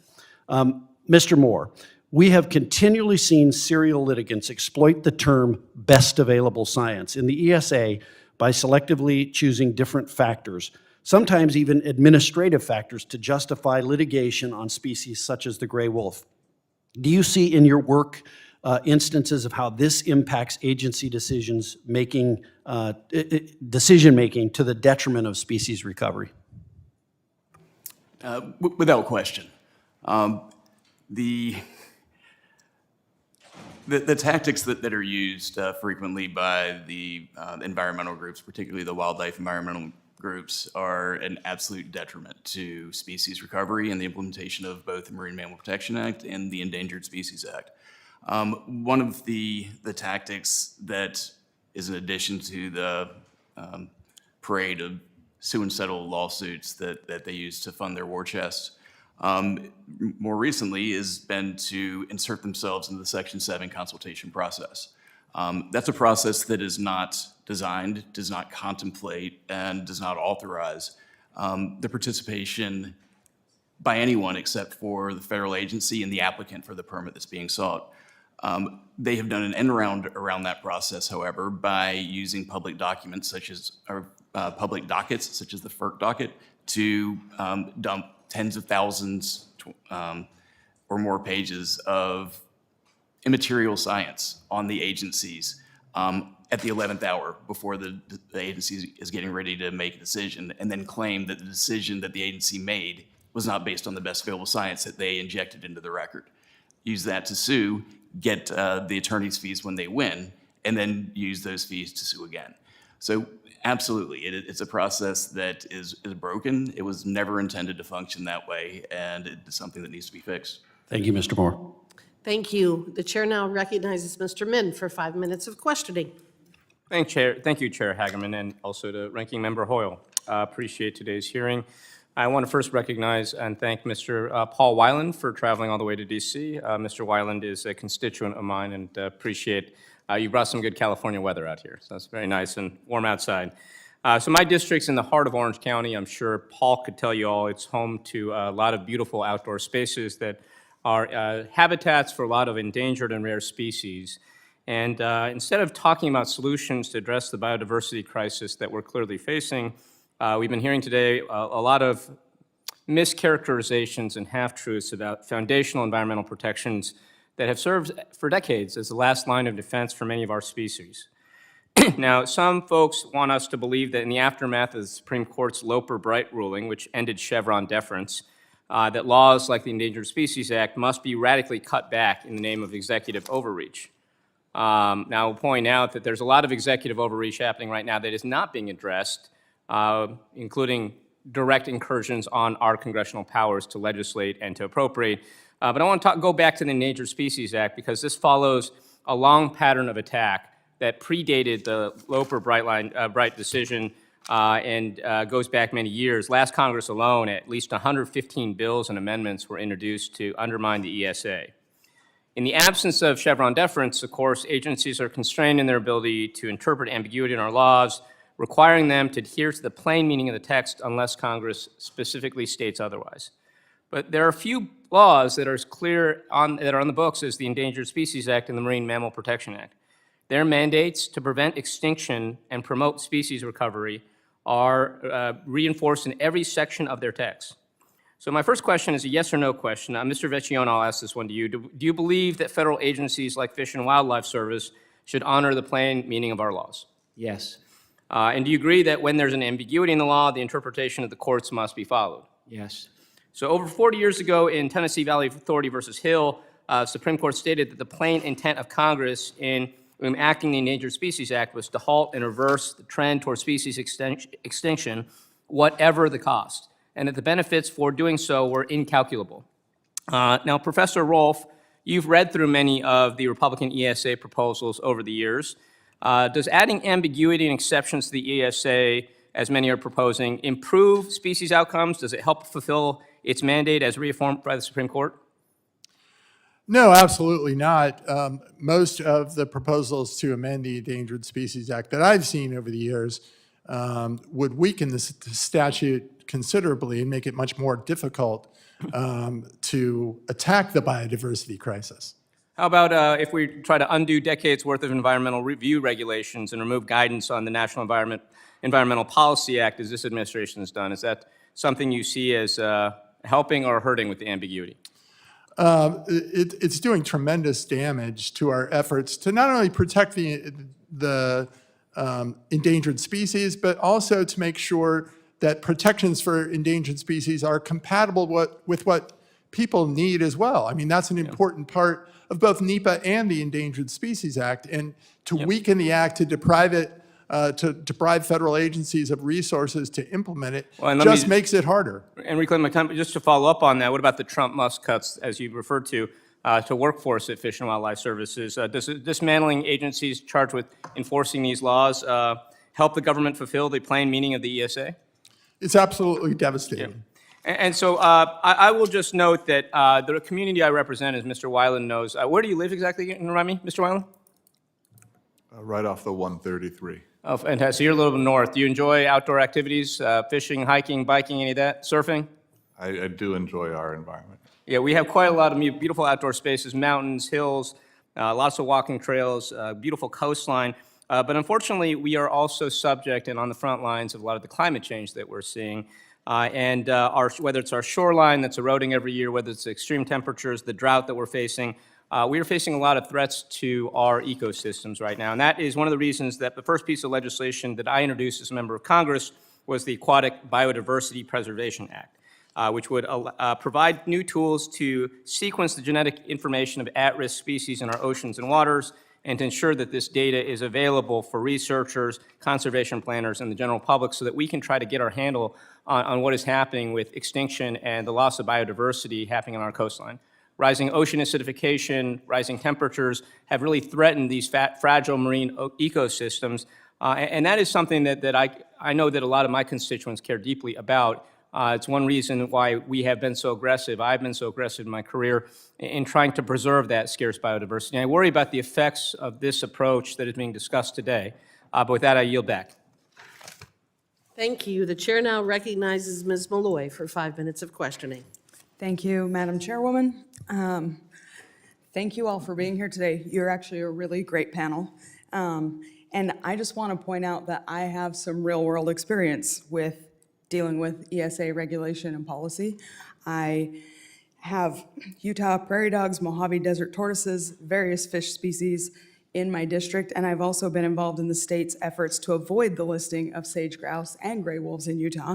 Mr. Moore, we have continually seen serial litigants exploit the term best available science in the ESA by selectively choosing different factors, sometimes even administrative factors, to justify litigation on species such as the gray wolf. Do you see in your work instances of how this impacts agency decisions making decision-making to the detriment of species recovery? Without question. The tactics that are used frequently by the environmental groups, particularly the wildlife environmental groups, are an absolute detriment to species recovery and the implementation of both the Marine Mammal Protection Act and the Endangered Species Act. One of the tactics that is in addition to the parade of sue and settle lawsuits that they use to fund their war chests, more recently has been to insert themselves into the Section 7 consultation process. That's a process that is not designed, does not contemplate, and does not authorize the participation by anyone except for the federal agency and the applicant for the permit that's being sought. They have done an end around that process, however, by using public documents such as, or public dockets, such as the FERC docket, to dump tens of thousands or more pages of immaterial science on the agencies at the 11th hour before the agency is getting ready to make a decision, and then claim that the decision that the agency made was not based on the best available science that they injected into the record. Use that to sue, get the attorney's fees when they win, and then use those fees to sue again. So absolutely, it's a process that is broken. It was never intended to function that way, and it's something that needs to be fixed. Thank you, Mr. Moore. Thank you. The chair now recognizes Mr. Min for 5 minutes of questioning. Thank you, Chair Hagerman, and also to Ranking Member Hoyle. Appreciate today's hearing. I want to first recognize and thank Mr. Paul Weiland for traveling all the way to D.C. Mr. Weiland is a constituent of mine, and appreciate you brought some good California weather out here, so it's very nice and warm outside. So my district's in the heart of Orange County. I'm sure Paul could tell you all it's home to a lot of beautiful outdoor spaces that are habitats for a lot of endangered and rare species. And instead of talking about solutions to address the biodiversity crisis that we're clearly facing, we've been hearing today a lot of mischaracterizations and half-truths about foundational environmental protections that have served for decades as the last line of defense for many of our species. Now, some folks want us to believe that in the aftermath of the Supreme Court's Loper-Bright ruling, which ended Chevron deference, that laws like the Endangered Species Act must be radically cut back in the name of executive overreach. Now, I'll point out that there's a lot of executive overreach happening right now that is not being addressed, including direct incursions on our congressional powers to legislate and to appropriate. But I want to go back to the Endangered Species Act because this follows a long pattern of attack that predated the Loper-Bright decision and goes back many years. Last Congress alone, at least 115 bills and amendments were introduced to undermine the ESA. In the absence of Chevron deference, of course, agencies are constrained in their ability to interpret ambiguity in our laws, requiring them to adhere to the plain meaning of the text unless Congress specifically states otherwise. But there are a few laws that are as clear that are on the books as the Endangered Species Act and the Marine Mammal Protection Act. Their mandates to prevent extinction and promote species recovery are reinforced in every section of their text. So my first question is a yes or no question. Mr. Vecchione, I'll ask this one to you. Do you believe that federal agencies like Fish and Wildlife Service should honor the plain meaning of our laws? Yes. And do you agree that when there's an ambiguity in the law, the interpretation of the courts must be followed? Yes. So over 40 years ago in Tennessee Valley Authority versus Hill, Supreme Court stated that the plain intent of Congress in enacting the Endangered Species Act was to halt and reverse the trend toward species extinction, whatever the cost, and that the benefits for doing so were incalculable. Now, Professor Rohlf, you've read through many of the Republican ESA proposals over the years. Does adding ambiguity and exceptions to the ESA, as many are proposing, improve species outcomes? Does it help fulfill its mandate as reaffirmed by the Supreme Court? No, absolutely not. Most of the proposals to amend the Endangered Species Act that I've seen over the years would weaken the statute considerably and make it much more difficult to attack the biodiversity crisis. How about if we try to undo decades' worth of environmental review regulations and remove guidance on the National Environmental Policy Act as this administration has done? Is that something you see as helping or hurting with the ambiguity? It's doing tremendous damage to our efforts to not only protect the endangered species, but also to make sure that protections for endangered species are compatible with what people need as well. I mean, that's an important part of both NEPA and the Endangered Species Act. And to weaken the act, to deprive federal agencies of resources to implement it, just makes it harder. And reclaim my time, just to follow up on that, what about the Trump-Musk cuts, as you referred to workforce at Fish and Wildlife Services? Does dismantling agencies charged with enforcing these laws help the government fulfill the plain meaning of the ESA? It's absolutely devastating. And so I will just note that the community I represent, as Mr. Weiland knows, where do you live exactly, remind me, Mr. Weiland? Right off the 133. Oh, fantastic. So you're a little bit north. Do you enjoy outdoor activities, fishing, hiking, biking, any of that, surfing? I do enjoy our environment. Yeah, we have quite a lot of beautiful outdoor spaces, mountains, hills, lots of walking trails, beautiful coastline. But unfortunately, we are also subject and on the front lines of a lot of the climate change that we're seeing. Whether it's our shoreline that's eroding every year, whether it's extreme temperatures, the drought that we're facing, we are facing a lot of threats to our ecosystems right now. And that is one of the reasons that the first piece of legislation that I introduced as a member of Congress was the Aquatic Biodiversity Preservation Act, which would provide new tools to sequence the genetic information of at-risk species in our oceans and waters, and to ensure that this data is available for researchers, conservation planners, and the general public so that we can try to get our handle on what is happening with extinction and the loss of biodiversity happening on our coastline. Rising ocean acidification, rising temperatures have really threatened these fragile marine ecosystems, and that is something that I know that a lot of my constituents care deeply about. It's one reason why we have been so aggressive, I've been so aggressive in my career in trying to preserve that scarce biodiversity. And I worry about the effects of this approach that is being discussed today. But with that, I yield back. Thank you. The chair now recognizes Ms. Malloy for 5 minutes of questioning. Thank you, Madam Chairwoman. Thank you all for being here today. You're actually a really great panel. And I just want to point out that I have some real-world experience with dealing with ESA regulation and policy. I have Utah prairie dogs, Mojave desert tortoises, various fish species in my district, and I've also been involved in the state's efforts to avoid the listing of sage grouse and gray wolves in Utah.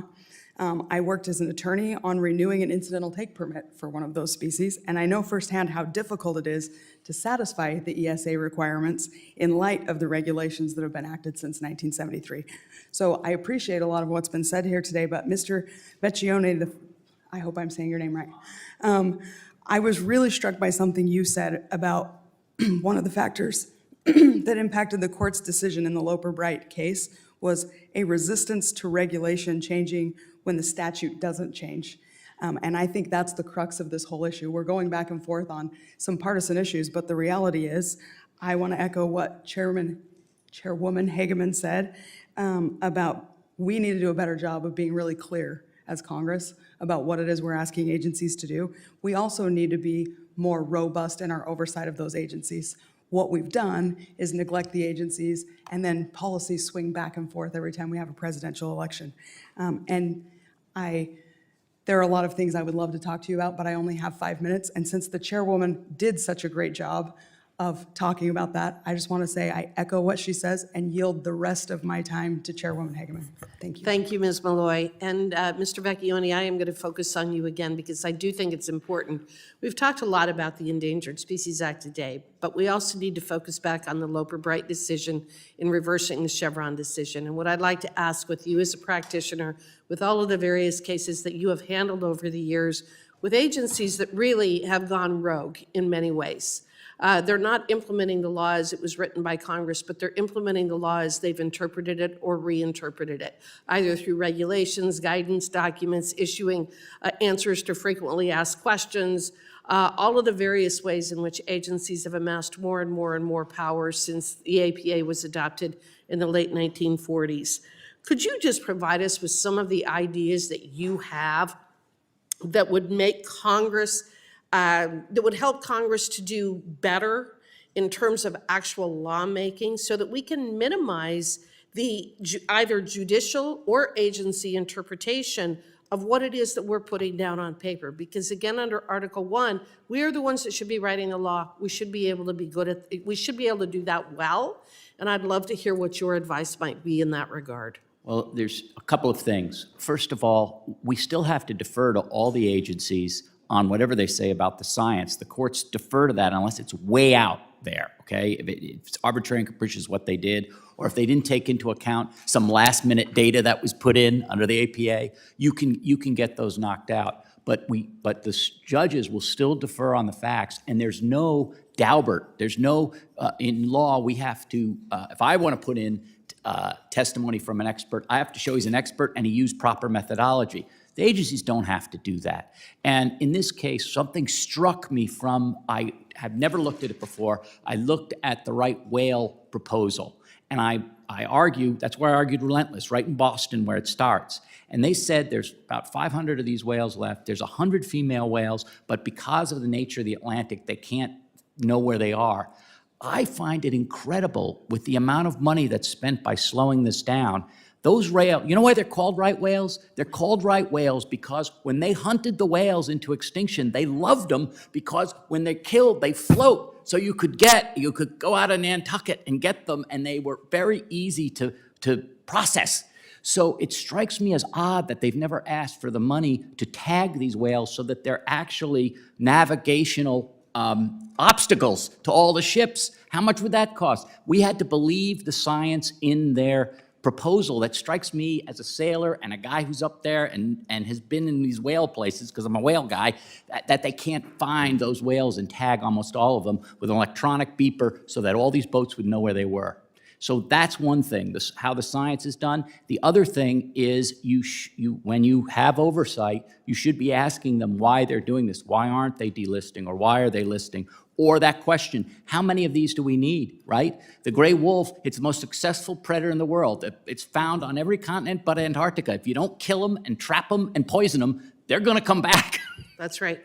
I worked as an attorney on renewing an incidental take permit for one of those species, and I know firsthand how difficult it is to satisfy the ESA requirements in light of the regulations that have been acted since 1973. So I appreciate a lot of what's been said here today, but Mr. Vecchione, I hope I'm saying your name right. I was really struck by something you said about one of the factors that impacted the court's decision in the Loper-Bright case was a resistance to regulation changing when the statute doesn't change. And I think that's the crux of this whole issue. We're going back and forth on some partisan issues, but the reality is, I want to echo what Chairwoman Hageman said about we need to do a better job of being really clear as Congress about what it is we're asking agencies to do. We also need to be more robust in our oversight of those agencies. What we've done is neglect the agencies, and then policies swing back and forth every time we have a presidential election. There are a lot of things I would love to talk to you about, but I only have 5 minutes. And since the chairwoman did such a great job of talking about that, I just want to say I echo what she says and yield the rest of my time to Chairwoman Hageman. Thank you. Thank you, Ms. Malloy. And Mr. Vecchione, I am going to focus on you again because I do think it's important. We've talked a lot about the Endangered Species Act today, but we also need to focus back on the Loper-Bright decision in reversing the Chevron decision. And what I'd like to ask with you as a practitioner, with all of the various cases that you have handled over the years, with agencies that really have gone rogue in many ways. They're not implementing the law as it was written by Congress, but they're implementing the law as they've interpreted it or reinterpreted it, either through regulations, guidance documents, issuing answers to frequently asked questions, all of the various ways in which agencies have amassed more and more and more power since the APA was adopted in the late 1940s. Could you just provide us with some of the ideas that you have that would make Congress that would help Congress to do better in terms of actual lawmaking so that we can minimize the either judicial or agency interpretation of what it is that we're putting down on paper. Because again, under Article 1, we are the ones that should be writing the law. We should be able to be good at, we should be able to do that well. And I'd love to hear what your advice might be in that regard. Well, there's a couple of things. First of all, we still have to defer to all the agencies on whatever they say about the science. The courts defer to that unless it's way out there, okay? If it's arbitrary and capricious what they did, or if they didn't take into account some last-minute data that was put in under the APA, you can get those knocked out. But the judges will still defer on the facts, and there's no Daubert. There's no, in law, we have to, if I want to put in testimony from an expert, I have to show he's an expert and he used proper methodology. The agencies don't have to do that. And in this case, something struck me from, I have never looked at it before, I looked at the right whale proposal. And I argue, that's where I argued Relentless, right in Boston where it starts. And they said there's about 500 of these whales left. There's 100 female whales, but because of the nature of the Atlantic, they can't know where they are. I find it incredible with the amount of money that's spent by slowing this down. Those whales, you know why they're called right whales? They're called right whales because when they hunted the whales into extinction, they loved them because when they're killed, they float. So you could go out of Nantucket and get them, and they were very easy to process. So it strikes me as odd that they've never asked for the money to tag these whales so that they're actually navigational obstacles to all the ships. How much would that cost? We had to believe the science in their proposal. That strikes me as a sailor and a guy who's up there and has been in these whale places, because I'm a whale guy, that they can't find those whales and tag almost all of them with an electronic beeper so that all these boats would know where they were. So that's one thing, how the science is done. The other thing is when you have oversight, you should be asking them why they're doing this. Why aren't they delisting, or why are they listing? Or that question, how many of these do we need, right? The gray wolf, it's the most successful predator in the world. It's found on every continent but Antarctica. If you don't kill them and trap them and poison them, they're gonna come back. That's right.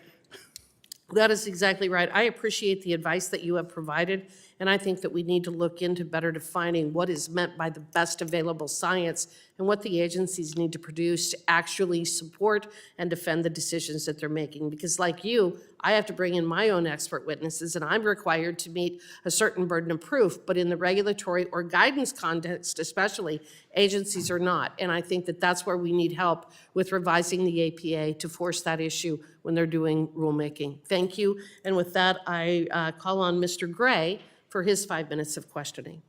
That is exactly right. I appreciate the advice that you have provided, and I think that we need to look into better defining what is meant by the best available science and what the agencies need to produce to actually support and defend the decisions that they're making. Because like you, I have to bring in my own expert witnesses, and I'm required to meet a certain burden of proof, but in the regulatory or guidance context especially, agencies are not. And I think that that's where we need help with revising the APA to force that issue when they're doing rulemaking. Thank you. And with that, I call on Mr. Gray for his 5 minutes of questioning.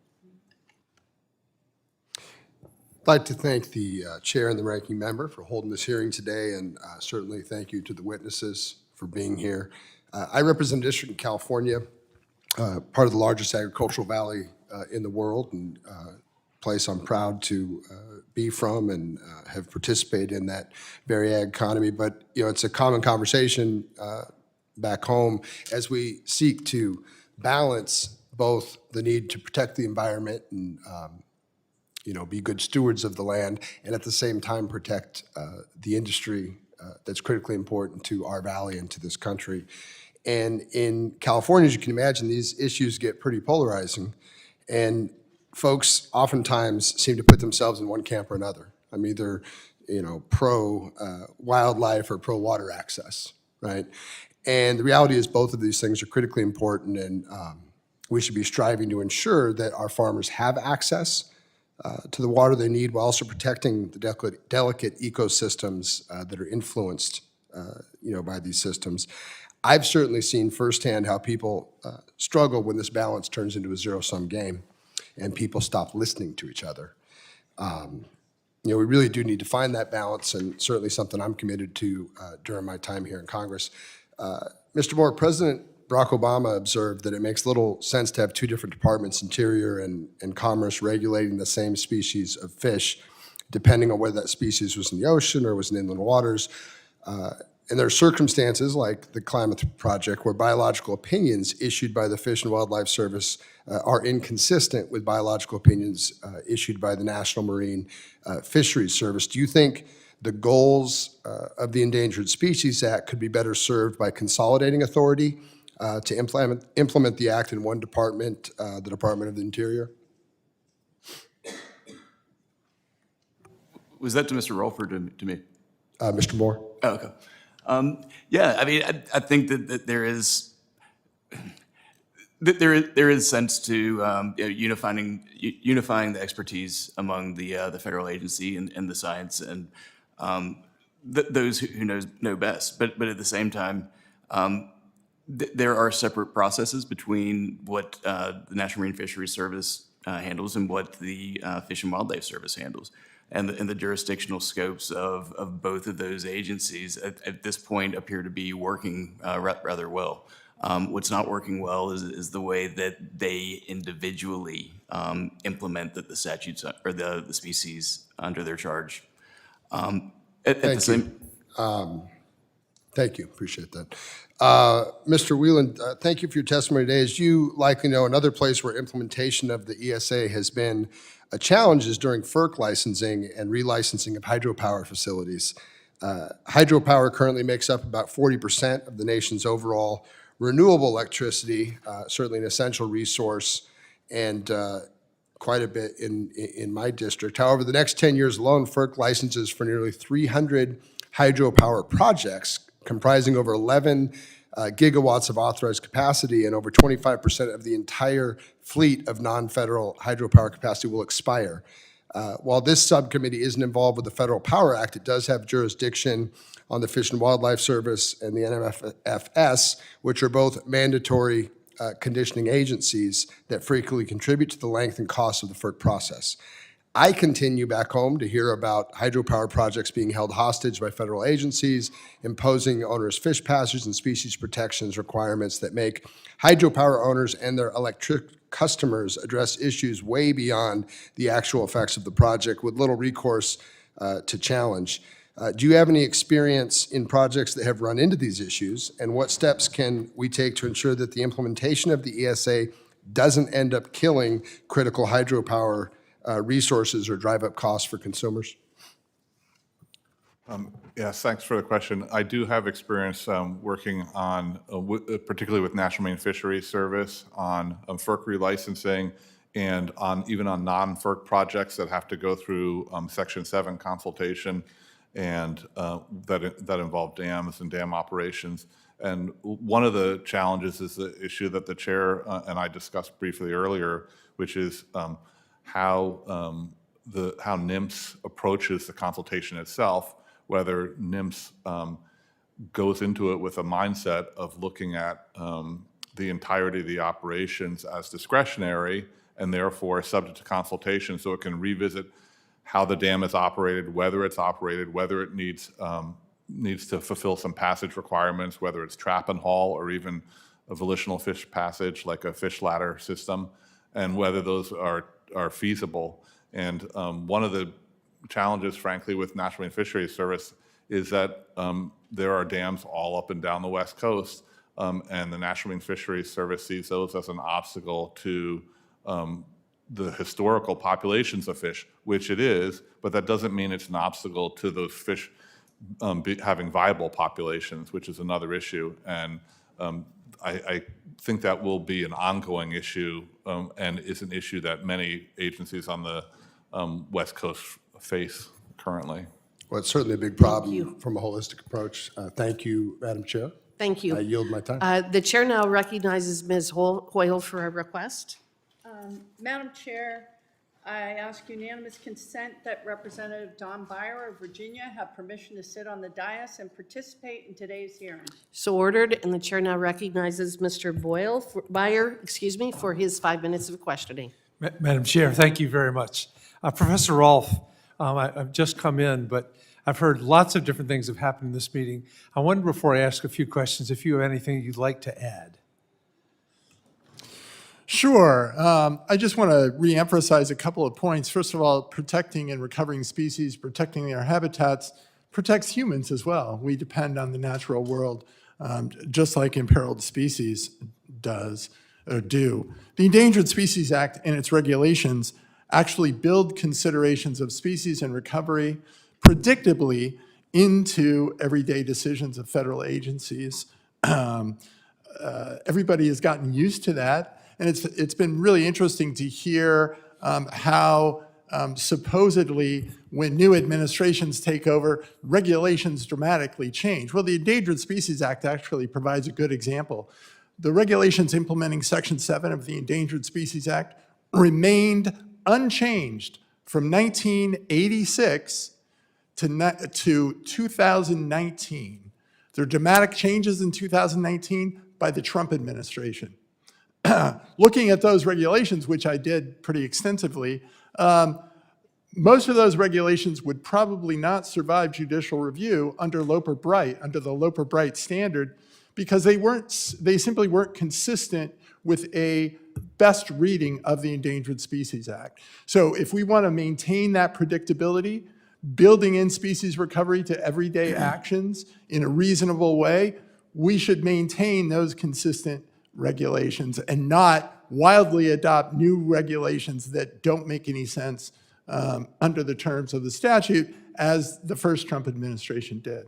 I'd like to thank the chair and the ranking member for holding this hearing today, and certainly thank you to the witnesses for being here. I represent a district in California, part of the largest agricultural valley in the world, and a place I'm proud to be from and have participated in that very ag economy. But it's a common conversation back home as we seek to balance both the need to protect the environment and be good stewards of the land, and at the same time protect the industry that's critically important to our valley and to this country. And in California, as you can imagine, these issues get pretty polarizing, and folks oftentimes seem to put themselves in one camp or another. I'm either pro wildlife or pro water access, right? And the reality is both of these things are critically important, and we should be striving to ensure that our farmers have access to the water they need while also protecting the delicate ecosystems that are influenced by these systems. I've certainly seen firsthand how people struggle when this balance turns into a zero-sum game and people stop listening to each other. We really do need to find that balance, and certainly something I'm committed to during my time here in Congress. Mr. Moore, President Barack Obama observed that it makes little sense to have two different departments, Interior and Commerce, regulating the same species of fish, depending on whether that species was in the ocean or was in inland waters. And there are circumstances like the Climate Project where biological opinions issued by the Fish and Wildlife Service are inconsistent with biological opinions issued by the National Marine Fisheries Service. Do you think the goals of the Endangered Species Act could be better served by consolidating authority to implement the act in one department, the Department of the Interior? Was that to Mr. Rohlf or to me? Mr. Moore? Oh, okay. Yeah, I mean, I think that there is sense to unifying the expertise among the federal agency and the science and those who know best. But at the same time, there are separate processes between what the National Marine Fisheries Service handles and what the Fish and Wildlife Service handles. And the jurisdictional scopes of both of those agencies at this point appear to be working rather well. What's not working well is the way that they individually implement the statutes or the species under their charge. Thank you. Appreciate that. Mr. Weiland, thank you for your testimony today. As you likely know, another place where implementation of the ESA has been a challenge is during FERC licensing and relicensing of hydropower facilities. Hydropower currently makes up about 40% of the nation's overall renewable electricity, certainly an essential resource, and quite a bit in my district. However, the next 10 years alone, FERC licenses for nearly 300 hydropower projects comprising over 11 gigawatts of authorized capacity, and over 25% of the entire fleet of non-federal hydropower capacity will expire. While this subcommittee isn't involved with the Federal Power Act, it does have jurisdiction on the Fish and Wildlife Service and the NMFS, which are both mandatory conditioning agencies that frequently contribute to the length and cost of the FERC process. I continue back home to hear about hydropower projects being held hostage by federal agencies, imposing onerous fish passage and species protections requirements that make hydropower owners and their electric customers address issues way beyond the actual effects of the project with little recourse to challenge. Do you have any experience in projects that have run into these issues, and what steps can we take to ensure that the implementation of the ESA doesn't end up killing critical hydropower resources or drive up costs for consumers? Yes, thanks for the question. I do have experience working on, particularly with National Marine Fisheries Service, on FERC relicensing and even on non-FERC projects that have to go through Section 7 consultation and that involve dams and dam operations. And one of the challenges is the issue that the chair and I discussed briefly earlier, which is how NIMS approaches the consultation itself, whether NIMS goes into it with a mindset of looking at the entirety of the operations as discretionary and therefore subject to consultation, so it can revisit how the dam is operated, whether it needs to fulfill some passage requirements, whether it's trap and haul or even a volitional fish passage like a fish ladder system, and whether those are feasible. And one of the challenges, frankly, with National Marine Fisheries Service is that there are dams all up and down the West Coast, and the National Marine Fisheries Service sees those as an obstacle to the historical populations of fish, which it is, but that doesn't mean it's an obstacle to those fish having viable populations, which is another issue. And I think that will be an ongoing issue and is an issue that many agencies on the West Coast face currently. Well, it's certainly a big problem from a holistic approach. Thank you, Madam Chair. Thank you. I yield my time. The chair now recognizes Ms. Hoyle for a request. Madam Chair, I ask unanimous consent that Representative Don Beyer of Virginia have permission to sit on the dais and participate in today's hearing. So ordered, and the chair now recognizes Mr. Beyer, for his 5 minutes of questioning. Madam Chair, thank you very much. Professor Rohlf, I've just come in, but I've heard lots of different things have happened in this meeting. I wonder, before I ask a few questions, if you have anything you'd like to add. Sure. I just want to reemphasize a couple of points. First of all, protecting and recovering species, protecting their habitats, protects humans as well. We depend on the natural world, just like imperiled species do. The Endangered Species Act and its regulations actually build considerations of species and recovery predictably into everyday decisions of federal agencies. Everybody has gotten used to that. And it's been really interesting to hear how supposedly, when new administrations take over, regulations dramatically change. Well, the Endangered Species Act actually provides a good example. The regulations implementing Section 7 of the Endangered Species Act remained unchanged from 1986 to 2019. There are dramatic changes in 2019 by the Trump administration. Looking at those regulations, which I did pretty extensively, most of those regulations would probably not survive judicial review under Loper-Bright, under the Loper-Bright standard, because they simply weren't consistent with a best reading of the Endangered Species Act. So if we want to maintain that predictability, building in species recovery to everyday actions in a reasonable way, we should maintain those consistent regulations and not wildly adopt new regulations that don't make any sense under the terms of the statute, as the first Trump administration did.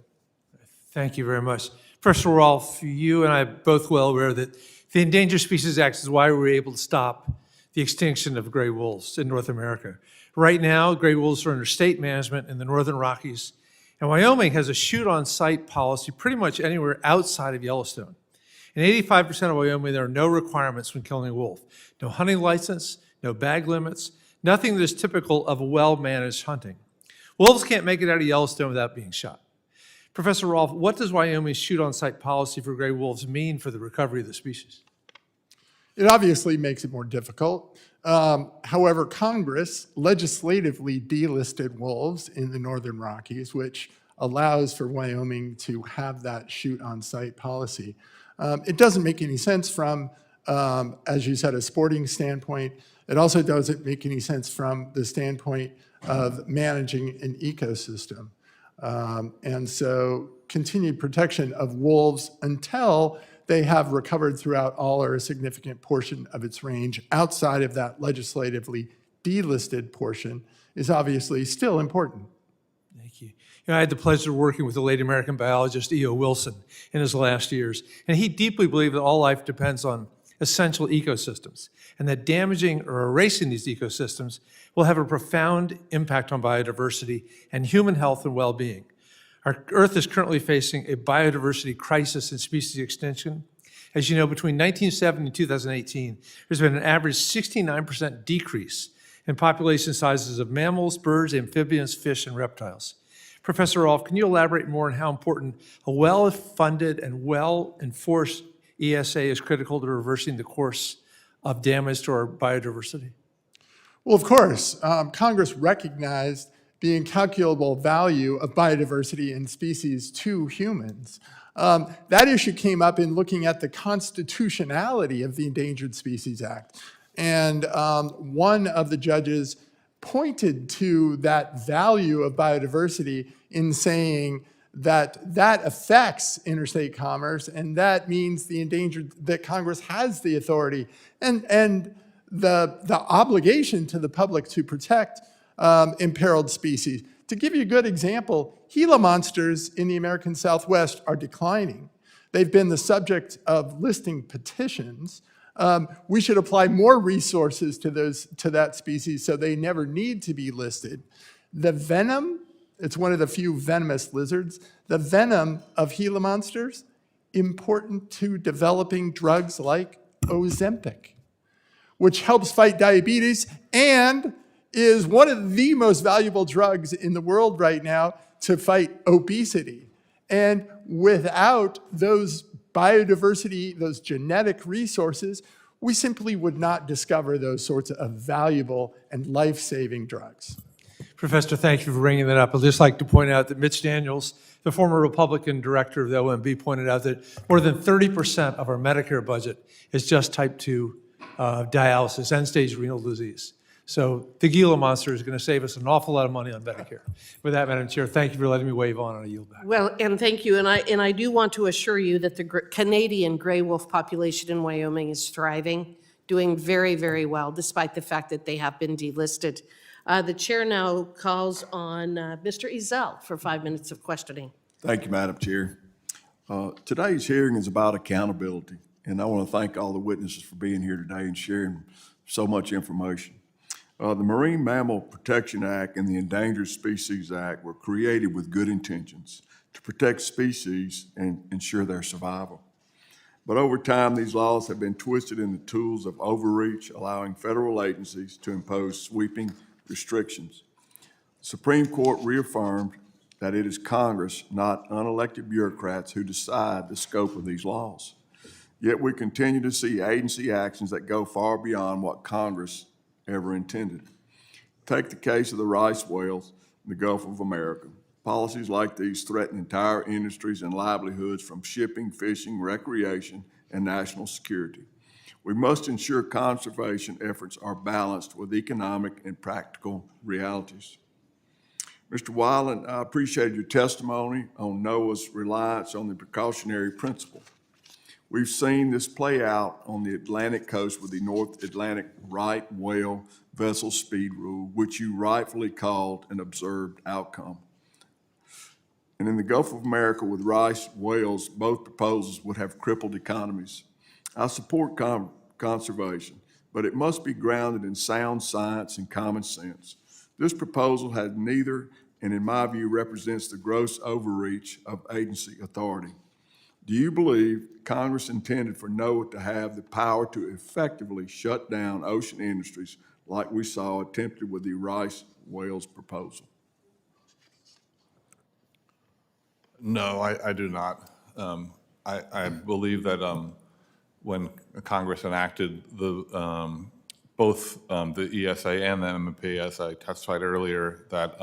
Thank you very much. First of all, Rohlf, you and I are both well aware that the Endangered Species Act is why we were able to stop the extinction of gray wolves in North America. Right now, gray wolves are under state management in the Northern Rockies, and Wyoming has a shoot-on-sight policy pretty much anywhere outside of Yellowstone. In 85% of Wyoming, there are no requirements when killing a wolf. No hunting license, no bag limits, nothing that is typical of well-managed hunting. Wolves can't make it out of Yellowstone without being shot. Professor Rohlf, what does Wyoming's shoot-on-sight policy for gray wolves mean for the recovery of the species? It obviously makes it more difficult. However, Congress legislatively delisted wolves in the Northern Rockies, which allows for Wyoming to have that shoot-on-sight policy. It doesn't make any sense from, as you said, a sporting standpoint. It also doesn't make any sense from the standpoint of managing an ecosystem. And so continued protection of wolves until they have recovered throughout all or a significant portion of its range outside of that legislatively delisted portion is obviously still important. Thank you. I had the pleasure of working with the late American biologist E.O. Wilson in his last years, and he deeply believed that all life depends on essential ecosystems, and that damaging or erasing these ecosystems will have a profound impact on biodiversity and human health and well-being. Our Earth is currently facing a biodiversity crisis and species extinction. As you know, between 1970 and 2018, there's been an average 69% decrease in population sizes of mammals, birds, amphibians, fish, and reptiles. Professor Rohlf, can you elaborate more on how important a well-funded and well-enforced ESA is critical to reversing the course of damage to our biodiversity? Well, of course, Congress recognized the incalculable value of biodiversity and species to humans. That issue came up in looking at the constitutionality of the Endangered Species Act. And one of the judges pointed to that value of biodiversity in saying that that affects interstate commerce, and that means that Congress has the authority and the obligation to the public to protect imperiled species. To give you a good example, Gila monsters in the American Southwest are declining. They've been the subject of listing petitions. We should apply more resources to that species so they never need to be listed. The venom, it's one of the few venomous lizards, the venom of Gila monsters, important to developing drugs like Ozempic, which helps fight diabetes and is one of the most valuable drugs in the world right now to fight obesity. And without those biodiversity, those genetic resources, we simply would not discover those sorts of valuable and life-saving drugs. Professor, thank you for bringing that up. I'd just like to point out that Mitch Daniels, the former Republican director of the OMB, pointed out that more than 30% of our Medicare budget is just type 2 dialysis, end-stage renal disease. So the Gila monster is going to save us an awful lot of money on Medicare. With that, Madam Chair, thank you for letting me wave on, and I yield back. Well, and thank you, and I do want to assure you that the Canadian gray wolf population in Wyoming is thriving, doing very, very well, despite the fact that they have been delisted. The chair now calls on Mr. Ezell for 5 minutes of questioning. Thank you, Madam Chair. Today's hearing is about accountability, and I want to thank all the witnesses for being here today and sharing so much information. The Marine Mammal Protection Act and the Endangered Species Act were created with good intentions to protect species and ensure their survival. But over time, these laws have been twisted into tools of overreach, allowing federal agencies to impose sweeping restrictions. The Supreme Court reaffirmed that it is Congress, not unelected bureaucrats, who decide the scope of these laws. Yet we continue to see agency actions that go far beyond what Congress ever intended. Take the case of the rice whales in the Gulf of America. Policies like these threaten entire industries and livelihoods from shipping, fishing, recreation, and national security. We must ensure conservation efforts are balanced with economic and practical realities. Mr. Weiland, I appreciated your testimony on NOAA's reliance on the precautionary principle. We've seen this play out on the Atlantic coast with the North Atlantic right whale vessel speed rule, which you rightfully called an observed outcome. And in the Gulf of America with rice whales, both proposals would have crippled economies. I support conservation, but it must be grounded in sound science and common sense. This proposal has neither, and in my view, represents the gross overreach of agency authority. Do you believe Congress intended for NOAA to have the power to effectively shut down ocean industries like we saw attempted with the rice whales proposal? No, I do not. I believe that when Congress enacted both the ESA and the MMP, as I testified earlier, that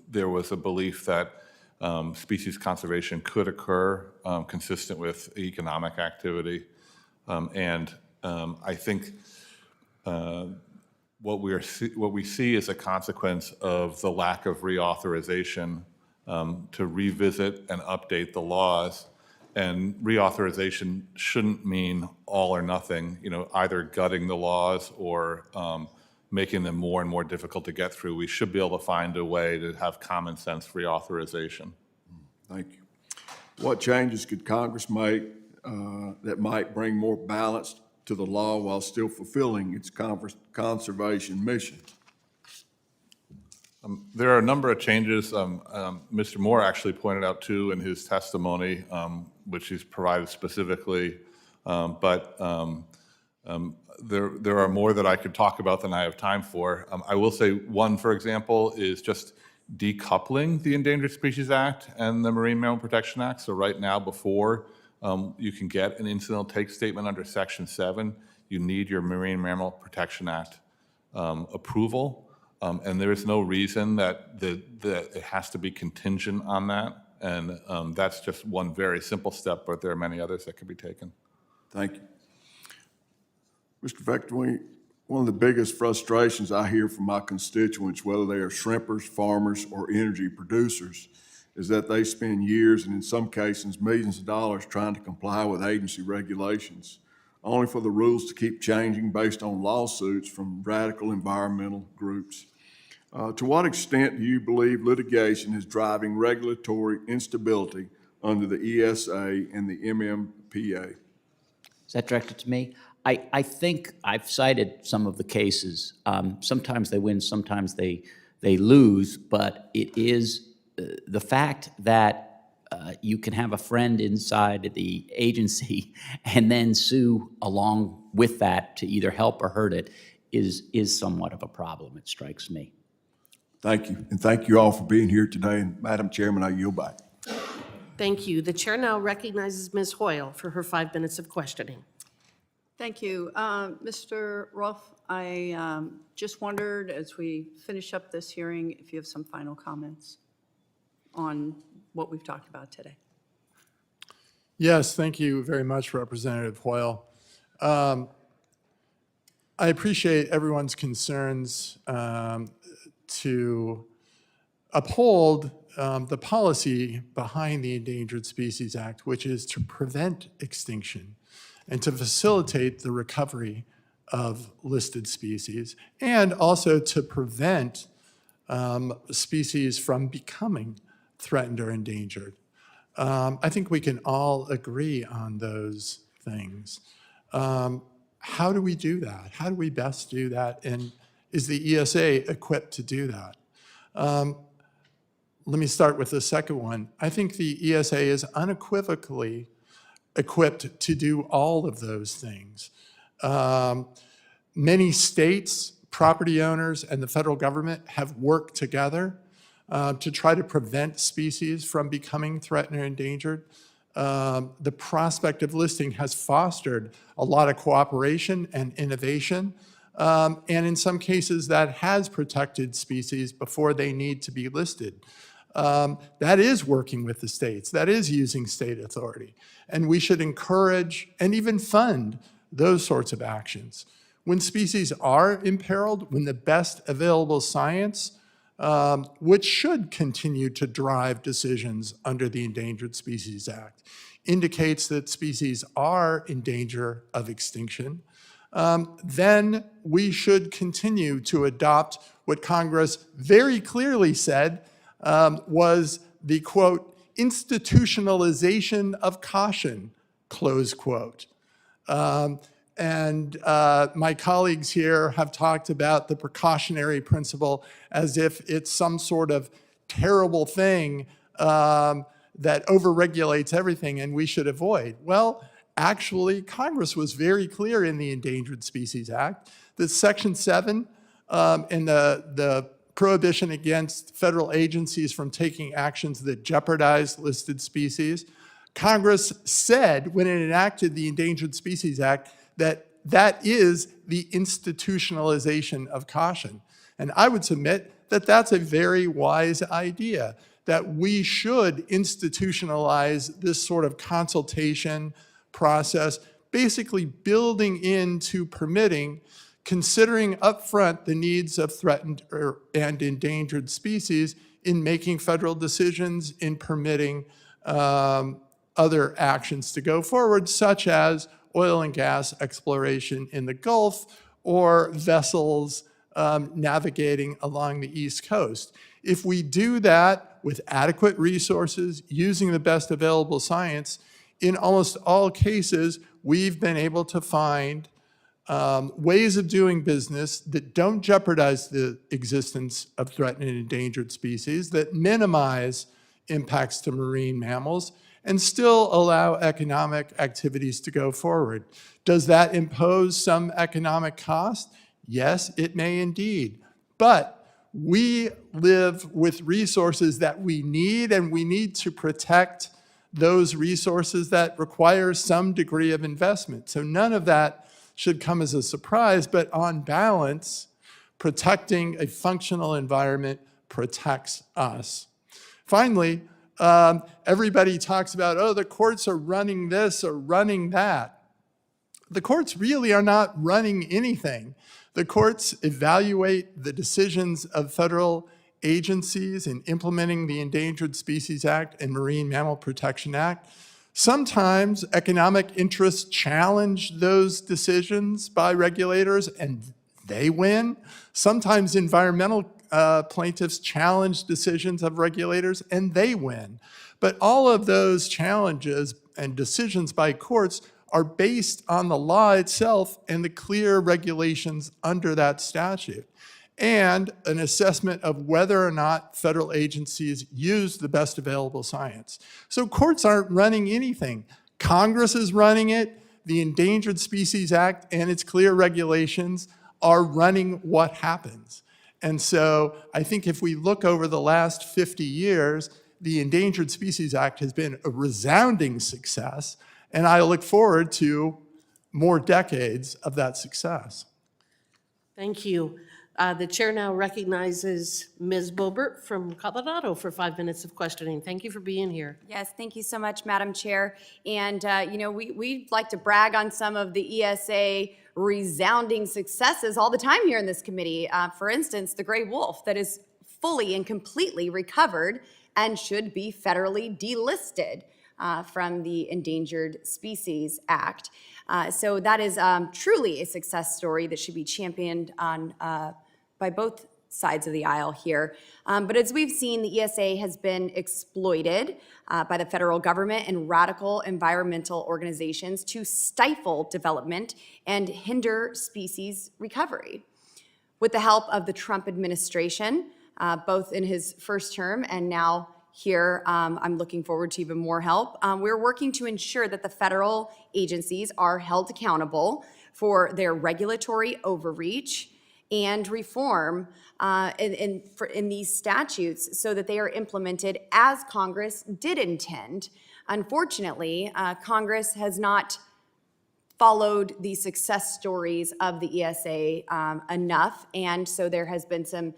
there was a belief that species conservation could occur consistent with economic activity. I think what we see is a consequence of the lack of reauthorization to revisit and update the laws. And reauthorization shouldn't mean all or nothing, either gutting the laws or making them more and more difficult to get through. We should be able to find a way to have common sense reauthorization. Thank you. What changes could Congress make that might bring more balance to the law while still fulfilling its conservation mission? There are a number of changes. Mr. Moore actually pointed out two in his testimony, which he's provided specifically. But there are more that I could talk about than I have time for. I will say one, for example, is just decoupling the Endangered Species Act and the Marine Mammal Protection Act. So right now, before you can get an incidental take statement under Section 7, you need your Marine Mammal Protection Act approval. And there is no reason that it has to be contingent on that. And that's just one very simple step, but there are many others that could be taken. Thank you. Mr. Vecchione, one of the biggest frustrations I hear from my constituents, whether they are shrimpers, farmers, or energy producers, is that they spend years and in some cases millions of dollars trying to comply with agency regulations, only for the rules to keep changing based on lawsuits from radical environmental groups. To what extent do you believe litigation is driving regulatory instability under the ESA and the MMPA? Is that directed to me? I think I've cited some of the cases. Sometimes they win, sometimes they lose, but it is the fact that you can have a friend inside the agency and then sue along with that to either help or hurt it is somewhat of a problem, it strikes me. Thank you, and thank you all for being here today. And Madam Chairman, I yield back. Thank you. The chair now recognizes Ms. Hoyle for her 5 minutes of questioning. Thank you. Mr. Rohlf, I just wondered, as we finish up this hearing, if you have some final comments on what we've talked about today. Yes, thank you very much, Representative Hoyle. I appreciate everyone's concerns to uphold the policy behind the Endangered Species Act, which is to prevent extinction and to facilitate the recovery of listed species, and also to prevent species from becoming threatened or endangered. I think we can all agree on those things. How do we do that? How do we best do that? And Is the ESA equipped to do that? Let me start with the second one. I think the ESA is unequivocally equipped to do all of those things. Many states, property owners, and the federal government have worked together to try to prevent species from becoming threatened or endangered. The prospect of listing has fostered a lot of cooperation and innovation, and in some cases that has protected species before they need to be listed. That is working with the states, that is using state authority, and we should encourage and even fund those sorts of actions. When species are imperiled, when the best available science, which should continue to drive decisions under the Endangered Species Act, indicates that species are in danger of extinction, then we should continue to adopt what Congress very clearly said was the, quote, institutionalization of caution, close quote. And my colleagues here have talked about the precautionary principle as if it's some sort of terrible thing that overregulates everything and we should avoid. Well, actually, Congress was very clear in the Endangered Species Act that Section 7 and the prohibition against federal agencies from taking actions that jeopardize listed species. Congress said when it enacted the Endangered Species Act that that is the institutionalization of caution. And I would submit that that's a very wise idea, that we should institutionalize this sort of consultation process, basically building into permitting, considering upfront the needs of threatened and endangered species in making federal decisions, in permitting other actions to go forward, such as oil and gas exploration in the Gulf or vessels navigating along the East Coast. If we do that with adequate resources, using the best available science, in almost all cases, we've been able to find ways of doing business that don't jeopardize the existence of threatened and endangered species, that minimize impacts to marine mammals, and still allow economic activities to go forward. Does that impose some economic cost? Yes, it may indeed. But we live with resources that we need, and we need to protect those resources that require some degree of investment. So none of that should come as a surprise, but on balance, protecting a functional environment protects us. Finally, everybody talks about, oh, the courts are running this or running that. The courts really are not running anything. The courts evaluate the decisions of federal agencies in implementing the Endangered Species Act and Marine Mammal Protection Act. Sometimes economic interests challenge those decisions by regulators and they win. Sometimes environmental plaintiffs challenge decisions of regulators and they win. But all of those challenges and decisions by courts are based on the law itself and the clear regulations under that statute, and an assessment of whether or not federal agencies use the best available science. So courts aren't running anything. Congress is running it. The Endangered Species Act and its clear regulations are running what happens. And so I think if we look over the last 50 years, the Endangered Species Act has been a resounding success, and I look forward to more decades of that success. Thank you. The chair now recognizes Ms. Boebert from Colorado for 5 minutes of questioning. Thank you for being here. Yes, thank you so much, Madam Chair. And, you know, we'd like to brag on some of the ESA resounding successes all the time here in this committee. For instance, the gray wolf that is fully and completely recovered and should be federally delisted from the Endangered Species Act. So that is truly a success story that should be championed on by both sides of the aisle here. But as we've seen, the ESA has been exploited by the federal government and radical environmental organizations to stifle development and hinder species recovery. with the help of the Trump administration, both in his first term and now here, I'm looking forward to even more help. We're working to ensure that the federal agencies are held accountable for their regulatory overreach and reform in these statutes so that they are implemented as Congress did intend. Unfortunately, Congress has not followed the success stories of the ESA enough, and so there has been some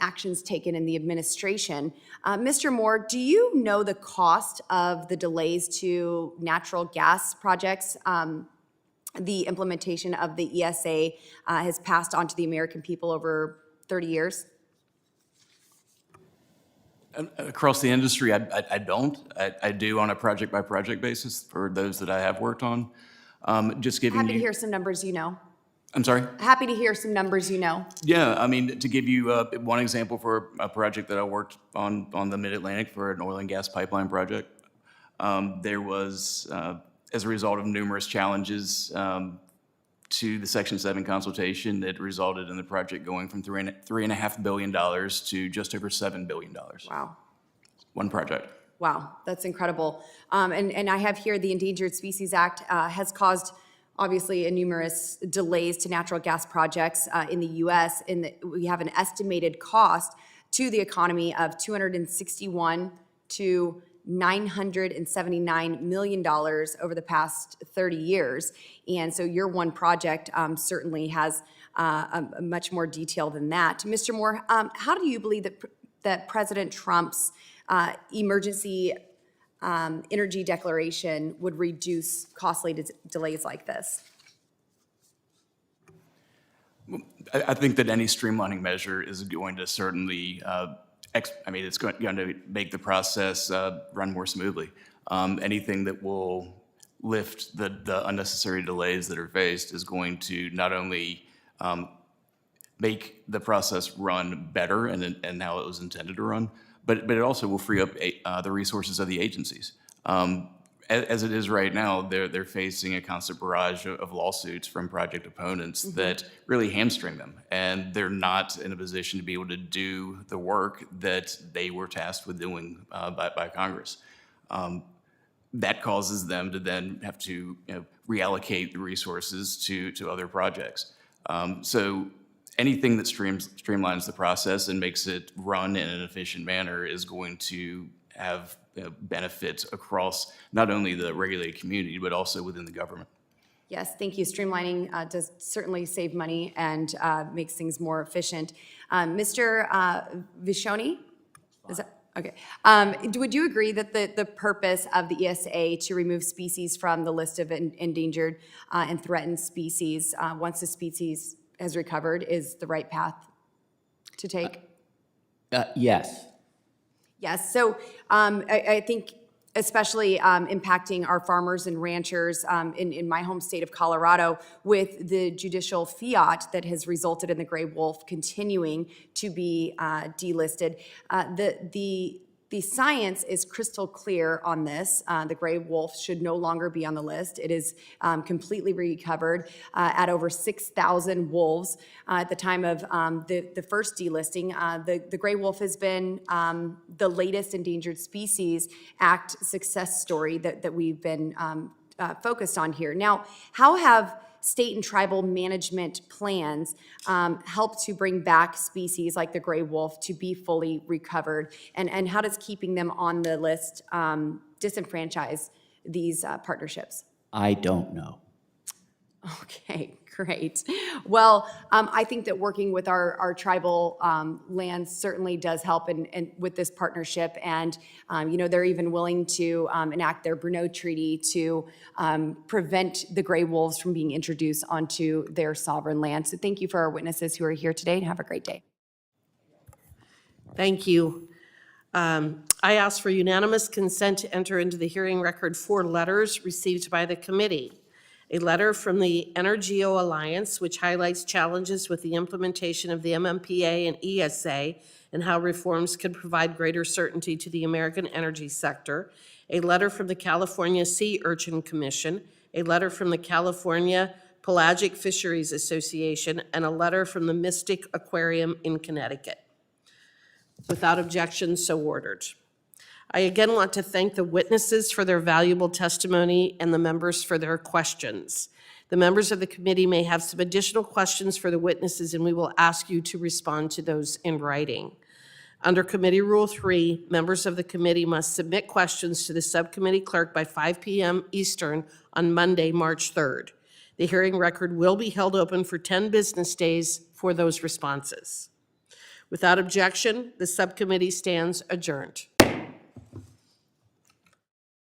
actions taken in the administration. Mr. Moore, do you know the cost of the delays to natural gas projects? The implementation of the ESA has passed on to the American people over 30 years? Across the industry, I don't. I do on a project-by-project basis for those that I have worked on. Just giving Happy to you, hear some numbers you know. I'm sorry? Happy to hear some numbers you know. Yeah, I mean, to give you one example for a project that I worked on the Mid-Atlantic for an oil and gas pipeline project, there was, as a result of numerous challenges to the Section 7 consultation, that resulted in the project going from $3.5 billion to just over $7 billion. Wow. One project. Wow, that's incredible. And I have here the Endangered Species Act has caused obviously numerous delays to natural gas projects in the U.S. We have an estimated cost to the economy of $261 to $979 million over the past 30 years. And so your one project certainly has a much more detail than that. Mr. Moore, how do you believe that President Trump's emergency energy declaration would reduce costly delays like this? I think that any streamlining measure is going to certainly, it's going to make the process run more smoothly. Anything that will lift the unnecessary delays that are faced is going to not only make the process run better and how it was intended to run, but it also will free up the resources of the agencies. As it is right now, they're facing a constant barrage of lawsuits from project opponents that really hamstring them, and they're not in a position to be able to do the work that they were tasked with doing by Congress. That causes them to then have to reallocate the resources to other projects. So anything that streamlines the process and makes it run in an efficient manner is going to have benefits across not only the regulated community, but also within the government. Yes, thank you. Streamlining does certainly save money and makes things more efficient. Mr. Vecchione? Is that okay? Would you agree that the purpose of the ESA to remove species from the list of endangered and threatened species once the species has recovered is the right path to take? Yes. Yes, so I think especially impacting our farmers and ranchers in my home state of Colorado with the judicial fiat that has resulted in the gray wolf continuing to be delisted. The science is crystal clear on this. The gray wolf should no longer be on the list. It is completely recovered at over 6,000 wolves. At the time of the first delisting, the gray wolf has been the latest Endangered Species Act success story that we've been focused on here. Now, how have state and tribal management plans help to bring back species like the gray wolf to be fully recovered? And how does keeping them on the list disenfranchise these partnerships? I don't know. Okay, great. Well, I think that working with our tribal lands certainly does help and with this partnership. And, they're even willing to enact their Brno Treaty to prevent the gray wolves from being introduced onto their sovereign land. So thank you for our witnesses who are here today, and have a great day. Thank you. I ask for unanimous consent to enter into the hearing record 4 letters received by the committee. A letter from the Energeo Alliance, which highlights challenges with the implementation of the MMPA and ESA and how reforms could provide greater certainty to the American energy sector. A letter from the California Sea Urchin Commission. A letter from the California Pelagic Fisheries Association, and a letter from the Mystic Aquarium in Connecticut. Without objection, so ordered. I again want to thank the witnesses for their valuable testimony and the members for their questions. The members of the committee may have some additional questions for the witnesses, and we will ask you to respond to those in writing. Under Committee Rule 3, members of the committee must submit questions to the subcommittee clerk by 5 p.m. Eastern on Monday, March 3rd. The hearing record will be held open for 10 business days for those responses. Without objection, the subcommittee stands adjourned.